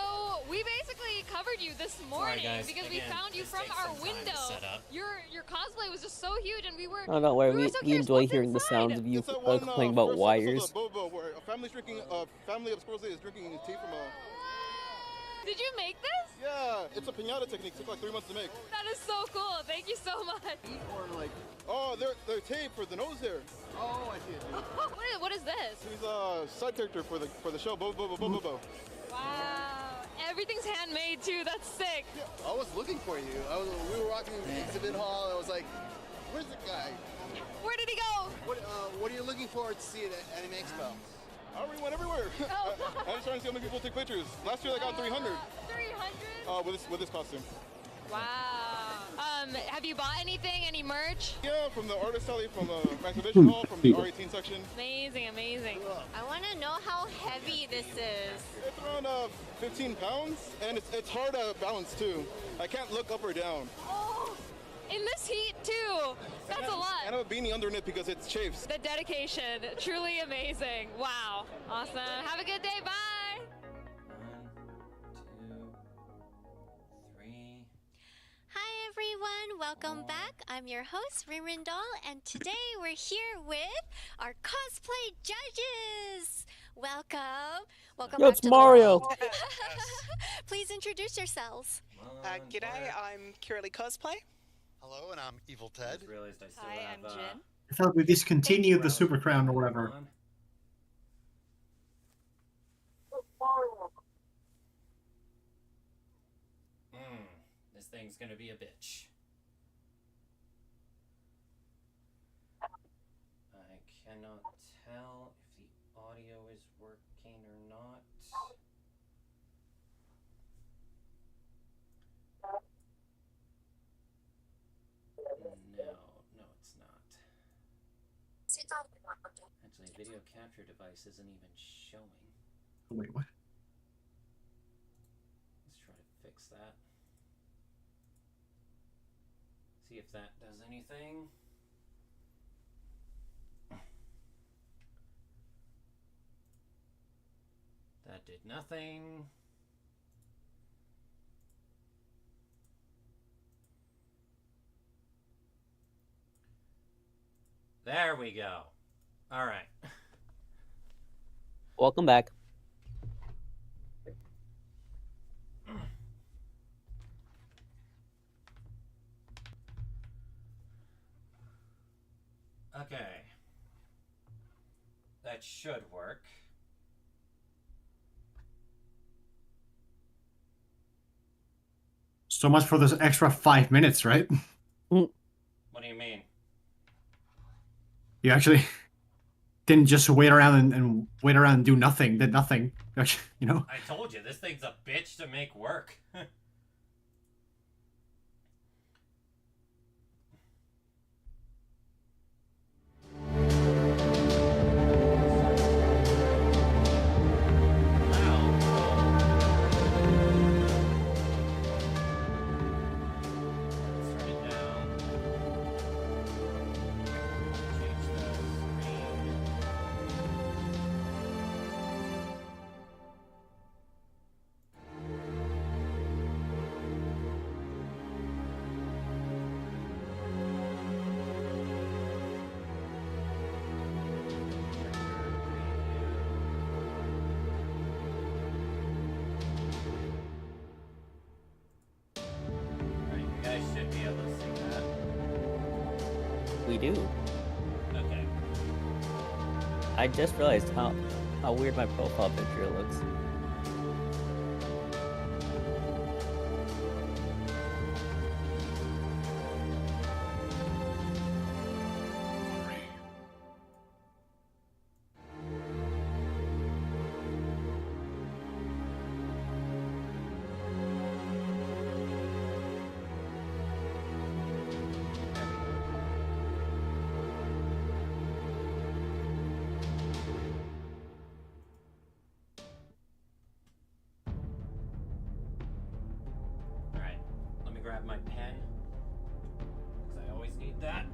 Speaker 10: we basically covered you this morning
Speaker 3: guys.
Speaker 10: because
Speaker 3: Again,
Speaker 10: we found you
Speaker 3: this
Speaker 10: from
Speaker 3: takes
Speaker 10: our
Speaker 3: some time to
Speaker 10: window.
Speaker 3: set up.
Speaker 10: Your cosplay was just so huge, and we were.
Speaker 4: Oh, don't worry.
Speaker 10: we were
Speaker 4: We
Speaker 10: so curious,
Speaker 4: enjoy
Speaker 10: what's
Speaker 4: hearing the
Speaker 10: inside?
Speaker 4: sounds of you
Speaker 21: It's that one,
Speaker 4: complaining about
Speaker 21: first
Speaker 4: wires.
Speaker 21: episode of Bobo, where a family of supposedly is drinking tea from a.
Speaker 10: Did you make this?
Speaker 21: Yeah, it's a piñata technique. Took like 3 months to make.
Speaker 10: That is so cool. Thank you so much.
Speaker 21: Oh, they're tape for the nose there. Oh, I see.
Speaker 10: What is this?
Speaker 21: He's a side character for the show. Bobo.
Speaker 10: Wow. Everything's handmade too. That's sick.
Speaker 21: Yeah, I was looking for you. We were walking in the exhibit hall. I was like, "Where's the guy?
Speaker 10: Where did he go?"
Speaker 21: What are you looking forward to see at Anime Expo? We went everywhere. I'm just trying to see how many people take pictures. Last year I got 300.
Speaker 10: 300?
Speaker 21: With this costume.
Speaker 10: Wow. Have you bought anything? Any merch?
Speaker 21: Yeah, from the artist alley, from the exhibition hall, from the R18 section.
Speaker 10: Amazing.
Speaker 20: I want to know how heavy this is.
Speaker 21: It's around 15 pounds, and it's hard to balance too. I can't look up or down.
Speaker 10: Oh, in this heat too. That's a lot.
Speaker 21: And I have a beanie underneath because it chafes.
Speaker 10: The dedication, truly amazing. Wow. Awesome. Have a good day. Bye.
Speaker 3: 1, 2, 3.
Speaker 20: Hi everyone, welcome back. I'm your host, Remnant, and today we're here with our cosplay judges. Welcome. Welcome
Speaker 4: Yo,
Speaker 20: back
Speaker 4: it's
Speaker 20: to
Speaker 4: Mario.
Speaker 20: The Please introduce yourselves.
Speaker 22: G'day, I'm Curly Cosplay.
Speaker 23: Hello, and I'm Evil Ted.
Speaker 10: Hi, I'm Jin.
Speaker 12: I thought we discontinued the Super Crown or whatever.
Speaker 3: This thing's gonna be a bitch. I cannot tell if the audio is working or not. No, it's not. Actually, video capture device isn't even showing.
Speaker 12: Wait, what?
Speaker 3: Let's try to fix that. See if that does anything. That did nothing. There we go. All right.
Speaker 4: Welcome back.
Speaker 3: Okay. That should work.
Speaker 12: So much for this extra 5 minutes, right?
Speaker 3: What do you mean?
Speaker 12: You actually didn't just wait around and wait around and do nothing, did nothing, you know?
Speaker 3: I told you, this thing's a bitch to make work.
Speaker 4: We do.
Speaker 3: Okay.
Speaker 4: I just realized how weird my profile picture looks.
Speaker 3: Grab my pen, because I always need that.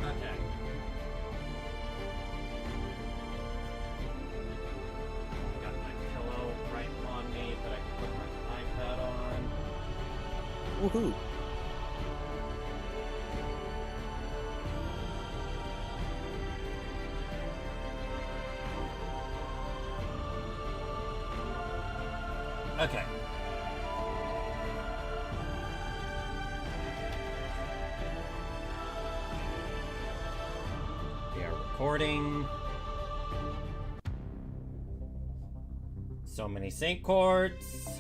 Speaker 3: Okay. Got my pillow right on me, but I can put my iPad on.
Speaker 4: Woohoo!
Speaker 3: Okay. We are recording. So many Saint Quartz.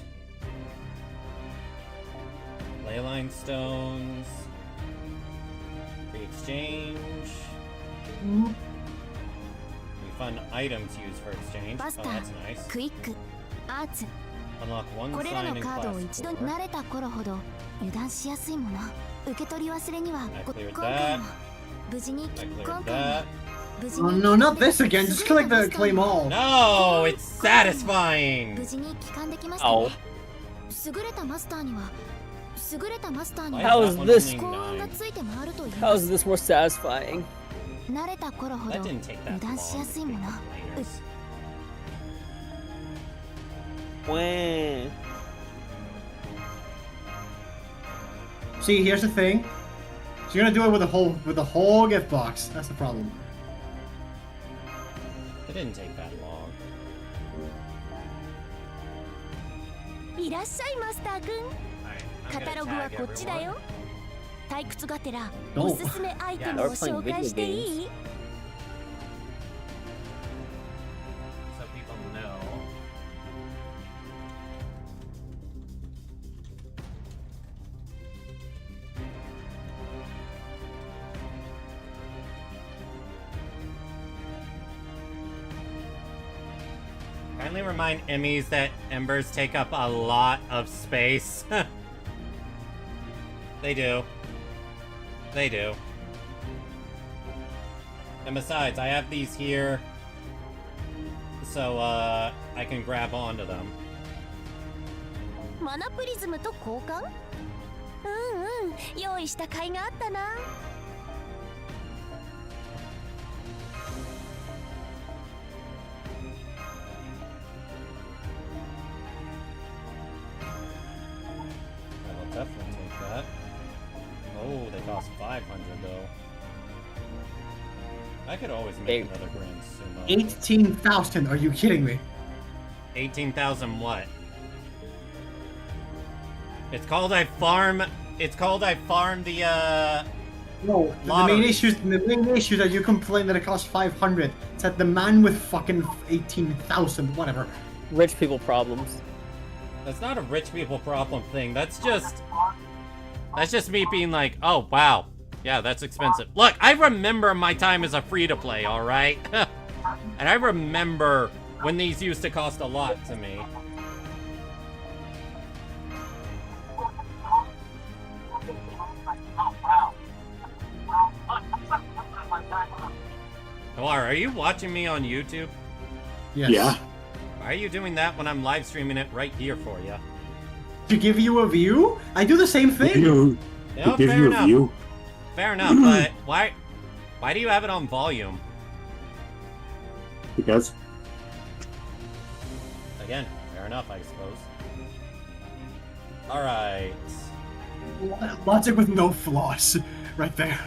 Speaker 3: Leyline stones. Free exchange. We find items used for exchange. Oh, that's nice. Unlock one sign in class 4. I cleared that. I cleared that.
Speaker 12: Oh no, not this again. Just click the claim all.
Speaker 3: No, it's satisfying.
Speaker 4: Oh. How is this more satisfying?
Speaker 3: That didn't take that long.
Speaker 12: See, here's the thing. So you're gonna do it with the whole gift box. That's the problem.
Speaker 3: It didn't take that long.
Speaker 2: いらっしゃいマスター君。カタログはこっちだよ。退屈がてらおすすめアイテムを紹介していい？
Speaker 3: So people know. Kindly remind Emmys that embers take up a lot of space. They do. They do. And besides, I have these here, so I can grab onto them.
Speaker 2: マナプリズムと交換？用意した甲斐があったな。
Speaker 3: I'll definitely take that. Oh, they cost 500 though. I could always make another Grand Sumo.
Speaker 12: 18,000? Are you kidding me?
Speaker 3: 18,000 what? It's called I farm the
Speaker 12: No, the main issue that you complain that it costs 500. It's that the man with fucking 18,000, whatever.
Speaker 4: Rich people problems.
Speaker 3: That's not a rich people problem thing. That's just me being like, oh wow, yeah, that's expensive. Look, I remember my time as a free-to-play, all right, and I remember when these used to cost a lot to me. Noir, are you watching me on YouTube?
Speaker 12: Yes.
Speaker 11: Yeah.
Speaker 3: Why are you doing that when I'm live streaming it right here for you?
Speaker 12: To give you a view? I do the same thing.
Speaker 3: You know,
Speaker 11: give
Speaker 3: fair
Speaker 11: you a
Speaker 3: enough.
Speaker 11: view.
Speaker 3: Fair enough, but why do you have it on volume?
Speaker 11: Because.
Speaker 3: Again, fair enough, I suppose. Alright.
Speaker 12: Logic with no flaws. Right there.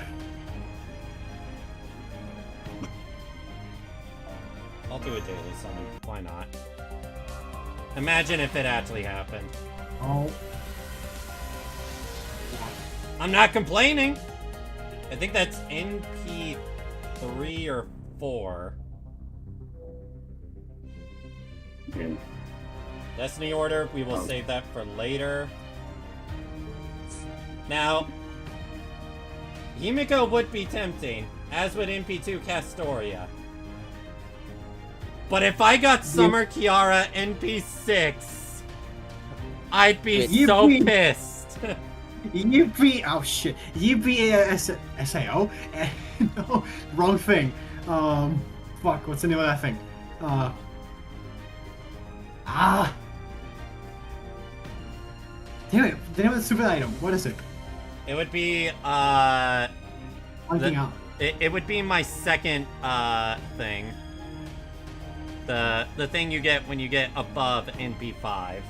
Speaker 3: I'll do a daily summon. Why not? Imagine if it actually happened.
Speaker 12: Oh.
Speaker 3: I'm not complaining! I think that's NP3 or 4.
Speaker 11: Okay.
Speaker 3: Destiny order, we will save that for later. Now, Himiko would be tempting, as would NP2 Castoria. But if I got Summer Kiara NP6, I'd be so pissed.
Speaker 12: You'd be, oh shit, you'd be SAO? No, wrong thing. Fuck, what's the name of that thing? Damn it, the name of the stupid item, what is it?
Speaker 3: It would be,
Speaker 12: Blanking out.
Speaker 3: It would be my second, thing. The thing you get when you get above NP5.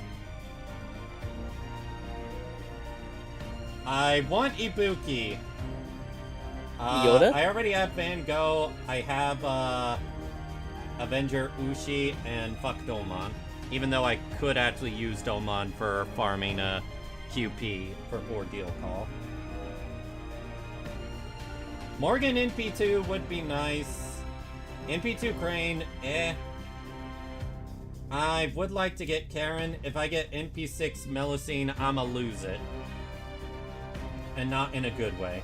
Speaker 3: I want Ibuki.
Speaker 4: Yoda?
Speaker 3: I already have Van Gogh. I have Avenger Ushi and fuck Domon. Even though I could actually use Domon for farming a QP for Ordeal Call. Morgan NP2 would be nice. NP2 Crane, eh. I would like to get Karen. If I get NP6 Melusine, I'ma lose it. And not in a good way.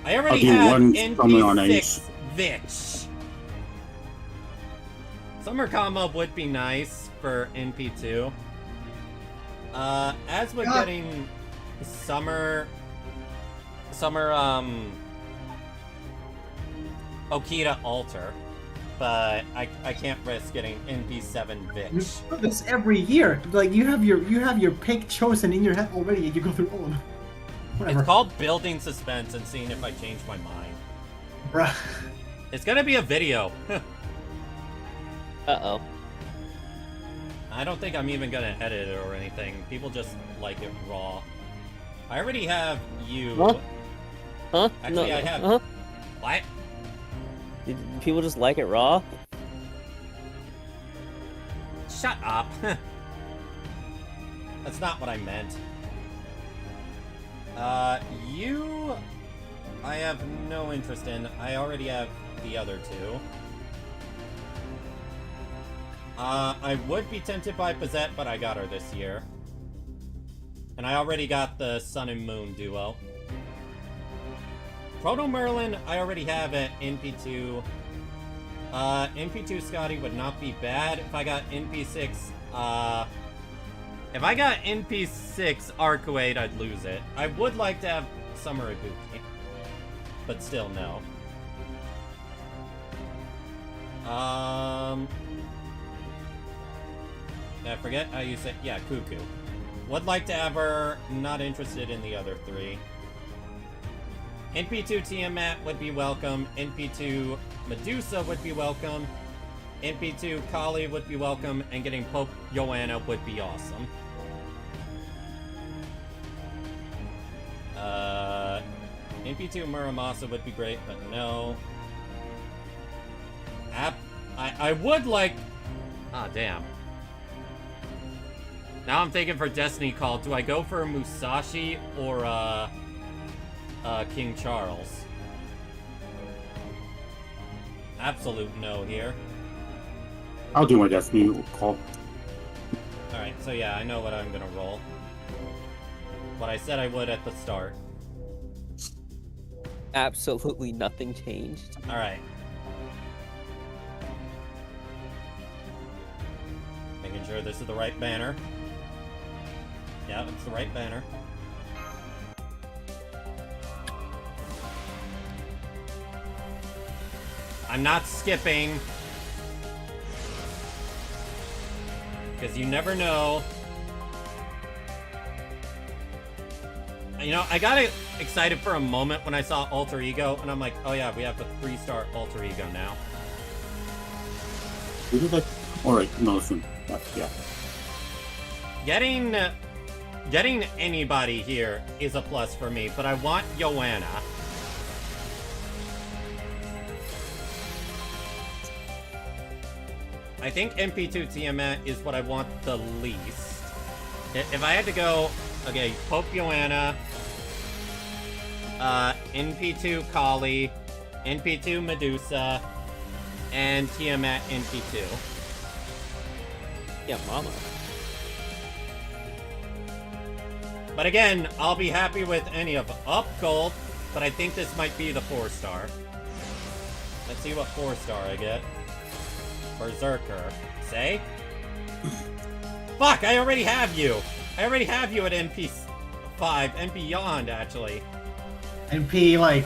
Speaker 3: I already have NP6 Vitch. Summer combo would be nice for NP2. As we're getting Summer Okita Alter, but I can't risk getting NP7 Vitch.
Speaker 12: You do this every year. Like you have your pick chosen in your head already, and you go through all of them. Whatever.
Speaker 3: It's called building suspense and seeing if I change my mind.
Speaker 12: Bruh.
Speaker 3: It's gonna be a video.
Speaker 4: Uh-oh.
Speaker 3: I don't think I'm even gonna edit it or anything. People just like it raw. I already have you.
Speaker 4: Huh? Huh?
Speaker 3: Actually,
Speaker 4: No.
Speaker 3: I have.
Speaker 4: Huh?
Speaker 3: What?
Speaker 4: Did people just like it raw?
Speaker 3: Shut up. That's not what I meant. You... I have no interest in. I already have the other two. I would be tempted by Bazette, but I got her this year. And I already got the Sun and Moon duo. Proto Merlin, I already have at NP2. NP2 Scotty would not be bad if I got NP6. If I got NP6 Arcuate, I'd lose it. I would like to have Summer Ibuki, but still no. I forget how you say. Yeah, Cuckoo. Would like to have her. Not interested in the other three. NP2 Tiamat would be welcome. NP2 Medusa would be welcome. NP2 Kali would be welcome. And getting Pope Joanna would be awesome. NP2 Muramasa would be great, but no. I would like... Ah, damn. Now I'm thinking for Destiny Call, do I go for Musashi or King Charles. Absolute no here.
Speaker 11: I'll do my destiny call.
Speaker 3: Alright, so yeah, I know what I'm gonna roll. What I said I would at the start.
Speaker 4: Absolutely nothing changed.
Speaker 3: Alright. Making sure this is the right banner. Yeah, it's the right banner. I'm not skipping. Because you never know. You know, I got excited for a moment when I saw Alter Ego, and I'm like, oh yeah, we have a 3-star Alter Ego now.
Speaker 11: We did that. Alright, no, listen. Yeah.
Speaker 3: Getting anybody here is a plus for me, but I want Joanna. I think MP2 Tiamat is what I want the least. If I had to go, okay, Pope Joanna, NP2 Kali, NP2 Medusa, and Tiamat NP2.
Speaker 4: Yeah, mama.
Speaker 3: But again, I'll be happy with any of them. Up gold, but I think this might be the 4-star. Let's see what 4-star I get. Berserker. Say? Fuck, I already have you! I already have you at NP5 and beyond, actually.
Speaker 12: NP, like,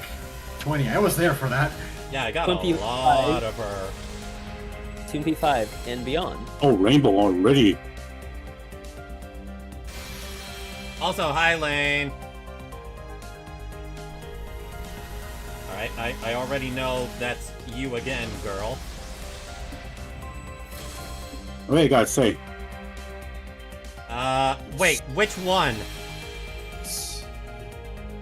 Speaker 12: 20. I was there for that.
Speaker 3: Yeah, I got a lot of her.
Speaker 4: 2P5 and beyond.
Speaker 11: Oh, Rainbow already.
Speaker 3: Also, hi, Lane. Alright, I already know that's you again, girl.
Speaker 11: Wait, I gotta say.
Speaker 3: Wait, which one?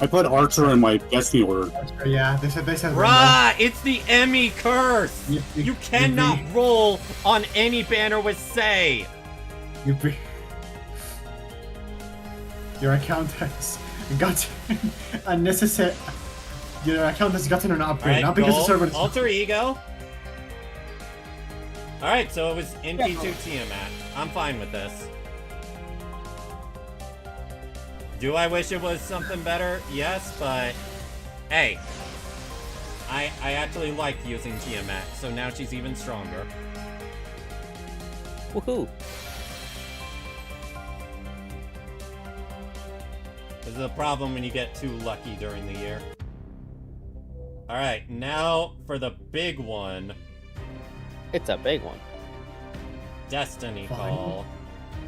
Speaker 11: I put Archer in my destiny order.
Speaker 12: Yeah, they said
Speaker 3: Bruh, it's the Emmy curse! You cannot roll on any banner with say!
Speaker 12: Your account has got unnecessary. Your account has gotten an upgrade,
Speaker 3: Right,
Speaker 12: not because the
Speaker 3: gold,
Speaker 12: server.
Speaker 3: Alter Ego. Alright, so it was NP2 Tiamat. I'm fine with this. Do I wish it was something better? Yes, but hey, I actually like using Tiamat, so now she's even stronger.
Speaker 4: Woohoo!
Speaker 3: This is a problem when you get too lucky during the year. Alright, now for the big one.
Speaker 4: It's a big one.
Speaker 3: Destiny Call.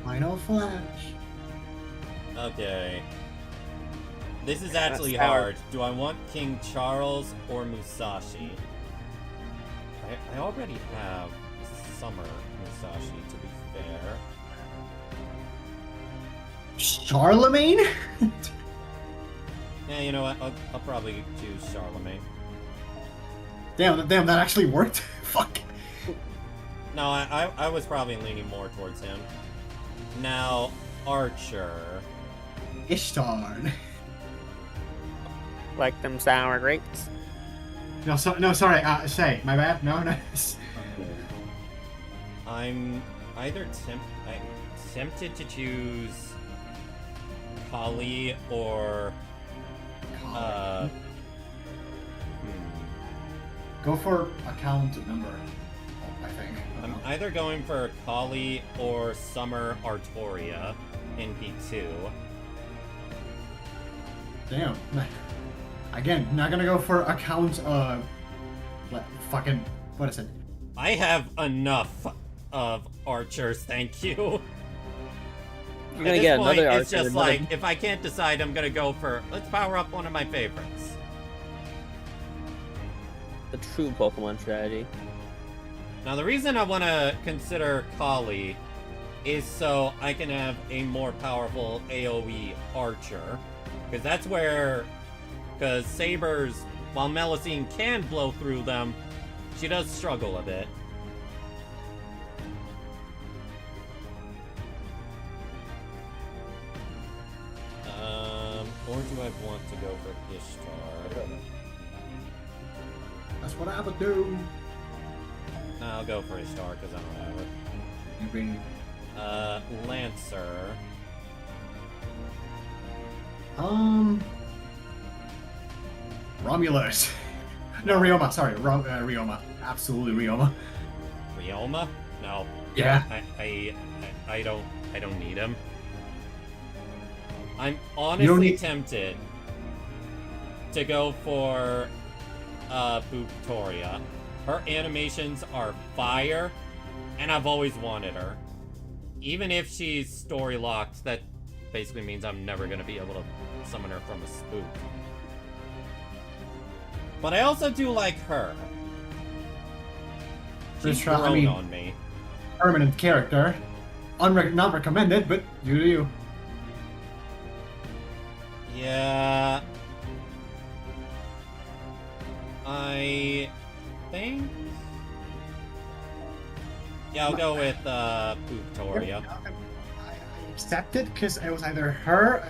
Speaker 12: Final Flash.
Speaker 3: Okay. This is actually hard. Do I want King Charles or Musashi? I already have Summer Musashi, to be fair.
Speaker 12: Charlemagne?
Speaker 3: Yeah, you know what? I'll probably choose Charlemagne.
Speaker 12: Damn, that actually worked? Fuck.
Speaker 3: No, I was probably leaning more towards him. Now, Archer.
Speaker 12: Ishtar.
Speaker 4: Like them sour grapes?
Speaker 12: No, sorry, say, my bad, no.
Speaker 3: I'm either tempted to choose Kali or
Speaker 12: Go for account number, I think.
Speaker 3: I'm either going for Kali or Summer Artoria in P2.
Speaker 12: Damn. Again, not gonna go for account, fucking, what is it?
Speaker 3: I have enough of archers, thank you.
Speaker 4: You're gonna get another archer.
Speaker 3: It's just like, if I can't decide, I'm gonna go for, let's power up one of my favorites.
Speaker 4: The true Pokemon strategy.
Speaker 3: Now, the reason I want to consider Kali is so I can have a more powerful AoE archer. Because that's where... Because Sabers, while Melusine can blow through them, she does struggle a bit.
Speaker 12: Go
Speaker 3: do I want to go for Ishtar?
Speaker 12: That's what I would do.
Speaker 3: I'll go for Ishtar because I don't have it.
Speaker 12: You bring
Speaker 3: Lancer.
Speaker 12: Romulus. No, Ryoma. Sorry, Ryoma. Absolutely Ryoma.
Speaker 3: Ryoma? No.
Speaker 12: Yeah.
Speaker 3: I don't need him. I'm honestly tempted to go for Victoria. Her animations are fire, and I've always wanted her. Even if she's story locked, that basically means I'm never gonna be able to summon her from a spook. But I also do like her. She's grown on me.
Speaker 12: Permanent character. Not recommended, but you do you.
Speaker 3: Yeah. I think... Yeah, I'll go with Victoria.
Speaker 12: I accepted because it was either her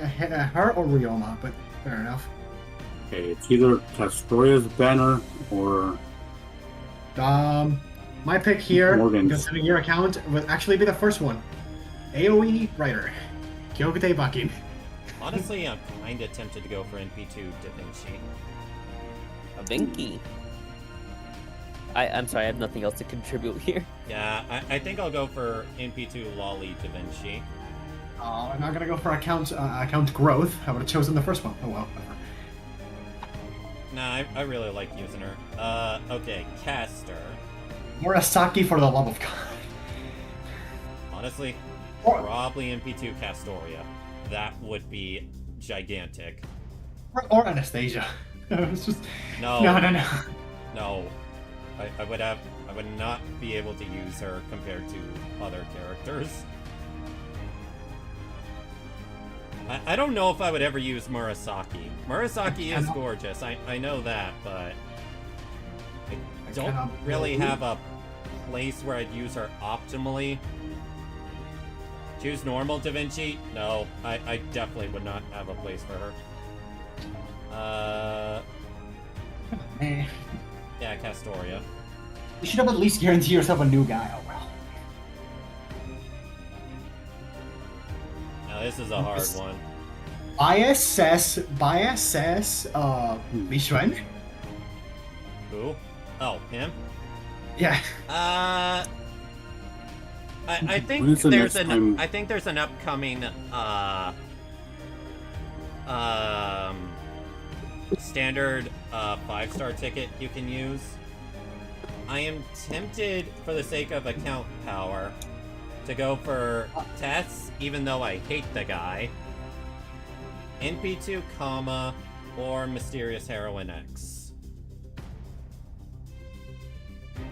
Speaker 12: or Ryoma, but fair enough.
Speaker 11: Okay, it's either Castoria's banner or...
Speaker 12: My pick here,
Speaker 11: Morgan's.
Speaker 12: considering your account, would actually be the first one. AoE Writer. Kyokute Bakin.
Speaker 3: Honestly, I'm kinda tempted to go for NP2 Da Vinci.
Speaker 4: A Vinci. I'm sorry, I have nothing else to contribute here.
Speaker 3: Yeah, I think I'll go for NP2 Lolly Da Vinci.
Speaker 12: I'm not gonna go for account growth. I would have chosen the first one. Oh well.
Speaker 3: Nah, I really like using her. Okay, Caster.
Speaker 12: Murasaki for the love of God.
Speaker 3: Honestly, probably NP2 Castoria. That would be gigantic.
Speaker 12: Or Anastasia. It's just
Speaker 3: No.
Speaker 12: No.
Speaker 3: I would not be able to use her compared to other characters. I don't know if I would ever use Murasaki. Murasaki is gorgeous, I know that, but I don't really have a place where I'd use her optimally. Choose normal Da Vinci? No, I definitely would not have a place for her. Yeah, Castoria.
Speaker 12: You should have at least guaranteed yourself a new guy. Oh well.
Speaker 3: Now this is a hard one.
Speaker 12: Bias says Mishuen.
Speaker 3: Who? Oh, him?
Speaker 12: Yeah.
Speaker 3: I think there's an upcoming standard 5-star ticket you can use. I am tempted, for the sake of account power, to go for Tess, even though I hate the guy. NP2, or Mysterious Heroine X.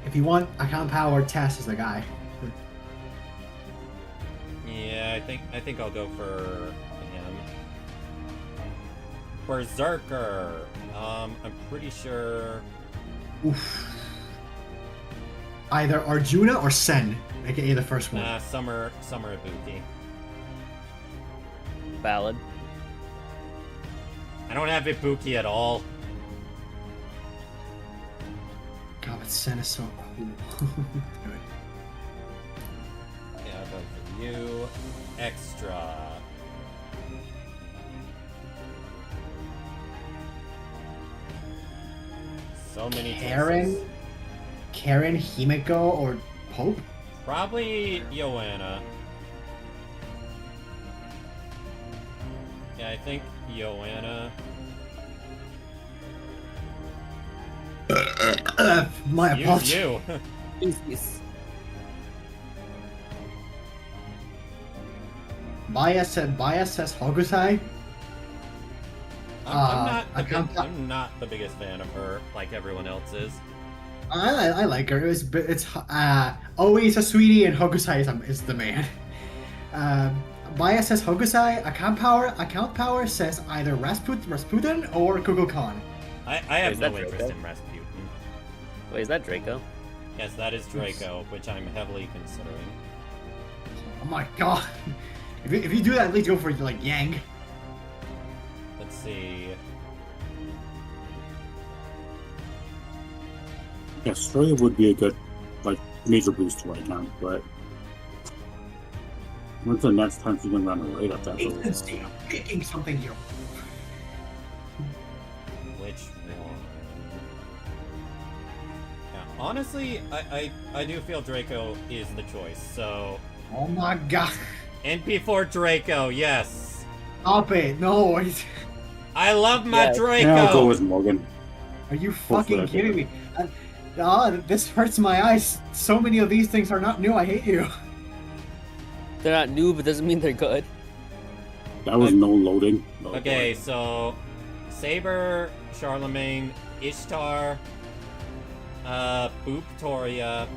Speaker 12: If you want account power, Tess is the guy.
Speaker 3: Yeah, I think I'll go for him. Berserker. I'm pretty sure.
Speaker 12: Oof. Either Arjuna or Sen, aka the first one.
Speaker 3: Nah, Summer Ibuki.
Speaker 4: Valid.
Speaker 3: I don't have Ibuki at all.
Speaker 12: God, but Sen is so cool.
Speaker 3: Yeah, I'll go for you. Extra. So many choices.
Speaker 12: Karen, Himeko, or Pope?
Speaker 3: Probably Joanna. Yeah, I think Joanna.
Speaker 12: My apologies.
Speaker 3: You.
Speaker 12: Bias says Hogusai.
Speaker 3: I'm not the biggest fan of her, like everyone else is.
Speaker 12: I like her. It's always a sweetie, and Hogusai is the man. Bias says Hogusai. Account power says either Rasputin or Kukulkan.
Speaker 3: I have no interest in Rasputin.
Speaker 4: Wait, is that Draco?
Speaker 3: Yes, that is Draco, which I'm heavily considering.
Speaker 12: Oh my god! If you do that, at least go for like Yang.
Speaker 3: The Let's see.
Speaker 11: Yeah, Australia would be a good, like, major boost right now, but when's the next time she's gonna run a raid up that road?
Speaker 12: I'm picking something here.
Speaker 3: Which one? Yeah, honestly, I do feel Draco is the choice, so...
Speaker 12: Oh my god.
Speaker 3: NP4 Draco, yes.
Speaker 12: Stop it, no.
Speaker 3: I love my Draco!
Speaker 11: Yeah, I'll go with Morgan.
Speaker 12: Are you fucking kidding me? This hurts my eyes. So many of these things are not new, I hate you.
Speaker 4: They're not new, but doesn't mean they're good.
Speaker 11: That was no loading. No
Speaker 3: Okay, so... Saber, Charlemagne, Ishtar, Boop Toria,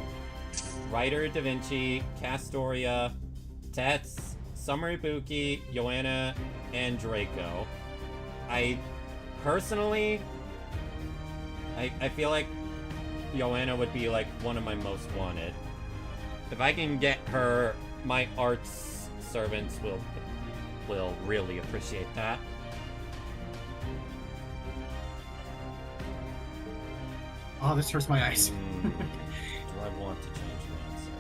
Speaker 3: Ryder Da Vinci, Castoria, Tets, Summer Ibuki, Joanna, and Draco. Personally, I feel like Joanna would be like one of my most wanted. If I can get her, my arts servants will really appreciate that.
Speaker 12: Oh, this hurts my eyes.
Speaker 3: Do I want to change Lancer?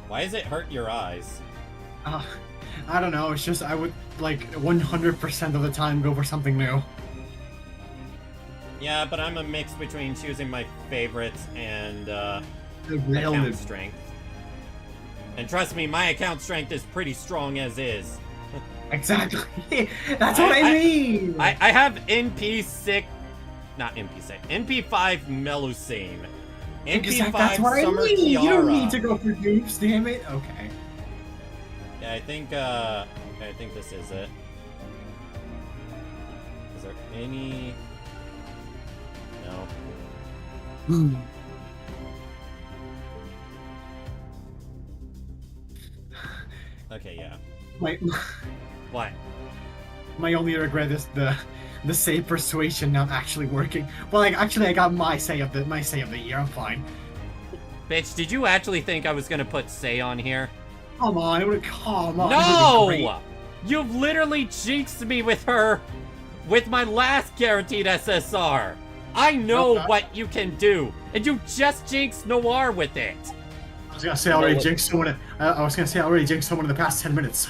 Speaker 3: Why does it hurt your eyes?
Speaker 12: I don't know, it's just I would, like, 100% of the time go for something new.
Speaker 3: Yeah, but I'm a mix between choosing my favorites and
Speaker 12: Really?
Speaker 3: account strength. And trust me, my account strength is pretty strong as is.
Speaker 12: Exactly. That's what I mean.
Speaker 3: I have NP6, not NP6, NP5 Melusine. NP5
Speaker 12: That's what I
Speaker 3: Summer
Speaker 12: mean.
Speaker 3: Tiara.
Speaker 12: You don't need to go for dupes, damn it. Okay.
Speaker 3: Yeah, I think this is it. Is there any? No. Okay, yeah. What?
Speaker 12: My only regret is the say persuasion not actually working. Well, like, actually, I got my say of the year. I'm fine.
Speaker 3: Bitch, did you actually think I was gonna put Say on here?
Speaker 12: Come on, it would come on.
Speaker 3: No! You've literally jinxed me with her, with my last guaranteed SSR. I know what you can do, and you just jinxed Noir with it.
Speaker 12: I was gonna say I already jinxed someone. I was gonna say I already jinxed someone in the past 10 minutes.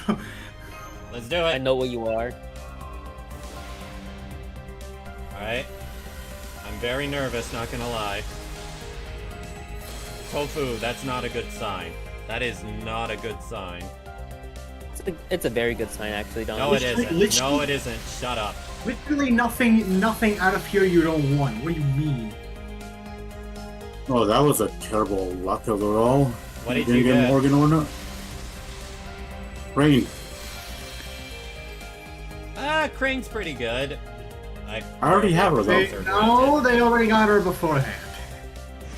Speaker 3: Let's do it. I
Speaker 4: know what you are.
Speaker 3: Alright. I'm very nervous, not gonna lie. Tofu, that's not a good sign. That is not a good sign.
Speaker 4: It's a very good sign, actually, Don.
Speaker 3: No, it isn't. No, it isn't. Shut up.
Speaker 12: Literally nothing out of here you don't want. What do you mean?
Speaker 11: Oh, that was a terrible luck overall.
Speaker 3: What did
Speaker 11: you
Speaker 3: you get?
Speaker 11: Morgan or not? Rain.
Speaker 3: Crane's pretty good.
Speaker 11: I already have her though.
Speaker 12: No, they already got her beforehand.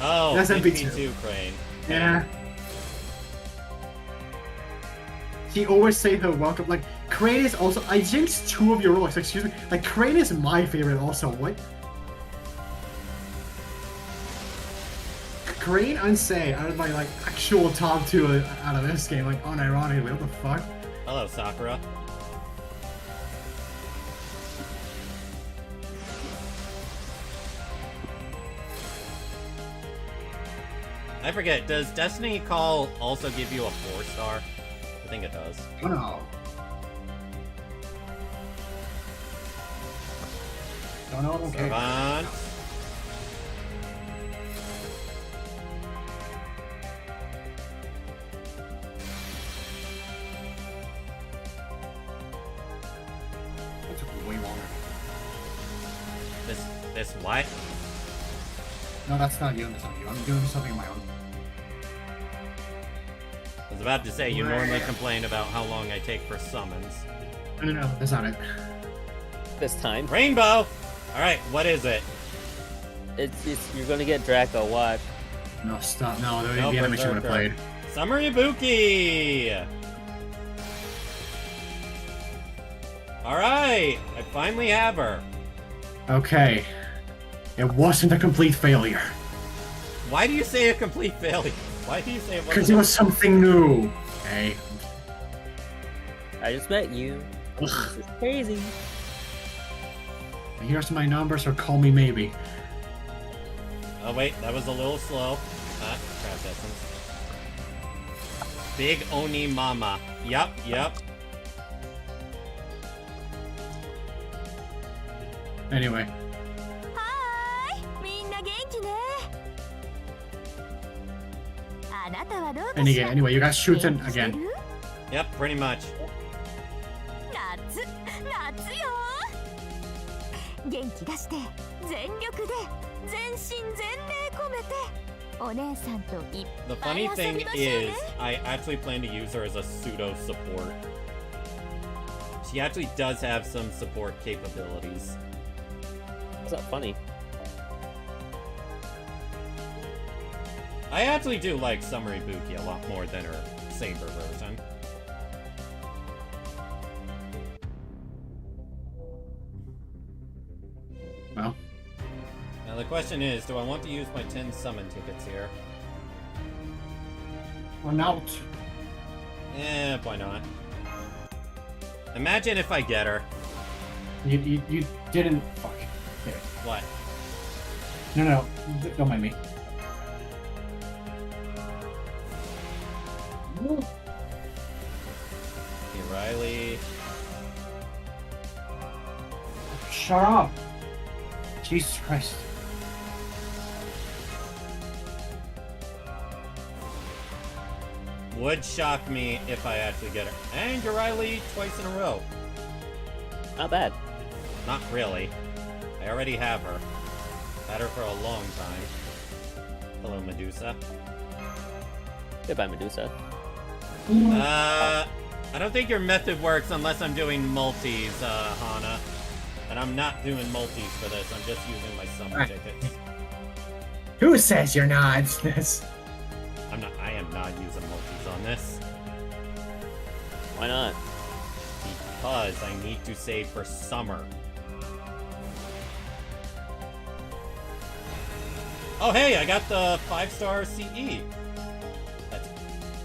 Speaker 3: Oh,
Speaker 12: that's
Speaker 3: MP2 Crane.
Speaker 12: Yeah. He always say her welcome. Like, Crane is also. I jinxed 2 of your roles. Excuse me. Like, Crane is my favorite also. What? Crane and Say out of my like actual top 2 out of this game. Like, unironically, what the fuck?
Speaker 3: Hello, Sakura. I forget, does Destiny Call also give you a 4-star? I think it does.
Speaker 12: Oh no. Don't know, okay.
Speaker 3: Savant.
Speaker 12: That took way longer.
Speaker 3: This what?
Speaker 12: No, that's not you. That's not you. I'm doing something on my own.
Speaker 3: I was about to say, you normally complain about how long I take for summons.
Speaker 12: No, that's not it.
Speaker 4: This time.
Speaker 3: Rainbow! Alright, what is it?
Speaker 4: It's you're gonna get Draco, watch.
Speaker 12: No, stop. No, the animation would have played.
Speaker 3: Summer Ibuki! Alright, I finally have her.
Speaker 12: Okay. It wasn't a complete failure.
Speaker 3: Why do you say a complete failure? Why do you say it wasn't?
Speaker 12: Because it was something new. Hey.
Speaker 4: I just met you. This is crazy.
Speaker 12: Here's my number, so call me maybe.
Speaker 3: Oh wait, that was a little slow. Craft essence. Big Oni Mama. Yup.
Speaker 12: Anyway. Anyway, you guys shooting again.
Speaker 3: Yep, pretty much.
Speaker 2: 元気出して全力で全身全霊込めてお姉さんといっ
Speaker 3: The
Speaker 2: ぱい
Speaker 3: funny
Speaker 2: 遊
Speaker 3: thing
Speaker 2: びましょうね
Speaker 3: is, I actually plan to use her as a pseudo support. She actually does have some support capabilities.
Speaker 4: Is that funny?
Speaker 3: I actually do like Summer Ibuki a lot more than her Saber version.
Speaker 12: Well.
Speaker 3: Now the question is, do I want to use my 10 summon tickets here?
Speaker 12: Or not?
Speaker 3: Why not? Imagine if I get her.
Speaker 12: You didn't. Fuck. Here.
Speaker 3: What?
Speaker 12: No, don't mind me.
Speaker 3: Hey, Riley.
Speaker 12: Shut up. Jesus Christ.
Speaker 3: Would shock me if I actually get her. And Riley twice in a row.
Speaker 4: Not bad.
Speaker 3: Not really. I already have her. Had her for a long time. Hello, Medusa.
Speaker 4: Goodbye, Medusa.
Speaker 3: I don't think your method works unless I'm doing multis, Hana. And I'm not doing multis for this, I'm just using my summon tickets.
Speaker 12: Who says you're not?
Speaker 3: I am not using multis on this.
Speaker 4: Why not?
Speaker 3: Because I need to save for summer. Oh hey, I got the 5-star CE! That's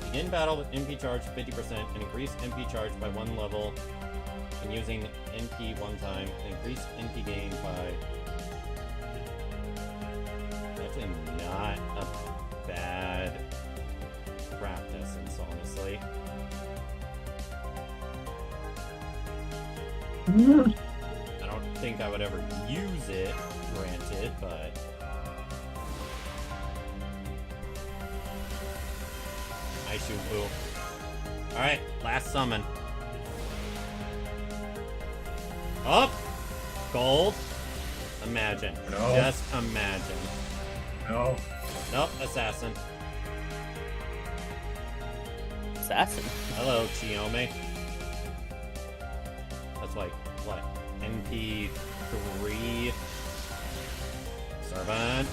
Speaker 3: begin battle with MP charge 50% and increase MP charge by 1 level and using NP 1 time and increase NP gain by... Actually not a bad craft essence, honestly. I don't think I would ever use it, granted, but... Aishu-boo. Alright, last summon. Up! Gold. Imagine.
Speaker 12: No.
Speaker 3: Just imagine.
Speaker 12: No.
Speaker 3: Nope, assassin.
Speaker 4: Assassin?
Speaker 3: Hello, Chiome. That's like, what? NP3? Servant?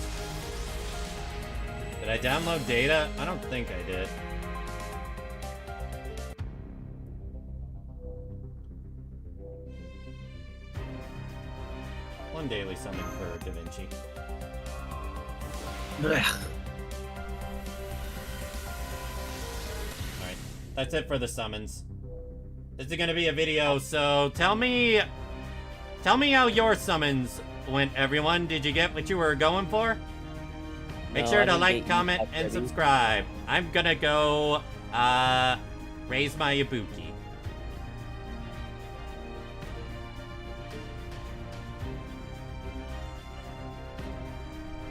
Speaker 3: Did I download data? I don't think I did. One daily summon for Da Vinci. Alright, that's it for the summons. This is gonna be a video, so tell me how your summons went, everyone. Did you get what you were going for? Make
Speaker 4: No,
Speaker 3: sure
Speaker 4: I
Speaker 3: to
Speaker 4: didn't
Speaker 3: like,
Speaker 4: get
Speaker 3: comment,
Speaker 4: you
Speaker 3: and
Speaker 4: already.
Speaker 3: subscribe. I'm gonna go, raise my Ibuki.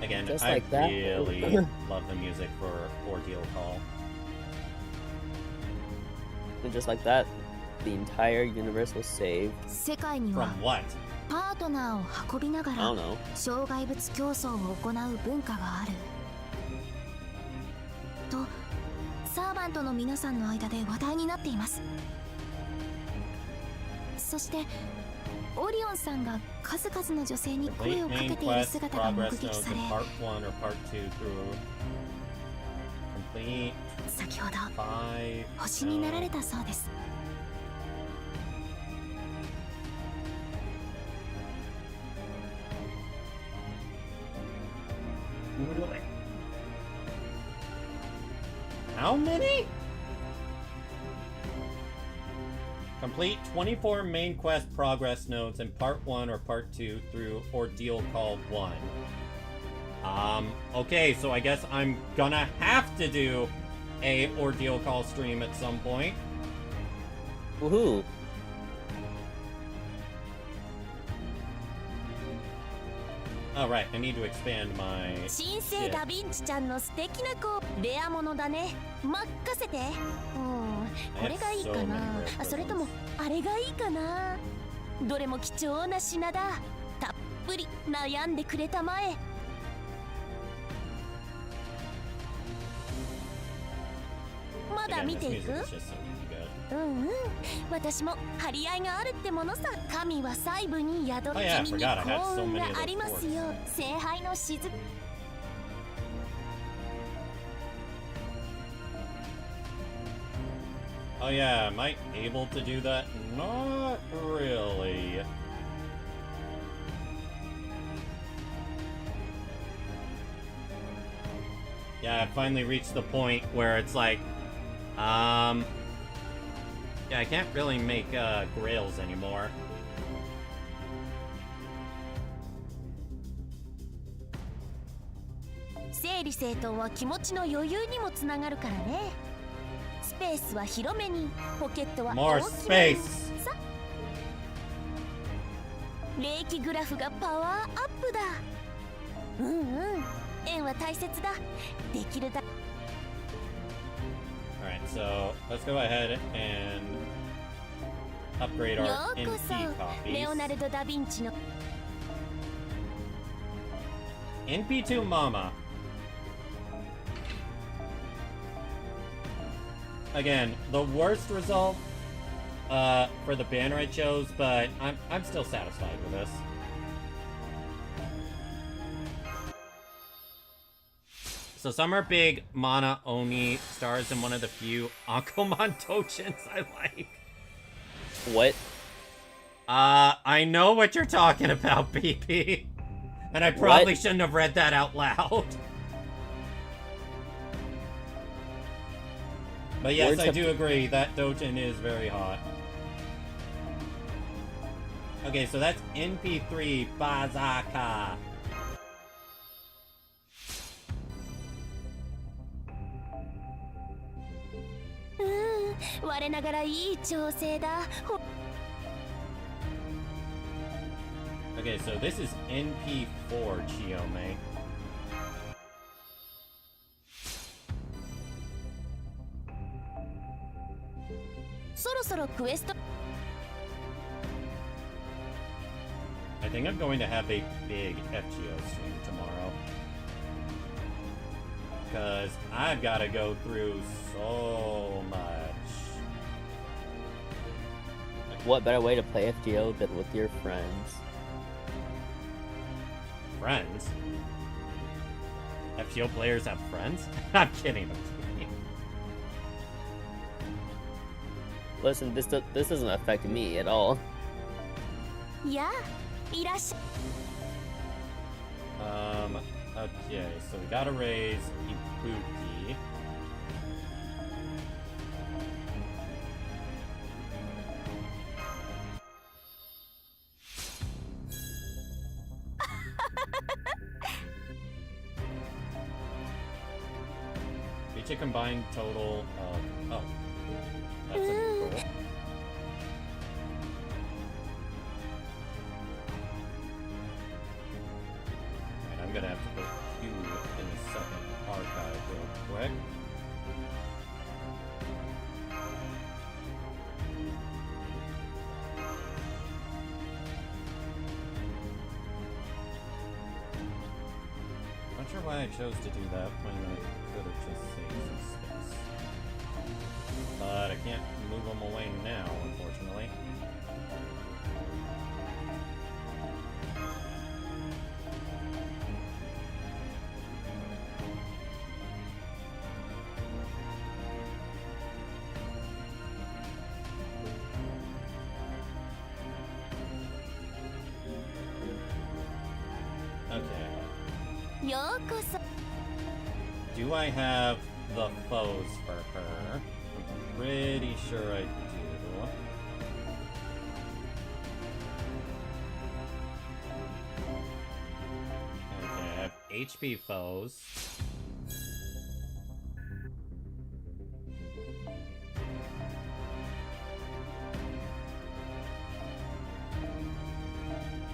Speaker 3: Again,
Speaker 4: Just
Speaker 3: I
Speaker 4: like that.
Speaker 3: really love the music for Ordeal Call.
Speaker 4: And just like that, the entire universe was saved.
Speaker 2: 世界には
Speaker 3: From what?
Speaker 2: パートナーを運びなが
Speaker 4: I
Speaker 2: ら
Speaker 4: don't know.
Speaker 2: 障害物競争を行う文化があるとサーバントの皆さんの間で話題になっています。そしてオリオンさんが数々の女性に声をかけ
Speaker 3: Complete
Speaker 2: ている
Speaker 3: main
Speaker 2: 姿
Speaker 3: quest
Speaker 2: が目
Speaker 3: progress
Speaker 2: 撃
Speaker 3: notes
Speaker 2: され
Speaker 3: in part 1 or part 2 through complete
Speaker 2: 先ほど
Speaker 3: 5
Speaker 2: 星になられたそうです。
Speaker 3: How many? Complete 24 main quest progress nodes in part 1 or part 2 through Ordeal Call 1. Okay, so I guess I'm gonna have to do a Ordeal Call stream at some point.
Speaker 4: Woohoo!
Speaker 3: Oh, right, I need to expand my...
Speaker 2: 新生ダヴィンチちゃんの素敵な子、レアものだね。任せて。これがいいかな。それともあれがいいかな。どれも貴重な品だ。たっぷり悩んでくれたまえ。まだ見ていく？私も張り合いがあるってものさ。神は細部に宿る。君に幸運がありますよ。聖杯の雫。
Speaker 3: Oh yeah, am I able to do that? Not really. Yeah, I finally reached the point where it's like, yeah, I can't really make grails anymore.
Speaker 2: 整理整頓は気持ちの余裕にもつながるからね。スペースは広めに、ポケットは大きめに。さ、霊気グラフがパワーアップだ。縁は大切だ。できるだ。
Speaker 3: Alright, so let's go ahead and upgrade our NP copies.
Speaker 2: レオナルド・ダ・ヴィンチの
Speaker 3: NP2 Mama. Again, the worst result for the banner I chose, but I'm still satisfied with this. So some are big mana Oni stars and one of the few Ankomon Tochins I like.
Speaker 4: What?
Speaker 3: I know what you're talking about, PP. And I probably shouldn't have read that out loud. But yes, I do agree, that Dojin is very hot. Okay, so that's NP3 Bazaka. Okay, so this is NP4 Chiome. I think I'm going to have a big FGO stream tomorrow. Because I've got to go through so much.
Speaker 4: What better way to play FGO than with your friends?
Speaker 3: Friends? FGO players have friends? I'm kidding.
Speaker 4: Listen, this doesn't affect me at all.
Speaker 2: Yeah.
Speaker 3: Okay, so we gotta raise Ibuki. Reach a combined total of... Oh. That's a new goal. And I'm gonna have to put you in the second archive real quick. Not sure why I chose to do that when I could have just saved some space. But I can't move them away now, unfortunately. Okay. Do I have the foes for her? I'm pretty sure I do. HP foes.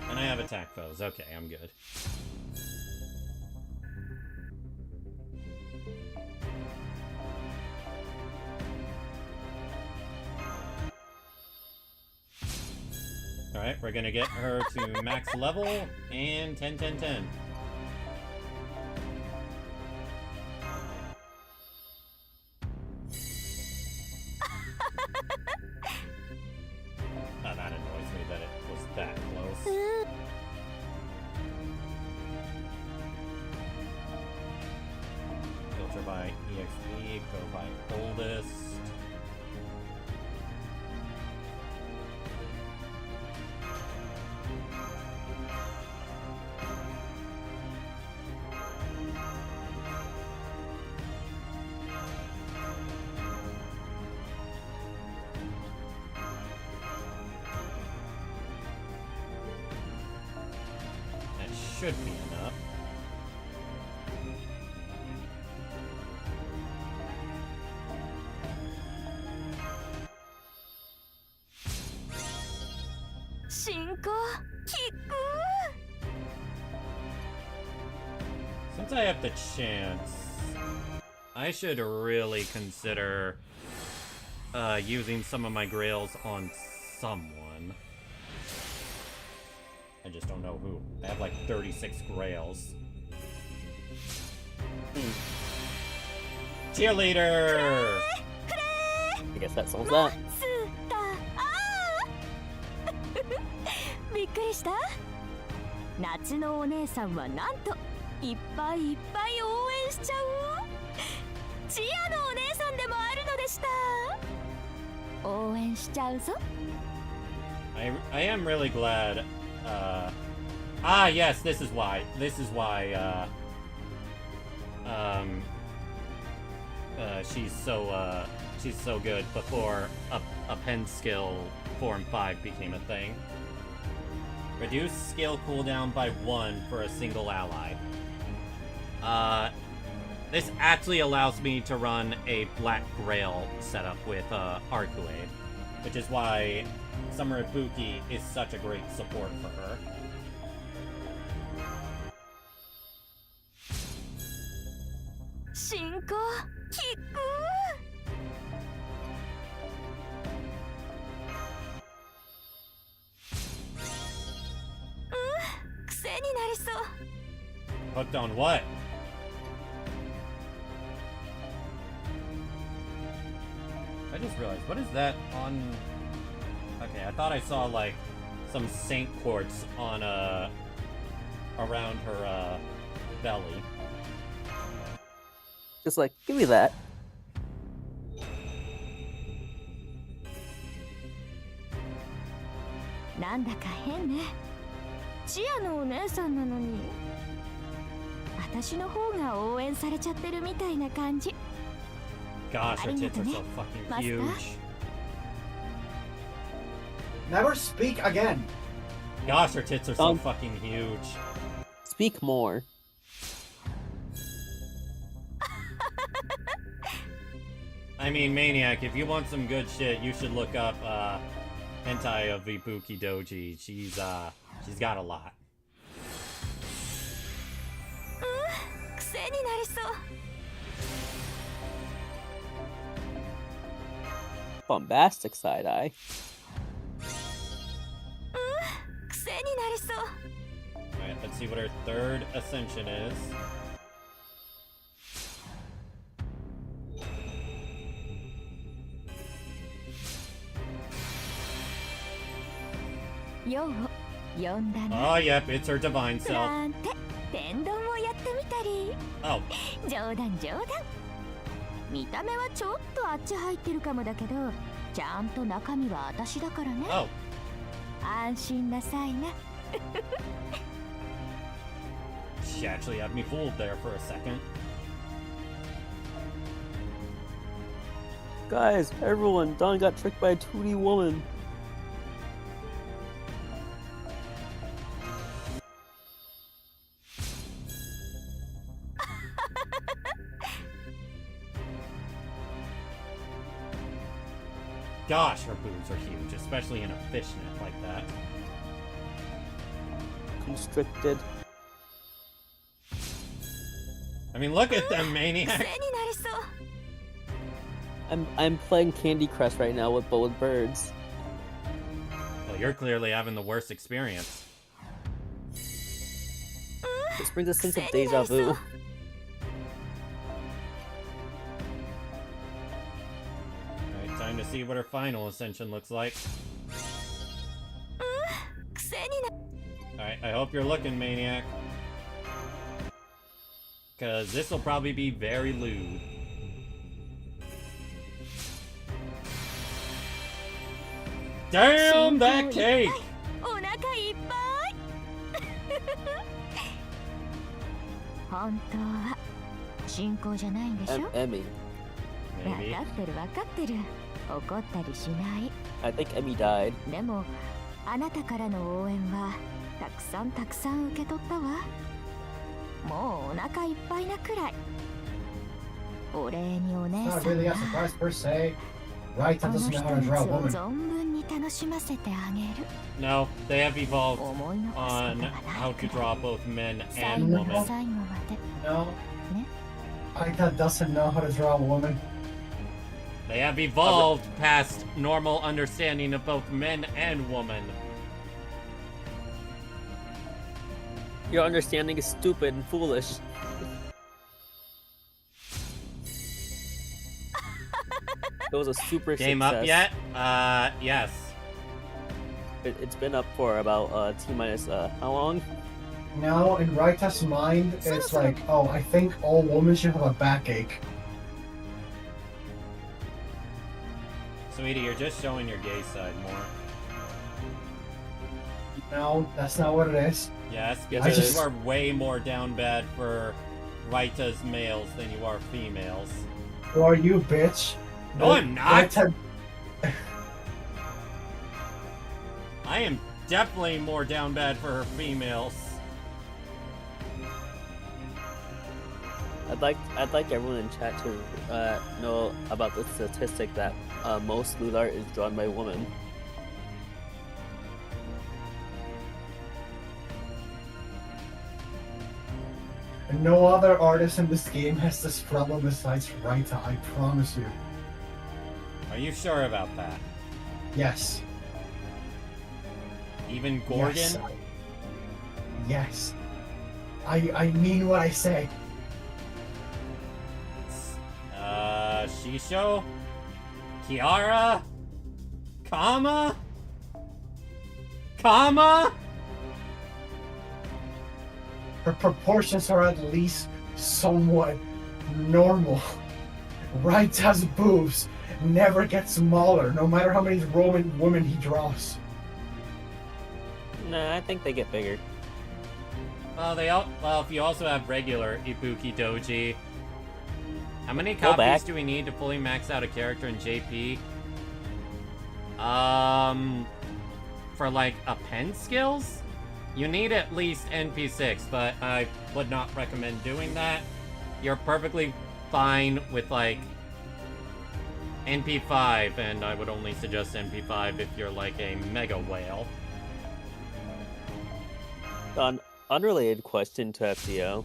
Speaker 3: And I have attack foes. Okay, I'm good. Alright, we're gonna get her to max level and 10-10-10. Oh, that annoys me that it was that close. Filter by EXP, go by oldest. Should be enough. Since I have the chance, I should really consider using some of my grails on someone. I just don't know who. I have like 36 grails. Cheerleader!
Speaker 4: I guess that solves that.
Speaker 2: びっくりした？夏のお姉さんはなんといっぱいいっぱい応援しちゃうチアのお姉さんでもあるのでした。応援しちゃうぞ。
Speaker 3: I am really glad. Yes, this is why. This is why, she's so good before a pen skill 4 and 5 became a thing. Reduce skill cooldown by 1 for a single ally. This actually allows me to run a Black Grail setup with, Arkue, which is why Summer Ibuki is such a great support for her.
Speaker 2: Shinko, Kiku.
Speaker 3: Hooked on what? I just realized, what is that on... Okay, I thought I saw, like, some Saint Quartz on, around her, belly.
Speaker 4: Just like, give me that.
Speaker 2: Nandaka hen ne. Chia no oneisan na no ni. Atashi no hou ga ouen sarechatte mitai na kanji.
Speaker 3: Gosh, her tits are so fucking huge.
Speaker 12: Never speak again.
Speaker 3: Gosh, her tits are so fucking huge.
Speaker 4: Speak more.
Speaker 3: I mean, Maniac, if you want some good shit, you should look up, hentai of Ibuki Doji. She's got a lot.
Speaker 4: Bombastic side-eye.
Speaker 3: Alright, let's see what her third ascension is. Oh, yep, it's her divine self. Oh.
Speaker 2: 冗談冗談。見た目はちょっとあっち入ってるかもだけど、ちゃんと中身は私だからね。
Speaker 3: Oh.
Speaker 2: 安心なさいな。
Speaker 3: She actually had me fooled there for a second.
Speaker 4: Guys, everyone, Don got tricked by a 2D woman.
Speaker 3: gosh, her boobs are huge, especially in a fishnet like that.
Speaker 4: Constricted.
Speaker 3: I mean, look at them, Maniac!
Speaker 4: I'm playing Candy Crush right now with birds.
Speaker 3: Well, you're clearly having the worst experience.
Speaker 4: This brings a sense of deja vu.
Speaker 3: Alright, time to see what her final ascension looks like. Alright, I hope you're looking, Maniac. Because this will probably be very lewd. Damn that cake!
Speaker 4: Emmy.
Speaker 3: Maybe.
Speaker 4: I think Emmy died.
Speaker 2: でもあなたからの応援はたくさん受け取ったわ。もうお腹いっぱいなくらい。お礼にお姉さんが
Speaker 12: Not really a surprise per se. Right, that doesn't know how to draw a woman.
Speaker 2: 存分に楽しませてあげる。
Speaker 3: No, they have evolved on how to draw both men and women.
Speaker 12: No. Raita doesn't know how to draw a woman.
Speaker 3: They have evolved past normal understanding of both men and women.
Speaker 4: Your understanding is stupid and foolish. It was a super
Speaker 3: Game
Speaker 4: success.
Speaker 3: up yet? Yes.
Speaker 4: It's been up for about T-minus how long?
Speaker 12: No, in Raita's mind, it's like, oh, I think all women should have a backache.
Speaker 3: Sweetie, you're just showing your gay side more.
Speaker 12: No, that's not what it is.
Speaker 3: Yes, because you are way more down bad for Raita's males than you are females.
Speaker 12: Who are you, bitch?
Speaker 3: No, I'm not!
Speaker 12: Raita...
Speaker 3: I am definitely more down bad for her females.
Speaker 4: I'd like everyone in chat to know about the statistic that most lewd art is drawn by women.
Speaker 12: No other artist in this game has this problem besides Raita, I promise you.
Speaker 3: Are you sure about that?
Speaker 12: Yes.
Speaker 3: Even Gorgon?
Speaker 12: Yes. I mean what I say.
Speaker 3: Shisho? Kiara? Kama?
Speaker 12: Her proportions are at least somewhat normal. Raita's boobs never get smaller, no matter how many Roman women he draws.
Speaker 4: Nah, I think they get bigger.
Speaker 3: Well, if you also have regular Ibuki Doji. How many copies do we need to fully max out a character in JP? For like a pen skills? You need at least NP6, but I would not recommend doing that. You're perfectly fine with like NP5, and I would only suggest NP5 if you're like a mega whale.
Speaker 4: An unrelated question to FGO.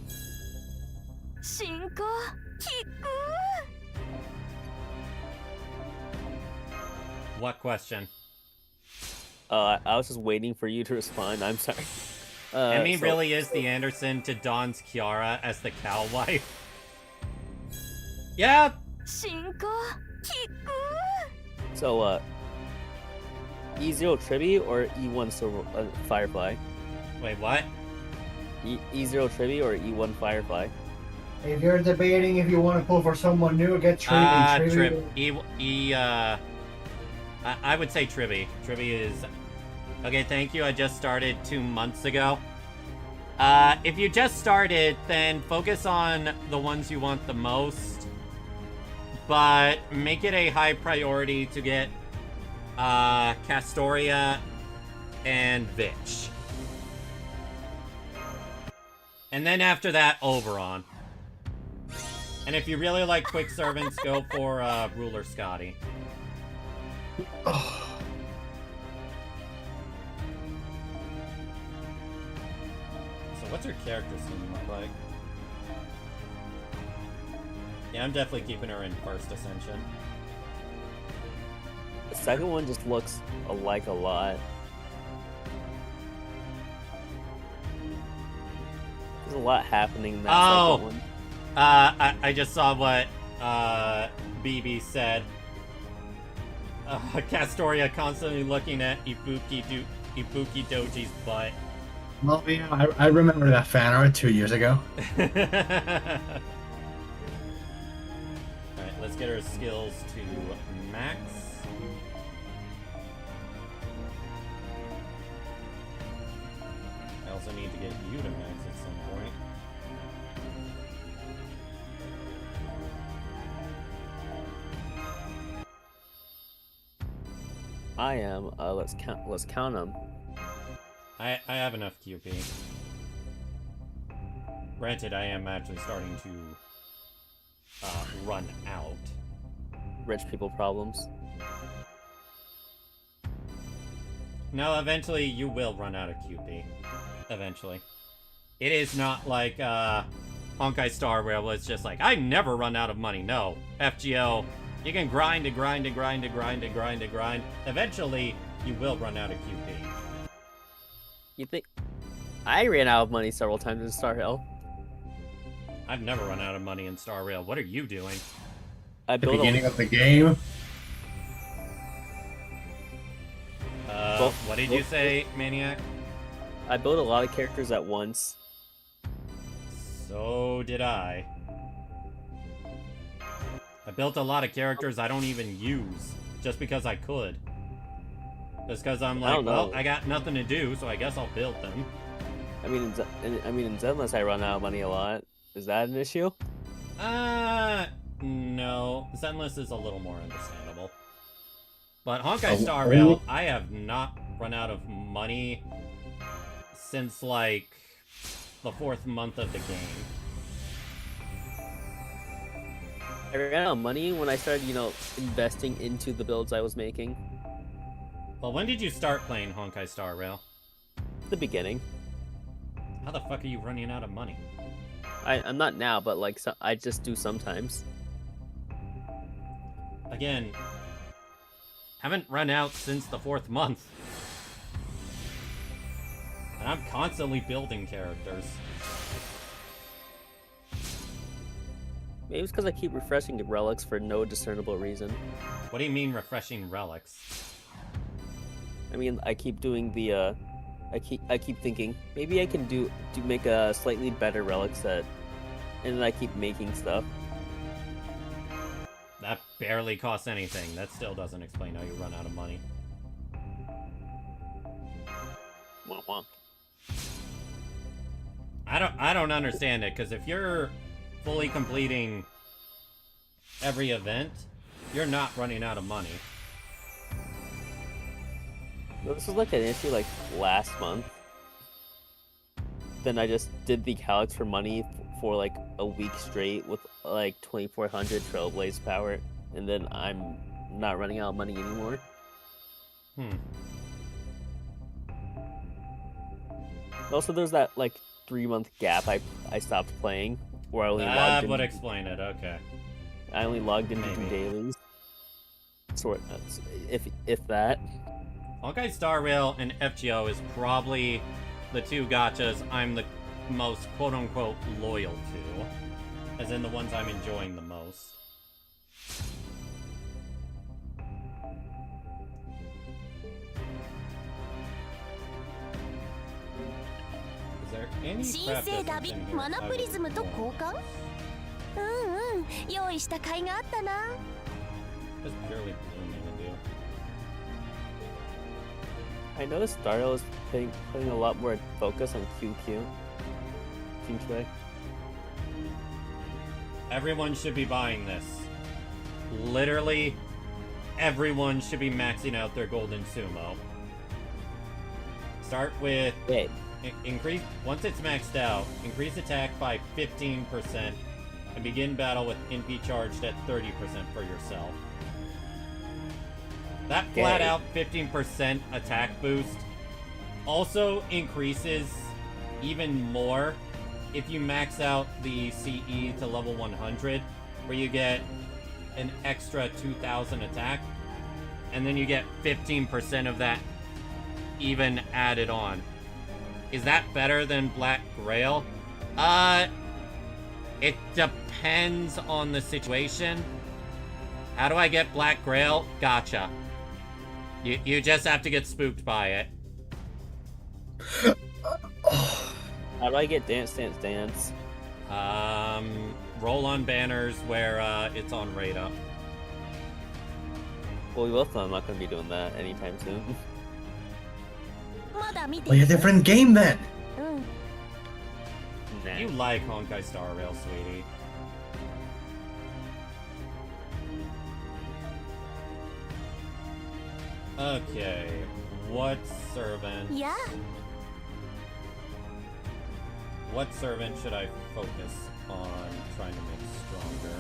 Speaker 3: What question?
Speaker 4: I was just waiting for you to respond. I'm sorry.
Speaker 3: Emmy really is the Anderson to Dawn's Kiara as the cow wife. Yeah.
Speaker 4: So, E0 Tribi or E1 Firefly?
Speaker 3: Wait, what?
Speaker 4: E0 Tribi or E1 Firefly?
Speaker 12: If you're debating if you want to pull for someone new, get Tribi.
Speaker 3: I would say Tribi. Tribi is... Okay, thank you. I just started 2 months ago. If you just started, then focus on the ones you want the most. But make it a high priority to get Castoria and Vitch. And then after that, Oberon. And if you really like quick servants, go for Ruler Scotty. So what's her character scheme look like? Yeah, I'm definitely keeping her in first ascension.
Speaker 4: The second one just looks alike a lot. There's a lot happening in that second one.
Speaker 3: I just saw what BB said. Castoria constantly looking at Ibuki Doji's butt.
Speaker 12: Well, yeah, I remember that fan art 2 years ago.
Speaker 3: Alright, let's get our skills to max. I also need to get you to max at some point.
Speaker 4: I am. Let's count them.
Speaker 3: I have enough QP. Granted, I am actually starting to run out.
Speaker 4: Rich people problems.
Speaker 3: No, eventually you will run out of QP. Eventually. It is not like Honkai Star Rail where it's just like, I never run out of money. No. FGO, you can grind and grind and grind and grind and grind and grind. Eventually, you will run out of QP.
Speaker 4: You think? I ran out of money several times in Star Rail.
Speaker 3: I've never run out of money in Star Rail. What are you doing?
Speaker 12: At the beginning of the game.
Speaker 3: What did you say, Maniac?
Speaker 4: I built a lot of characters at once.
Speaker 3: So did I. I built a lot of characters I don't even use, just because I could. Just because I'm like, well, I got nothing to do, so I guess I'll build them.
Speaker 4: I mean, in Zenless, I run out of money a lot. Is that an issue?
Speaker 3: No. Zenless is a little more understandable. But Honkai Star Rail, I have not run out of money since, like, the 4th month of the game.
Speaker 4: I ran out of money when I started, investing into the builds I was making.
Speaker 3: Well, when did you start playing Honkai Star Rail?
Speaker 4: The beginning.
Speaker 3: How the fuck are you running out of money?
Speaker 4: I'm not now, but like I just do sometimes.
Speaker 3: Again, haven't run out since the 4th month. And I'm constantly building characters.
Speaker 4: Maybe it's because I keep refreshing the relics for no discernible reason.
Speaker 3: What do you mean refreshing relics?
Speaker 4: I mean, I keep doing the, I keep thinking, maybe I can make a slightly better relic set, and then I keep making stuff.
Speaker 3: That barely costs anything. That still doesn't explain how you run out of money.
Speaker 4: Womp womp.
Speaker 3: I don't understand it, because if you're fully completing every event, you're not running out of money.
Speaker 4: This was like an issue like last month. Then I just did the Calyx for money for like a week straight with like 2400 Trailblaze power, and then I'm not running out of money anymore. Also, there's that like 3-month gap I stopped playing where I only logged in.
Speaker 3: That would explain it. Okay.
Speaker 4: I only logged in to do dailies. Sort if that.
Speaker 3: Honkai Star Rail and FGO is probably the two gachas I'm the most quote-unquote loyal to. As in the ones I'm enjoying the most. Is there any crap difference in here?
Speaker 2: マナプリズムと交換？用意した甲斐があったな。
Speaker 3: Just purely blooming to do.
Speaker 4: I noticed Dario is putting a lot more focus on QQ. Seems like.
Speaker 3: Everyone should be buying this. Literally, everyone should be maxing out their golden sumo. Start with increase once it's maxed out. Increase attack by 15% and begin battle with NP charged at 30% for yourself. That flat out 15% attack boost also increases even more if you max out the CE to level 100, where you get an extra 2,000 attack, and then you get 15% of that even added on. Is that better than Black Grail? It depends on the situation. How do I get Black Grail? Gotcha. You just have to get spooked by it.
Speaker 4: How do I get Dance Dance Dance?
Speaker 3: Roll on banners where it's on rate up.
Speaker 4: Well, we both know I'm not going to be doing that anytime soon.
Speaker 12: Play a different game then.
Speaker 4: Nah.
Speaker 3: You like Honkai Star Rail, sweetie. Okay, what servant?
Speaker 2: Yeah.
Speaker 3: What servant should I focus on trying to make stronger?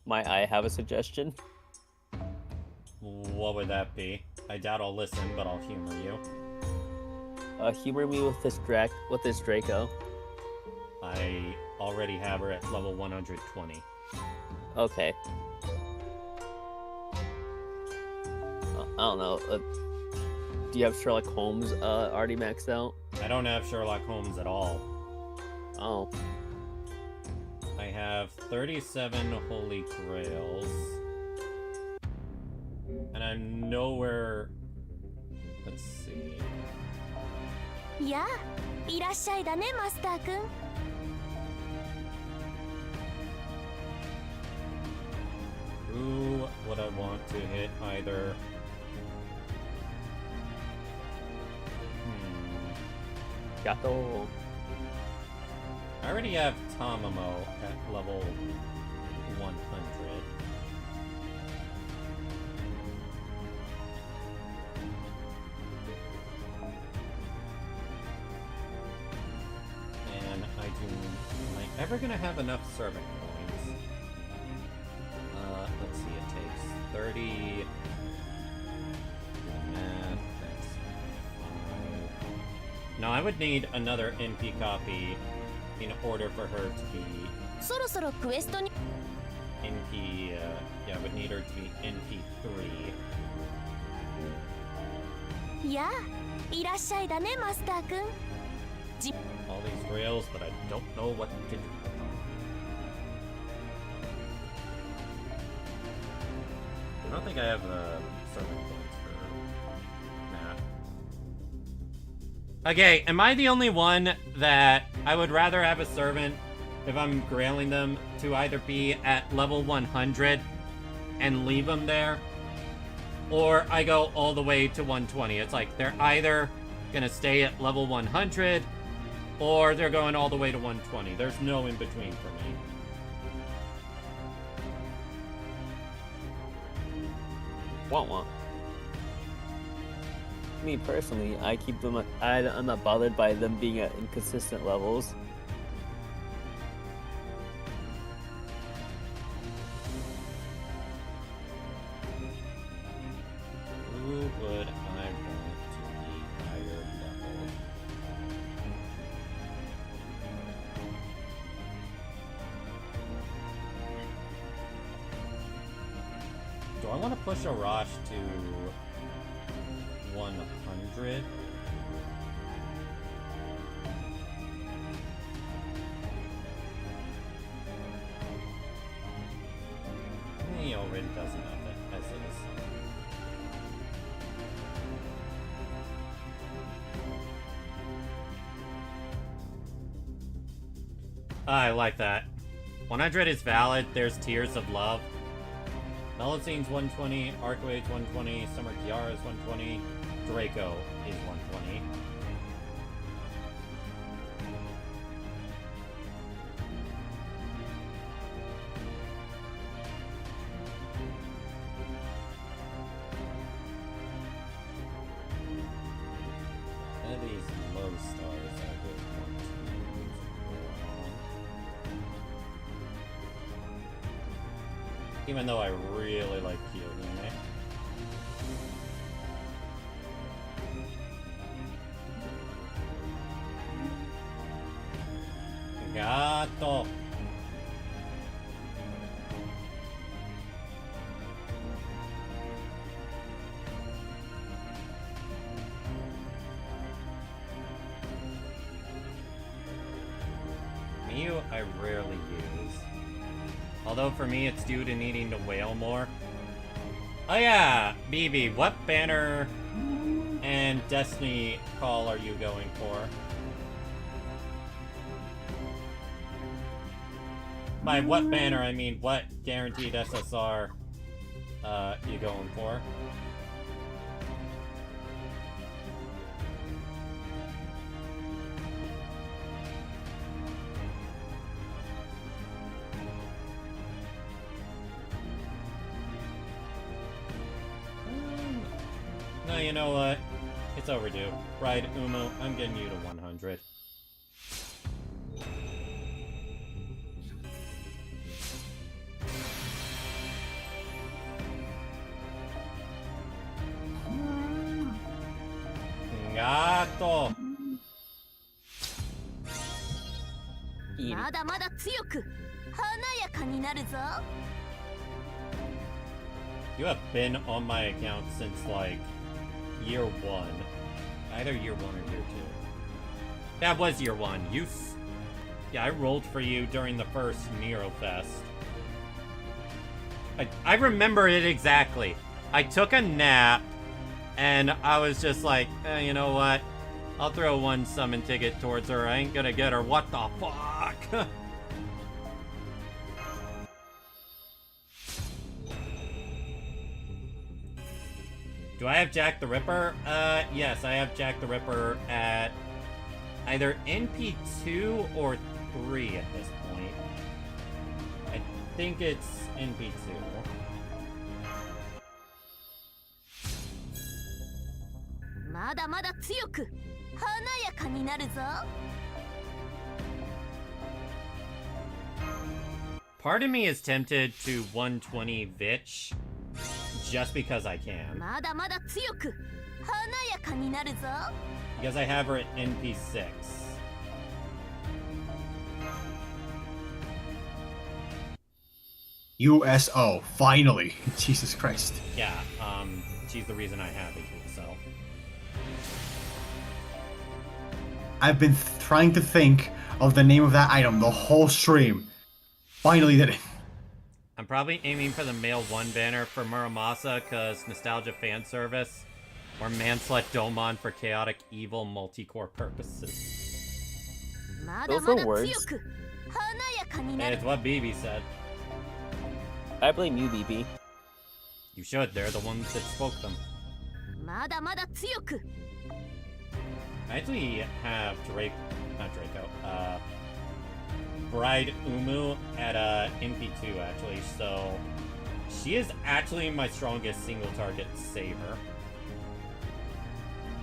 Speaker 4: Might I have a suggestion?
Speaker 3: What would that be? I doubt I'll listen, but I'll humor you.
Speaker 4: Humor me with this Draco.
Speaker 3: I already have her at level 120.
Speaker 4: Okay. I don't know. Do you have Sherlock Holmes already maxed out?
Speaker 3: I don't have Sherlock Holmes at all.
Speaker 4: Oh.
Speaker 3: I have 37 Holy Grails. And I'm nowhere... Let's see...
Speaker 2: やあ、いらっしゃいだね、マスターくん。
Speaker 3: Who would I want to hit either?
Speaker 4: Gato.
Speaker 3: I already have Tamamo at level 100. And am I ever gonna have enough servant coins? Let's see, it takes 30. Math, that's 5. No, I would need another NP copy in order for her to be
Speaker 2: そろそろクエストに
Speaker 3: NP, yeah, I would need her to be NP3.
Speaker 2: やあ、いらっしゃいだね、マスターくん。
Speaker 3: All these rails, but I don't know what to do with them. I don't think I have servant points for math. Okay, am I the only one that I would rather have a servant if I'm grailing them to either be at level 100 and leave them there, or I go all the way to 120? It's like they're either gonna stay at level 100 or they're going all the way to 120. There's no in between for me.
Speaker 4: Want. Me personally, I keep them. I'm not bothered by them being at inconsistent levels.
Speaker 3: Who would I want to be higher level? Do I want to push Arash to 100? He already does enough as is. I like that. 100 is valid. There's Tears of Love. Melocine's 120, Arcwade's 120, Summer Kiara's 120, Draco is 120. And these low stars I would want to use on. Even though I really like Kyogame. Gato. Mew I rarely use. Although for me it's due to needing to wail more. Oh yeah, BB, what banner and Destiny call are you going for? By what banner, I mean what guaranteed SSR you going for? No, you know what? It's overdue. Bride Umu, I'm getting you to 100. Gato.
Speaker 2: まだまだ強く華やかになるぞ。
Speaker 3: You have been on my account since like year 1. Either year 1 or year 2. That was year 1. Yeah, I rolled for you during the first Nero Fest. I remember it exactly. I took a nap and I was just like, you know what? I'll throw one summon ticket towards her. I ain't gonna get her. What the fuck? Do I have Jack the Ripper? Yes, I have Jack the Ripper at either NP2 or 3 at this point. I think it's NP2. Part of me is tempted to 120 Vitch just because I can. Because I have her at NP6.
Speaker 12: USO, finally. Jesus Christ.
Speaker 3: Yeah, she's the reason I have a USO.
Speaker 12: I've been trying to think of the name of that item the whole stream. Finally did it.
Speaker 3: I'm probably aiming for the male 1 banner for Muramasa because nostalgia fan service, or Manslet Domon for chaotic evil multi-core purposes.
Speaker 4: Those are words.
Speaker 3: Hey, it's what BB said.
Speaker 4: I blame you, BB.
Speaker 3: You should, they're the ones that spoke them. I actually have Bride Umu at NP2 actually, so she is actually my strongest single target saber.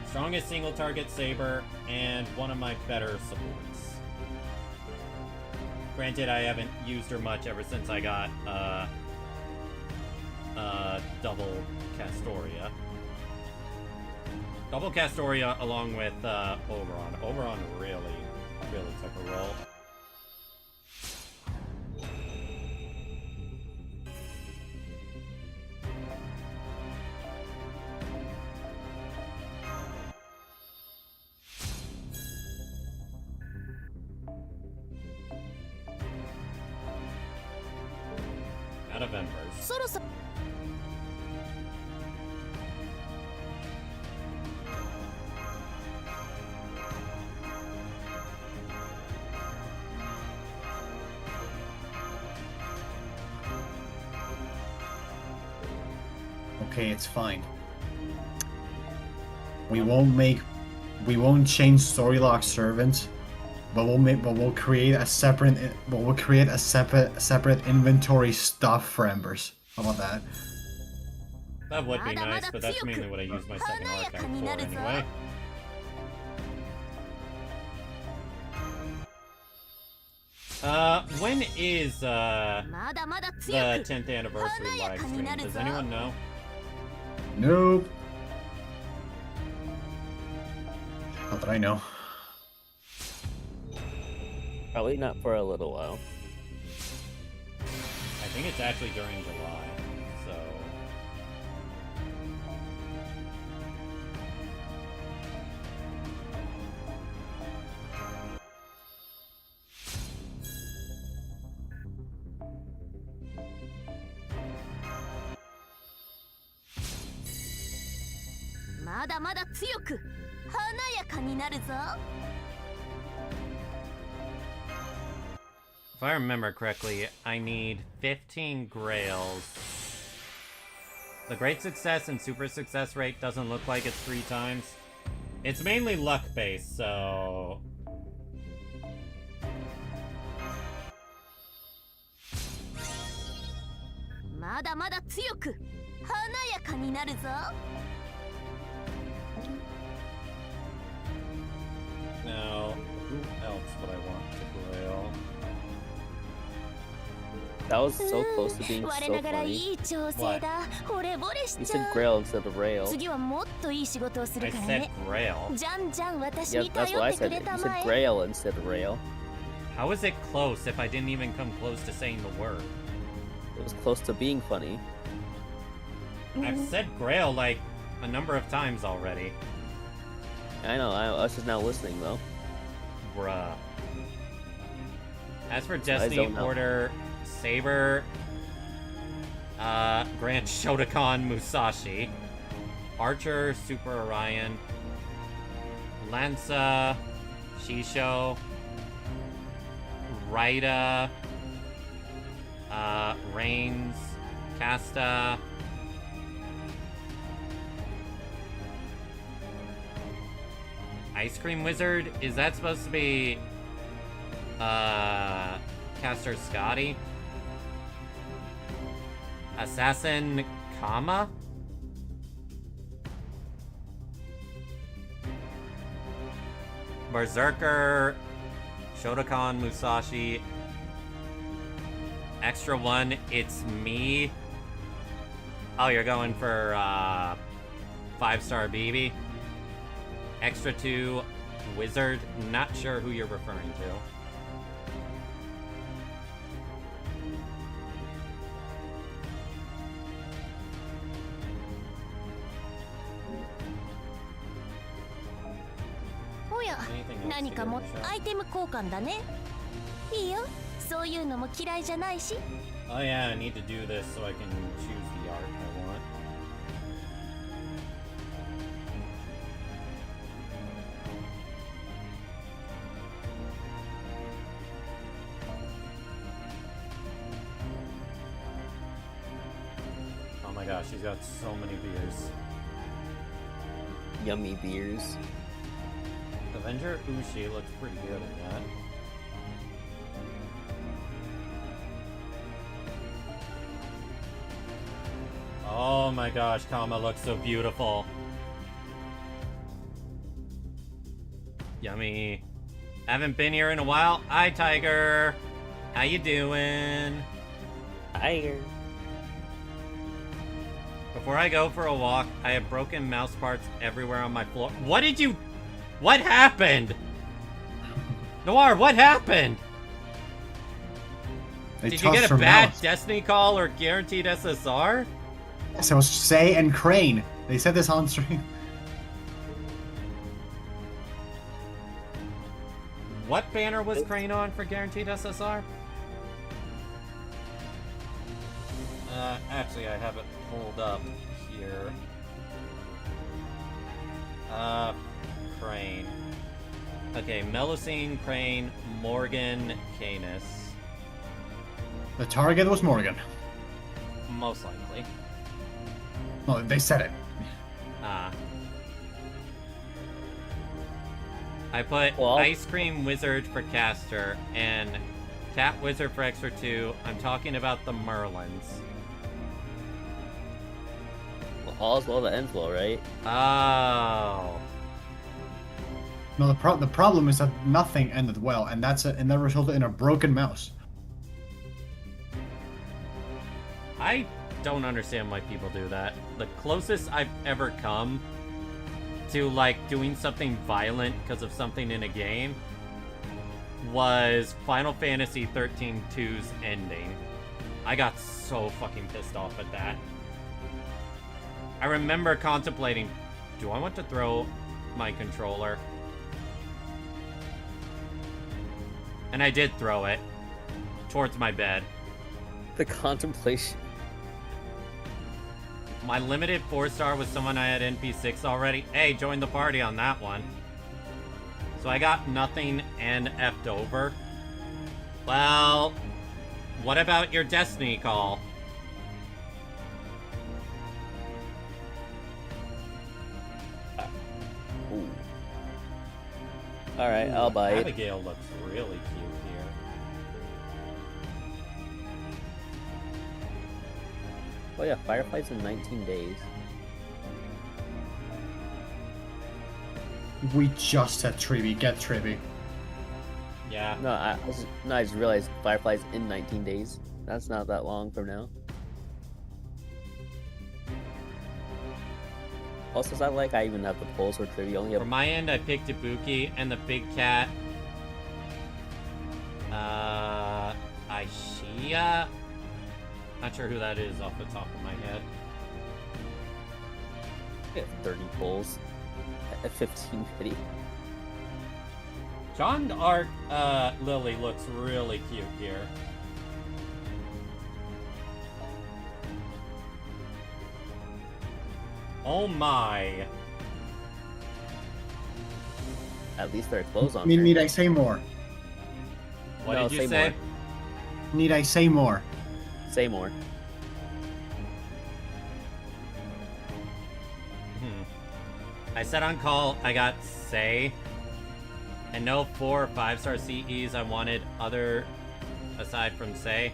Speaker 3: Strongest single target saber and one of my better supports. Granted, I haven't used her much ever since I got double Castoria. Double Castoria along with Oberon. Oberon really took a roll. Out of embers.
Speaker 12: Okay, it's fine. We won't change Storylock servants, but we'll create a separate inventory stuff for embers. How about that?
Speaker 3: That would be nice, but that's mainly what I use my second archive for anyway. When is the 10th anniversary live stream? Does anyone know?
Speaker 12: Nope. Not that I know.
Speaker 4: Probably not for a little while.
Speaker 3: I think it's actually during July, so...
Speaker 2: まだまだ強く華やかになるぞ。
Speaker 3: If I remember correctly, I need 15 grails. The great success and super success rate doesn't look like it's 3 times. It's mainly luck based, so...
Speaker 2: まだまだ強く華やかになるぞ。
Speaker 3: Now, who else would I want to grail?
Speaker 4: That was so close to being so funny. You said grail instead of rail.
Speaker 3: I said grail.
Speaker 4: Yeah, that's what I said. You said grail instead of rail.
Speaker 3: How is it close if I didn't even come close to saying the word?
Speaker 4: It was close to being funny.
Speaker 3: I've said grail like a number of times already.
Speaker 4: I know, I was just now listening though.
Speaker 3: Bruh. As for Destiny Order, Saber, Grant Shotokan Musashi, Archer, Super Orion, Lanza, Shisho, Raida, Reigns, Casta, Ice Cream Wizard? Is that supposed to be Caster Scotty? Assassin Kama? Berserker, Shotokan Musashi. Extra 1, it's me. Oh, you're going for 5-star BB. Extra 2, Wizard. Not sure who you're referring to.
Speaker 2: Oh yeah, 何かもアイテム交換だね。いいよ、そういうのも嫌いじゃないし。
Speaker 3: Oh yeah, I need to do this so I can choose the art I want. Oh my gosh, she's got so many beers.
Speaker 4: Yummy beers.
Speaker 3: Avenger Ushi looks pretty good in that. Oh my gosh, Kama looks so beautiful. Yummy. Haven't been here in a while. Hi, Tiger. How you doing?
Speaker 4: Tiger.
Speaker 3: Before I go for a walk, I have broken mouse parts everywhere on my floor. What did you... What happened? Noir, what happened? Did you get a bad Destiny call or guaranteed SSR?
Speaker 12: Yes, it was Say and Crane. They said this on stream.
Speaker 3: What banner was Crane on for guaranteed SSR? Actually, I have it pulled up here. Crane. Okay, Melusine, Crane, Morgan, Canis.
Speaker 12: The target was Morgan.
Speaker 3: Most likely.
Speaker 12: No, they said it.
Speaker 3: I put Ice Cream Wizard for Caster and Cat Wizard for Extra 2. I'm talking about the Merlins.
Speaker 4: Well, all's well that ends well, right?
Speaker 3: Oh.
Speaker 12: No, the problem is that nothing ended well, and that resulted in a broken mouse.
Speaker 3: I don't understand why people do that. The closest I've ever come to like doing something violent because of something in a game was Final Fantasy 13-2's ending. I got so fucking pissed off at that. I remember contemplating, do I want to throw my controller? And I did throw it towards my bed.
Speaker 4: The contemplation.
Speaker 3: My limited 4-star was someone I had NP6 already. Hey, join the party on that one. So I got nothing and F'd over. Well, what about your Destiny call?
Speaker 4: Ooh. Alright, I'll buy it.
Speaker 3: Abigail looks really cute here.
Speaker 4: Oh yeah, Firefly's in 19 days.
Speaker 12: We just said Trivi. Get Trivi.
Speaker 3: Yeah.
Speaker 4: No, I just realized Firefly's in 19 days. That's not that long from now. Also, is that like I even have the polls for trivia? Only have...
Speaker 3: For my end, I picked Ibuki and the big cat. Aishia? Not sure who that is off the top of my head.
Speaker 4: I have 30 polls at 15 video.
Speaker 3: John Arc Lily looks really cute here. Oh my.
Speaker 4: At least there are clothes on.
Speaker 12: Need I say more?
Speaker 3: What
Speaker 4: No,
Speaker 3: did you say?
Speaker 4: more.
Speaker 12: Need I say more?
Speaker 4: Say more.
Speaker 3: I said on call I got Say. And no 4 or 5-star CEs I wanted other aside from Say.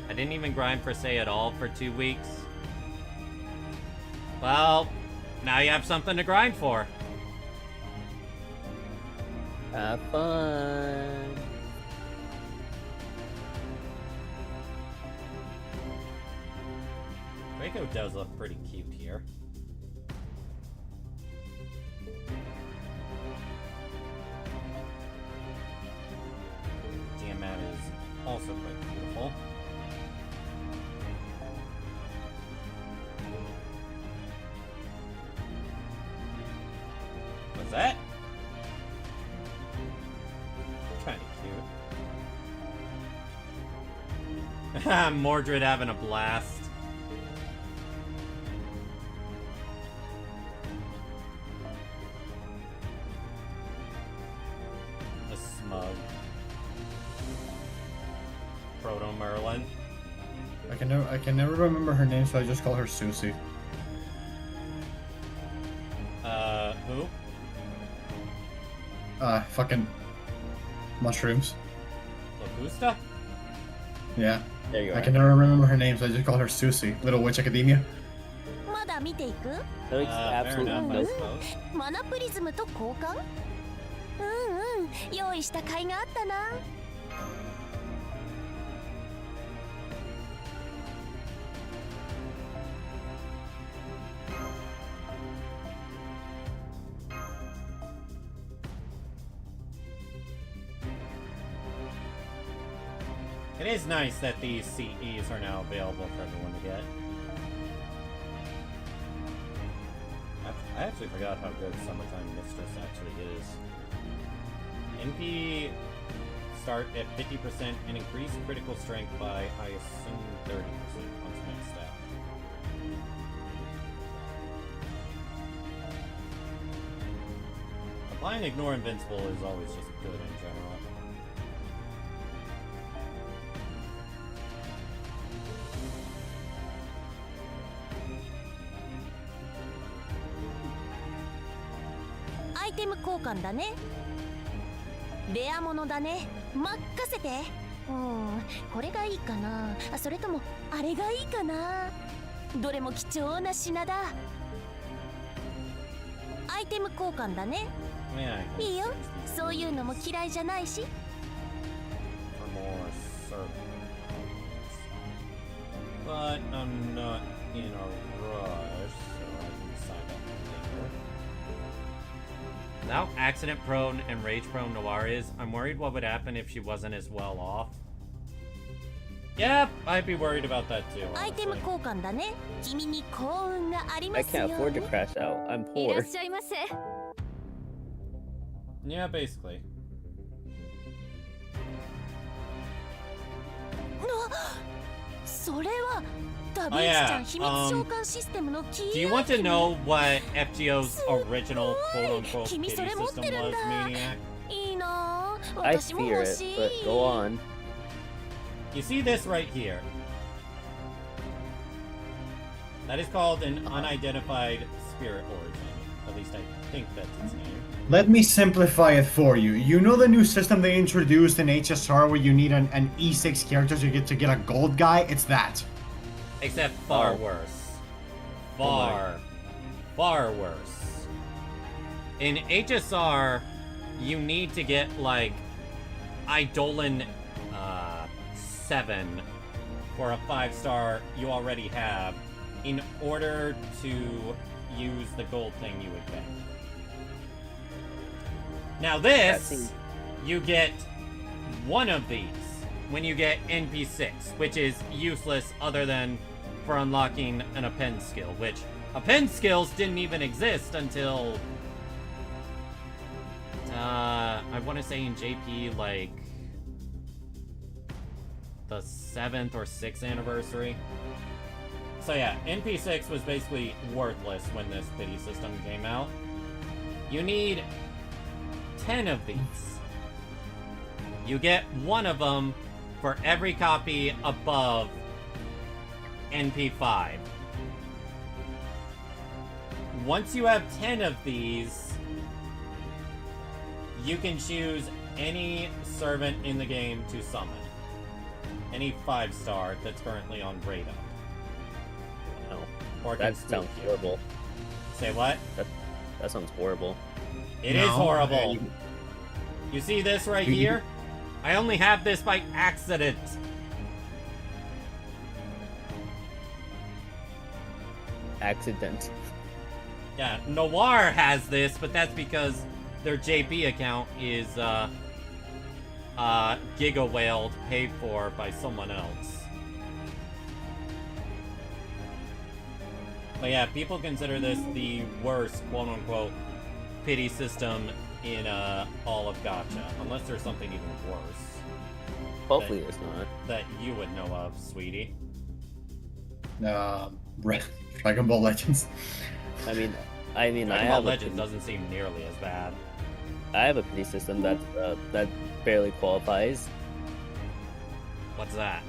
Speaker 3: I didn't even grind for Say at all for 2 weeks. Well, now you have something to grind for.
Speaker 4: Have fun.
Speaker 3: Draco does look pretty cute here. Tiamat is also quite beautiful. What's that? Kinda cute. Mordred having a blast. A smug. Proto Merlin.
Speaker 12: I can never remember her name, so I just call her Susie.
Speaker 3: Who?
Speaker 12: Fucking mushrooms.
Speaker 3: Locusta?
Speaker 12: Yeah.
Speaker 4: There you
Speaker 12: I
Speaker 4: are.
Speaker 12: can never remember her name, so I just call her Susie. Little Witch Academia.
Speaker 2: まだ見ていく
Speaker 4: That makes absolutely
Speaker 3: enough,
Speaker 4: no
Speaker 3: I
Speaker 4: sense.
Speaker 3: suppose.
Speaker 2: マナプリズムと交換用意した甲斐があったな
Speaker 3: It is nice that these CEs are now available for everyone to get. I actually forgot how good Summertime Mistress actually is. NP start at 50% and increase critical strength by, I assume, 30% once maxed out. Applying Ignore Invincible is always just good in general.
Speaker 2: アイテム交換だねレア物だね任せてこれがいいかなそれともあれがいいかなどれも貴重な品だアイテム交換だねいいよそういうのも嫌いじゃないし
Speaker 3: But I'm not in a rush, so I can decide that later. Now accident-prone and rage-prone Noir is, I'm worried what would happen if she wasn't as well off. Yep, I'd be worried about that too.
Speaker 2: I can't
Speaker 4: afford to crash out. I'm poor.
Speaker 3: Yeah, basically. Oh yeah, do you want to know what FGO's original quote-unquote pity system was, Maniac?
Speaker 4: I fear it, but go on.
Speaker 3: You see this right here? That is called an unidentified spirit origin. At least I think that's its name.
Speaker 12: Let me simplify it for you. You know the new system they introduced in HSR where you need an E6 character to get a gold guy? It's that.
Speaker 3: Except far worse. Far worse. In HSR, you need to get, like, Eidolon 7 for a 5-star you already have in order to use the gold thing you would get. Now this, you get one of these when you get NP6, which is useless other than for unlocking an append skill, which append skills didn't even exist until I want to say in JP, like the 7th or 6th anniversary. So yeah, NP6 was basically worthless when this pity system came out. You need 10 of these. You get one of them for every copy above NP5. Once you have 10 of these, you can choose any servant in the game to summon. Any 5-star that's currently on radar.
Speaker 4: No.
Speaker 3: Or
Speaker 4: that sounds horrible.
Speaker 3: Say what?
Speaker 4: That sounds horrible.
Speaker 3: It is horrible. You see this right here? I only have this by accident.
Speaker 4: Accident.
Speaker 3: Yeah, Noir has this, but that's because their JP account is Giga Whaled, paid for by someone else. But yeah, people consider this the worst quote-unquote pity system in all of Gacha, unless there's something even worse.
Speaker 4: Hopefully there's not.
Speaker 3: That you would know of, sweetie.
Speaker 12: Dragon Ball Legends.
Speaker 4: I mean,
Speaker 3: Dragon
Speaker 4: I
Speaker 3: Ball
Speaker 4: have
Speaker 3: Legends doesn't seem nearly as bad.
Speaker 4: I have a pity system that barely qualifies.
Speaker 3: What's that?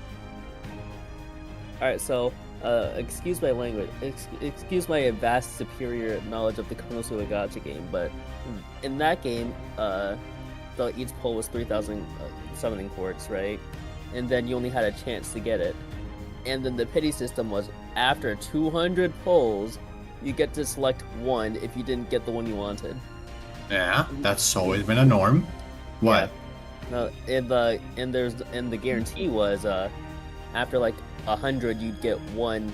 Speaker 4: All right, so excuse my language, excuse my vast superior knowledge of the Konosuba Gacha game, but in that game, each pull was 3,000 summoning quartz, right? And then you only had a chance to get it. And then the pity system was after 200 pulls, you get to select one if you didn't get the one you wanted.
Speaker 12: Yeah, that's always been a norm. What?
Speaker 4: No, and the guarantee was after like 100 you'd get one,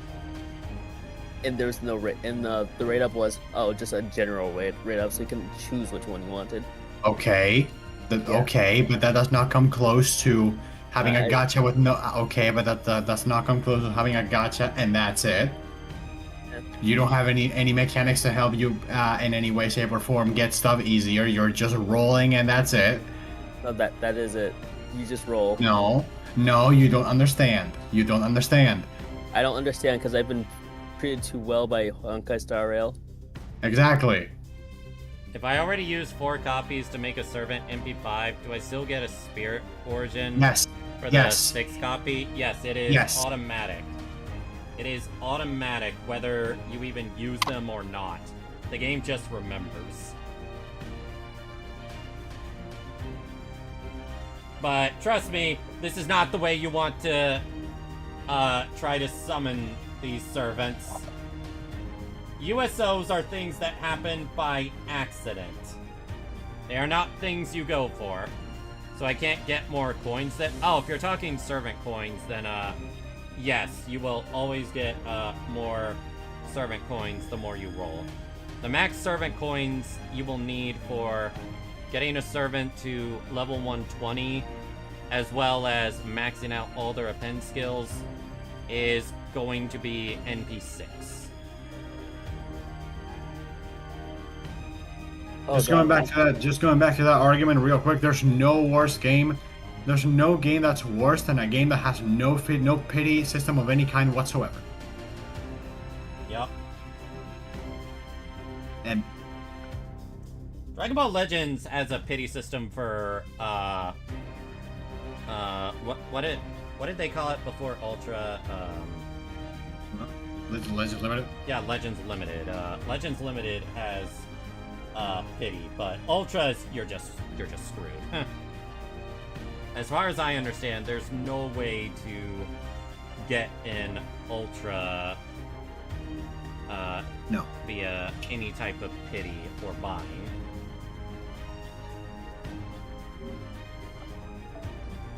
Speaker 4: and there's no rate. And the rate up was just a general rate up, so you can choose which one you wanted.
Speaker 12: Okay, okay, but that does not come close to having a gacha with no. Okay, but that does not come close to having a gacha, and that's it. You don't have any mechanics to help you in any way, shape, or form get stuff easier. You're just rolling, and that's it.
Speaker 4: No, that is it. You just roll.
Speaker 12: No, you don't understand. You don't understand.
Speaker 4: I don't understand because I've been treated too well by Honkai Star Rail.
Speaker 12: Exactly.
Speaker 3: If I already used 4 copies to make a servant MP5, do I still get a spirit origin?
Speaker 12: Yes.
Speaker 3: For the 6th copy? Yes, it is automatic. It is automatic whether you even use them or not. The game just remembers. But trust me, this is not the way you want to try to summon these servants. USOs are things that happen by accident. They are not things you go for. So I can't get more coins that... Oh, if you're talking servant coins, then yes, you will always get more servant coins the more you roll. The max servant coins you will need for getting a servant to level 120, as well as maxing out all their append skills, is going to be NP6.
Speaker 12: Just going back to that argument real quick. There's no worse game. There's no game that's worse than a game that has no pity system of any kind whatsoever.
Speaker 3: Yep.
Speaker 12: And
Speaker 3: Dragon Ball Legends has a pity system for what did they call it before Ultra?
Speaker 12: Legends Limited.
Speaker 3: Yeah, Legends Limited. Legends Limited has pity, but Ultras you're just screwed. As far as I understand, there's no way to get an Ultra
Speaker 12: no
Speaker 3: via any type of pity or buying.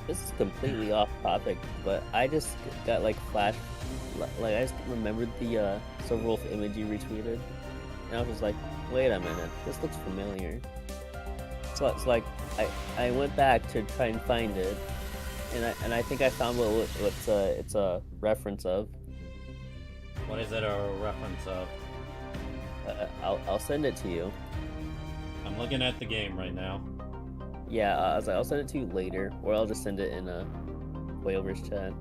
Speaker 4: This is completely off topic, but I just got like I just remembered the Silver Wolf image you retweeted, and I was just like, wait a minute, this looks familiar. So it's like I went back to try and find it, and I think I found what it's a reference of.
Speaker 3: What is it a reference of?
Speaker 4: I'll send it to you.
Speaker 3: I'm looking at the game right now.
Speaker 4: Yeah, I was like, I'll send it to you later, or I'll just send it in a Whalers chat.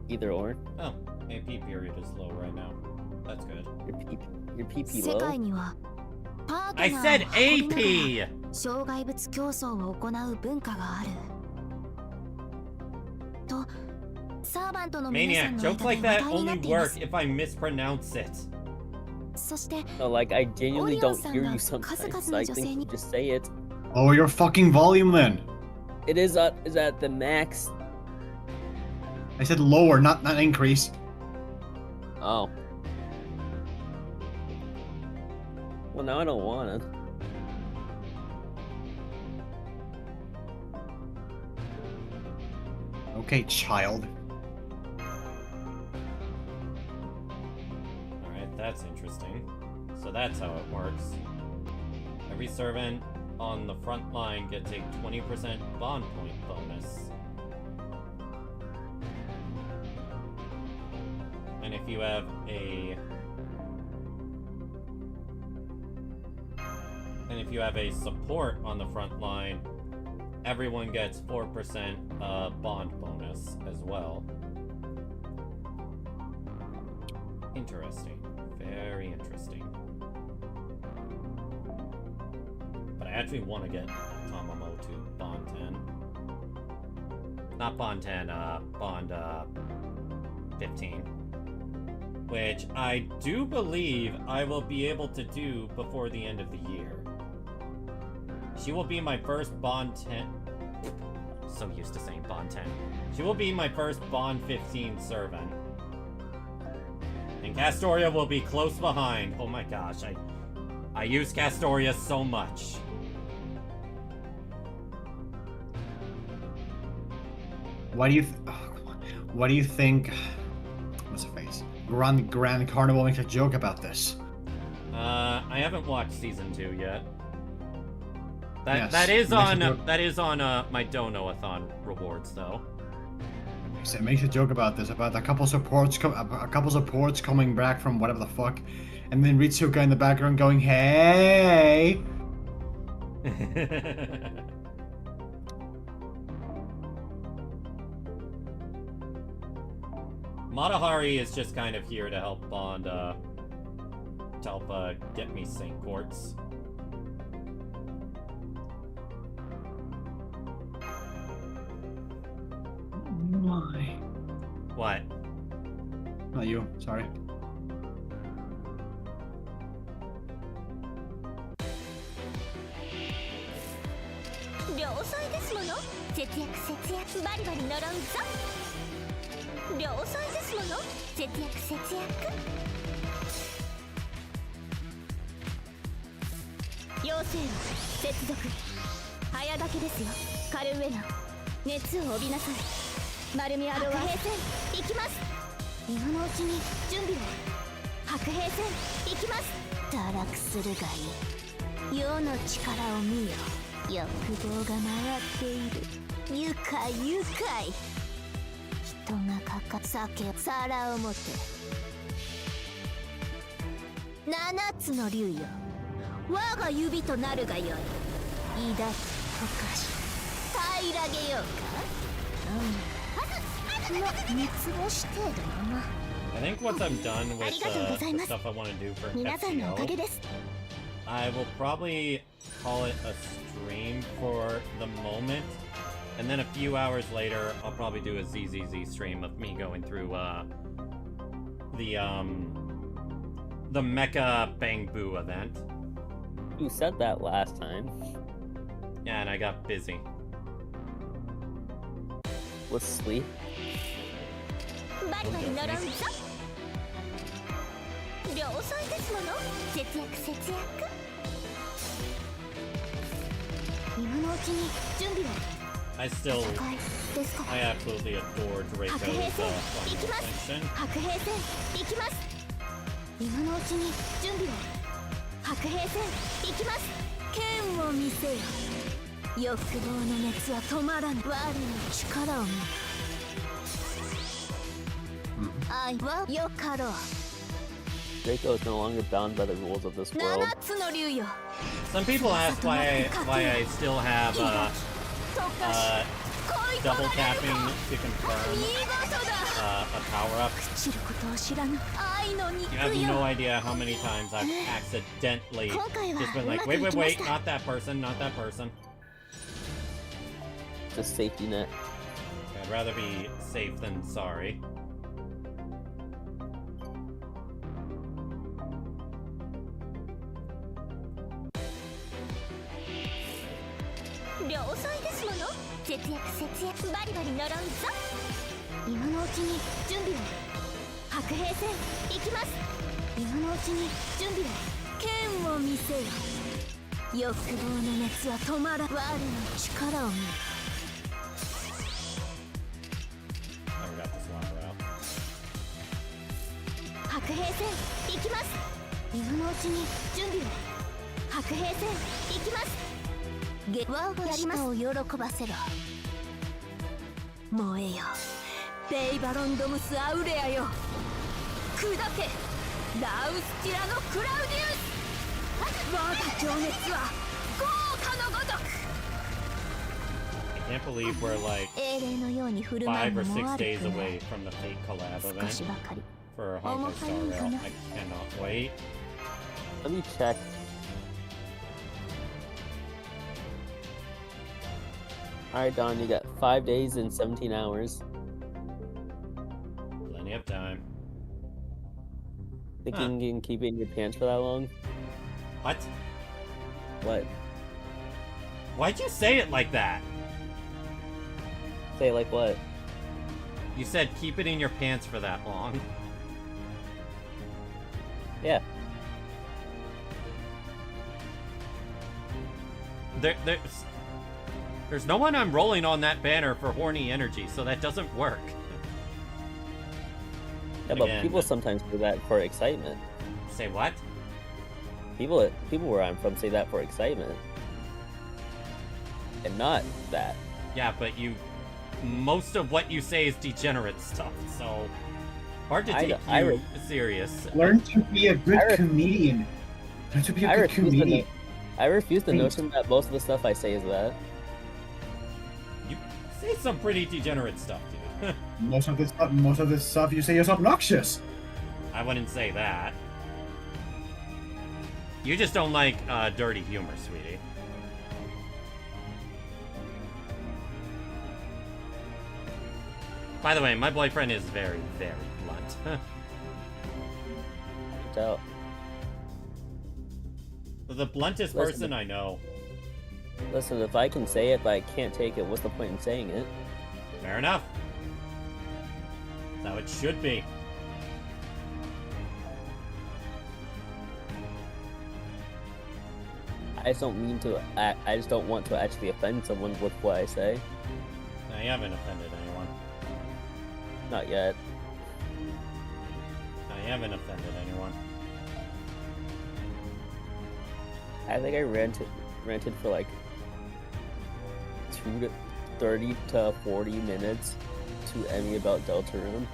Speaker 4: Either or.
Speaker 3: Oh, AP period is low right now. That's good.
Speaker 4: Your PP low?
Speaker 3: I said AP!
Speaker 2: 障害物競争を行う文化がある。と、サーバントの皆さん
Speaker 3: Maniac,
Speaker 2: の
Speaker 3: jokes like
Speaker 2: 間で
Speaker 3: that
Speaker 2: 話題になっ
Speaker 3: only
Speaker 2: ています。
Speaker 3: work if I mispronounce it.
Speaker 2: そして、
Speaker 4: No, like I genuinely don't hear you
Speaker 2: 数
Speaker 4: sometimes.
Speaker 2: 々の
Speaker 4: I
Speaker 2: 女性
Speaker 4: think
Speaker 2: に
Speaker 4: you just say it.
Speaker 12: lower your fucking volume then.
Speaker 4: It is at the max.
Speaker 12: I said lower, not increase.
Speaker 4: Oh. Well, now I don't want it.
Speaker 12: Okay, child.
Speaker 3: Alright, that's interesting. So that's how it works. Every servant on the front line gets a 20% bond point bonus. And if you have a support on the front line, everyone gets 4% bond bonus as well. Interesting. Very interesting. But I actually want to get Tamamo to Bond 10. Not Bond 10, Bond 15. Which I do believe I will be able to do before the end of the year. She will be my first Bond 10... So used to saying Bond 10. She will be my first Bond 15 servant. And Castoria will be close behind. Oh my gosh, I use Castoria so much.
Speaker 12: What do you think? What's her face? Grand Carnival makes a joke about this.
Speaker 3: I haven't watched season 2 yet.
Speaker 12: Yes,
Speaker 3: that is on my Dono-a-thon rewards though.
Speaker 12: So it makes a joke about this, about a couple supports coming back from whatever the fuck, and then Ritsuka in the background going, "Hey."
Speaker 3: Matahari is just kind of here to help Bond, to help get me Saint Quartz.
Speaker 12: Why?
Speaker 3: What?
Speaker 12: Not you, sorry.
Speaker 2: 堕落するがいい。世の力を見よ。欲望が回っている。愉快愉快。人がかか酒を皿を持て。七つの竜よ。我が指となるがよい。抱き溶かし平らげようか。三つ星程度のな。
Speaker 3: I think once I'm done with the stuff I want to do for FGO, I will probably call it a stream for the moment, and then a few hours later, I'll probably do a ZZZ stream of me going through the Mecha Bang Boo event.
Speaker 4: You said that last time.
Speaker 3: Yeah, and I got busy.
Speaker 4: With sleep.
Speaker 2: バリバリ乗ろうぞ。量遅いですもの。節約節約。今のうちに準備を。
Speaker 3: I absolutely adore Draco's function.
Speaker 2: 白兵戦行きます。今のうちに準備を。白兵戦行きます。剣を見せよ。欲望の熱は止まらぬ。我の力を見よ。愛はよかろう。
Speaker 4: Draco is no longer bound by the rules of this world.
Speaker 3: Some people ask why I still have double tapping to confirm a power up. You have no idea how many times I've accidentally just been like, wait, not that person, not that person.
Speaker 4: Just safety net.
Speaker 3: I'd rather be safe than sorry. I can't believe we're like 5 or 6 days away from the Fate collab event for Honkai Star Rail. I cannot wait.
Speaker 4: Let me check. Alright, Don, you got 5 days and 17 hours.
Speaker 3: Plenty of time.
Speaker 4: Thinking you can keep it in your pants for that long?
Speaker 3: What?
Speaker 4: What?
Speaker 3: Why'd you say it like that?
Speaker 4: Say it like what?
Speaker 3: You said keep it in your pants for that long.
Speaker 4: Yeah.
Speaker 3: There's no one I'm rolling on that banner for horny energy, so that doesn't work.
Speaker 4: Yeah, but people sometimes do that for excitement.
Speaker 3: Say what?
Speaker 4: People where I'm from say that for excitement. And not that.
Speaker 3: Yeah, but most of what you say is degenerate stuff, so hard to take you serious.
Speaker 12: Learn to be a good comedian. Learn to be a good comedian.
Speaker 4: I refuse the notion that most of the stuff I say is that.
Speaker 3: You say some pretty degenerate stuff, dude.
Speaker 12: most of this stuff you say is obnoxious.
Speaker 3: I wouldn't say that. You just don't like dirty humor, sweetie. By the way, my boyfriend is very, very blunt.
Speaker 4: So,
Speaker 3: the bluntest person I know.
Speaker 4: Listen, if I can say it but I can't take it, what's the point in saying it?
Speaker 3: Fair enough. That's how it should be.
Speaker 4: I just don't mean to. I just don't want to actually offend someone with what I say.
Speaker 3: I haven't offended anyone.
Speaker 4: Not yet.
Speaker 3: I haven't offended anyone.
Speaker 4: I think I rented for like 30 to 40 minutes to Emmy about Deltarune.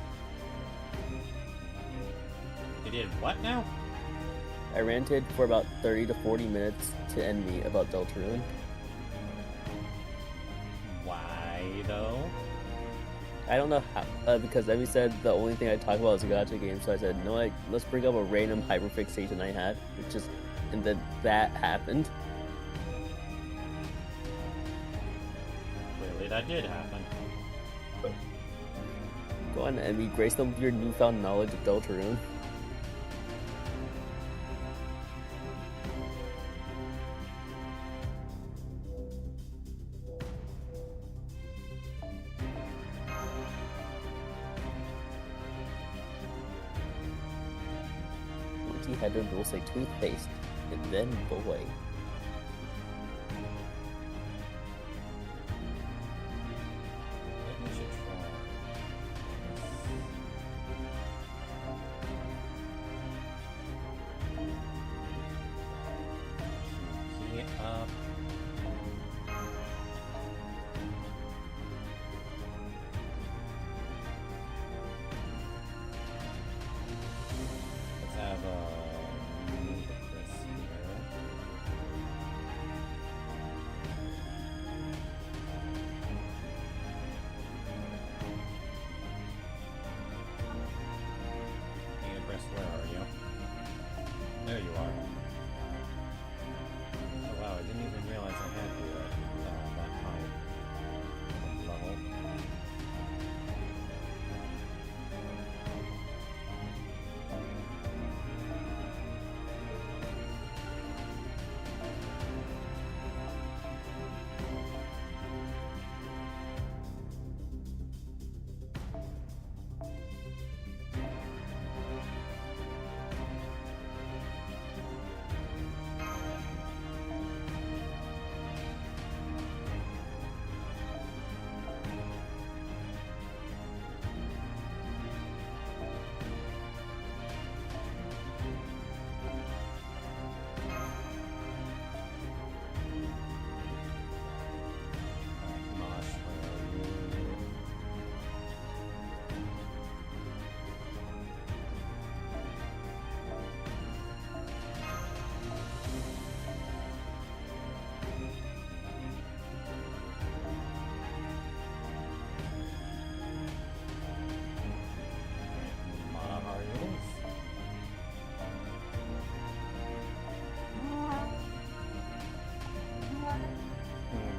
Speaker 3: You did what now?
Speaker 4: I ranted for about 30 to 40 minutes to Emmy about Deltarune.
Speaker 3: Why though?
Speaker 4: I don't know how, because Emmy said the only thing I talk about is a gacha game, so I said, no, let's bring up a random hyperfixation I had, and then that happened.
Speaker 3: Clearly that did happen.
Speaker 4: Go on, Emmy, grace them with your newfound knowledge of Deltarune. Headed will say toothpaste, and then boy.
Speaker 3: Maybe we should try. Tsukihime A. Let's have Chris here. Chris, where are you? There you are. Oh wow, I didn't even realize I had you at that high level.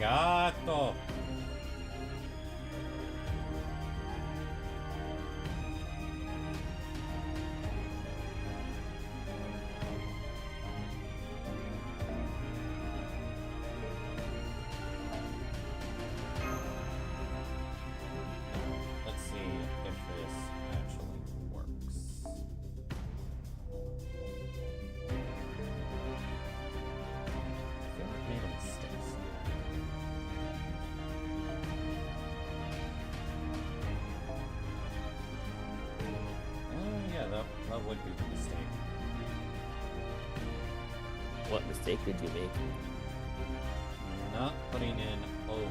Speaker 3: Gato. Let's see if this actually works. I feel like I made a mistake somewhere. Oh yeah, that would be the mistake.
Speaker 4: What mistake did you make?
Speaker 3: Not putting in Oberon.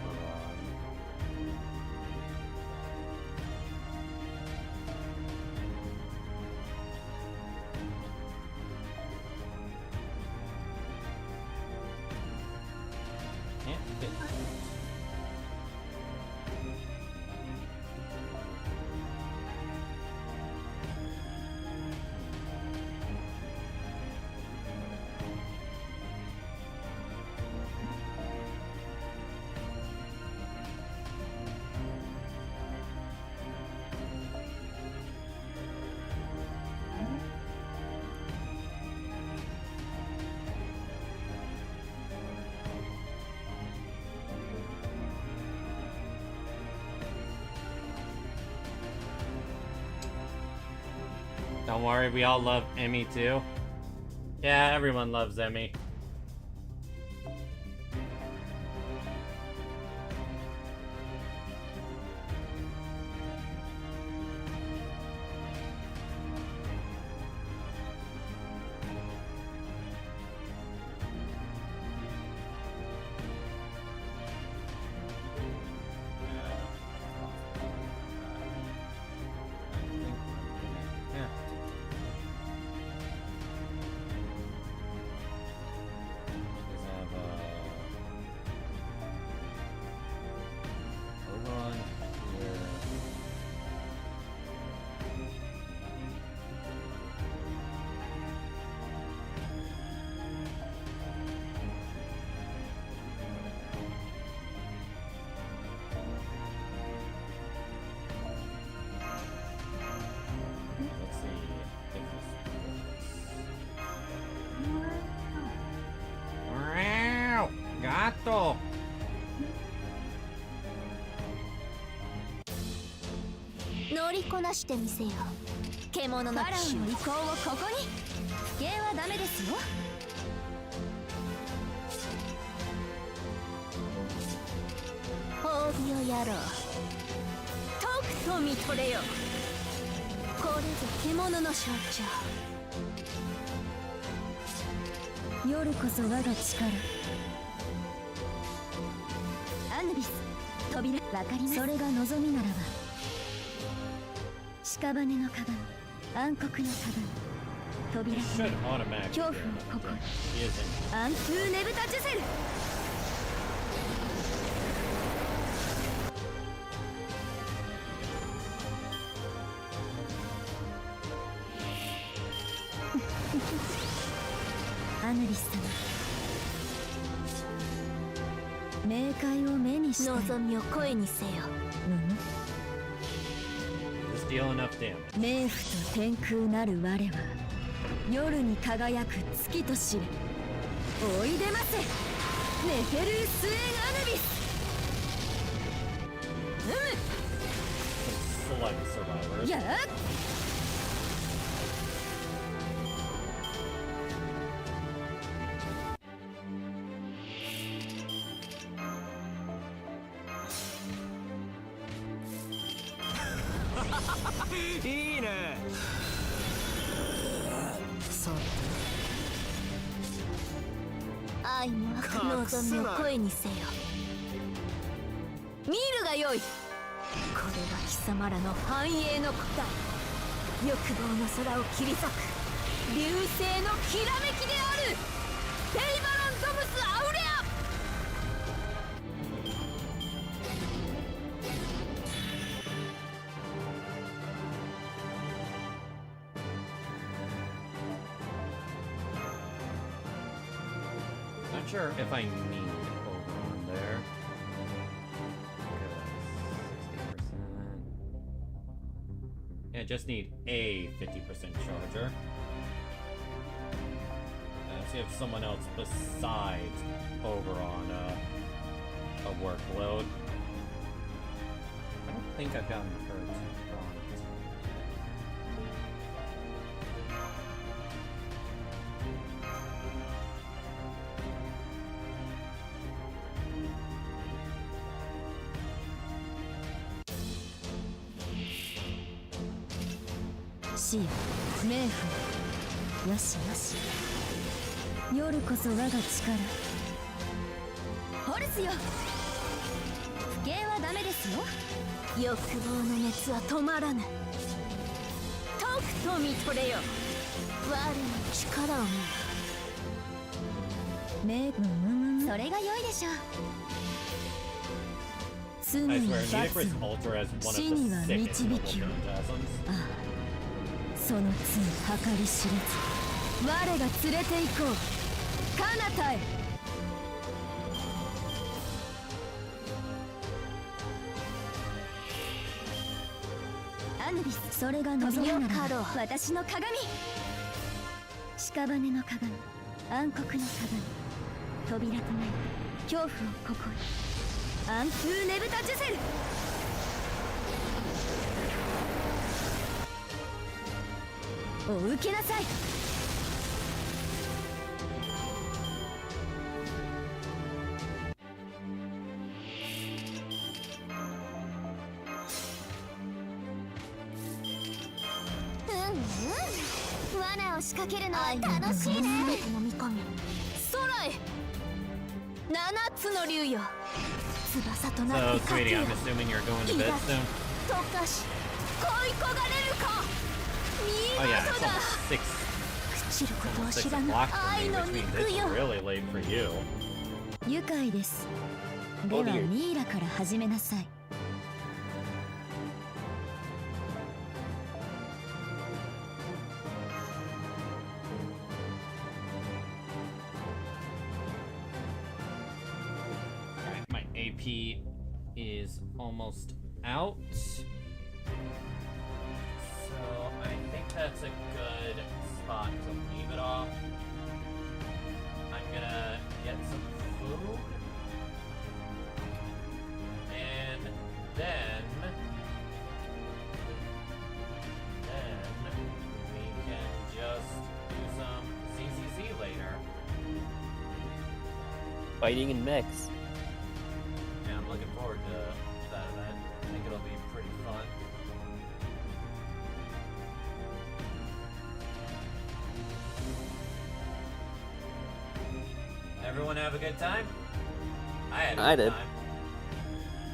Speaker 3: Can't fit that. Don't worry, we all love Emmy too. Yeah, everyone loves Emmy. go!
Speaker 2: 乗りこなしてみせよ。獣の騎士の意向をここに。不敬はダメですよ。褒美をやろう。とくと見とれよ。これぞ獣の象徴。夜こそ我が力。アヌビス、扉わかります。それが望みならば。屍の鏡、暗黒の鏡、扉と恐怖をここ。アントゥーネブタジュセル。アヌリス様、冥界を目にして望みを声にせよ。冥府と天空なる我は夜に輝く月と知る。おいでませネフェルースエンアヌビス。やっ
Speaker 6: いいね。さ
Speaker 2: 愛も悪の望みを声にせよ。見るがよい。これは貴様らの繁栄の答え。欲望の空を切り裂く流星のきらめきである。ペイバロンドムスアウレア。
Speaker 3: Not sure if I need over on there. Yeah, just need a 50% charger. Let's see if someone else besides over on a workload. I don't think I've gotten hurt.
Speaker 2: 死よ冥府よしよし。夜こそ我が力。ホルスよ不敬はダメですよ。欲望の熱は止まらぬ。とくと見とれよ我の力を見よ。それが良いでしょう。
Speaker 3: I swear, Nidicris Ultra has one of the sickest level phantasms.
Speaker 2: その罪計り知れず我が連れて行こう彼方へ。アヌビス、それが望みなら私の鏡。屍の鏡、暗黒の鏡、扉となり恐怖をここへ。アントゥーネブタジュセル。お受けなさい。罠を仕掛けるのは楽しいね。の見込み空へ7つの竜よ。翼となって
Speaker 3: So, sweetie, I'm assuming you're going to bed soon.
Speaker 2: 溶かし恋焦がれるか。
Speaker 3: Oh yeah, it's almost 6 o'clock for me, which means it's really late for you.
Speaker 2: 愉快です。ではミイラから始めなさい。
Speaker 3: My AP is almost out. So I think that's a good spot to leave it off. I'm gonna get some food
Speaker 4: fighting in mechs.
Speaker 3: Yeah, I'm looking forward to that event. I think it'll be pretty fun. Everyone have a good time? I had a good time.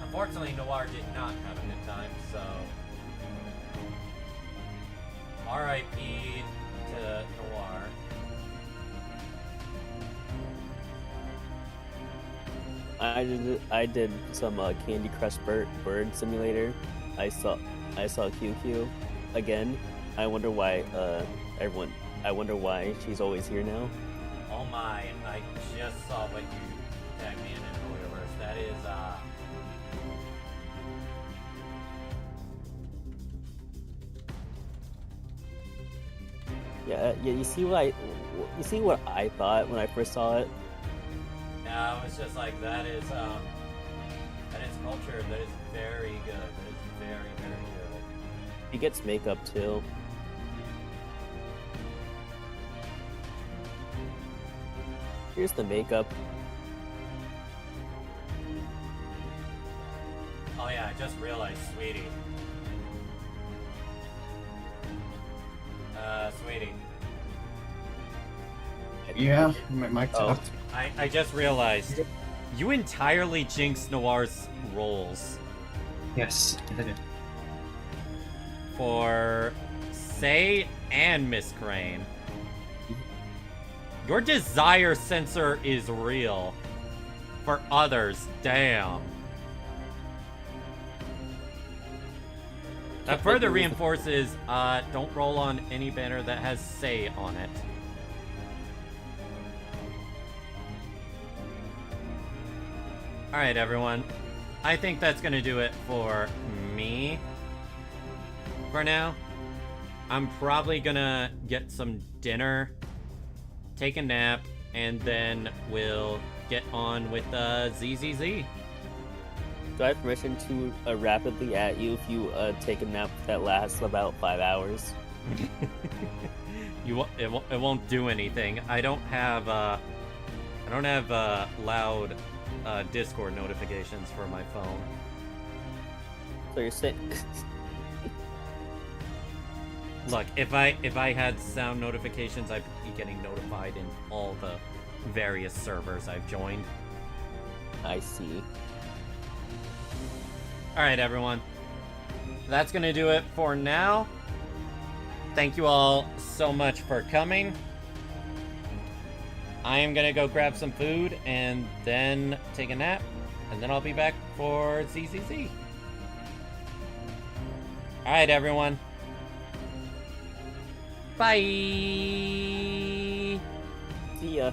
Speaker 3: Unfortunately, Noir did not have a good time, so... R.I.P. to Noir.
Speaker 4: I did some Candy Crush Bird Simulator. I saw QQ again. I wonder why I wonder why she's always here now.
Speaker 3: Oh my! I just saw what you tagged me in Hoyoverse. That is
Speaker 4: Yeah. You see what I thought when I first saw it.
Speaker 3: Yeah, I was just like, that is culture. That is very good. That is very, very good.
Speaker 4: He gets makeup too. Here's the makeup.
Speaker 3: Oh yeah, I just realized, Sweetie. Sweetie.
Speaker 12: Yeah, my mic's up.
Speaker 3: I just realized, you entirely jinxed Noir's roles.
Speaker 12: Yes, I did.
Speaker 3: For Say and Miss Crane. Your desire sensor is real. For others, damn. That further reinforces, don't roll on any banner that has Say on it. Alright, everyone. I think that's gonna do it for me. For now. I'm probably gonna get some dinner, take a nap, and then we'll get on with ZZZ.
Speaker 4: Do I have permission to rapidly at you if you take a nap that lasts about 5 hours?
Speaker 3: It won't do anything. I don't have loud Discord notifications for my phone.
Speaker 4: So you're saying?
Speaker 3: Look, if I had sound notifications, I'd be getting notified in all the various servers I've joined.
Speaker 4: I see.
Speaker 3: Alright, everyone. That's gonna do it for now. Thank you all so much for coming. I am gonna go grab some food and then take a nap, and then I'll be back for ZZZ. Alright, everyone. Bye!
Speaker 4: See ya.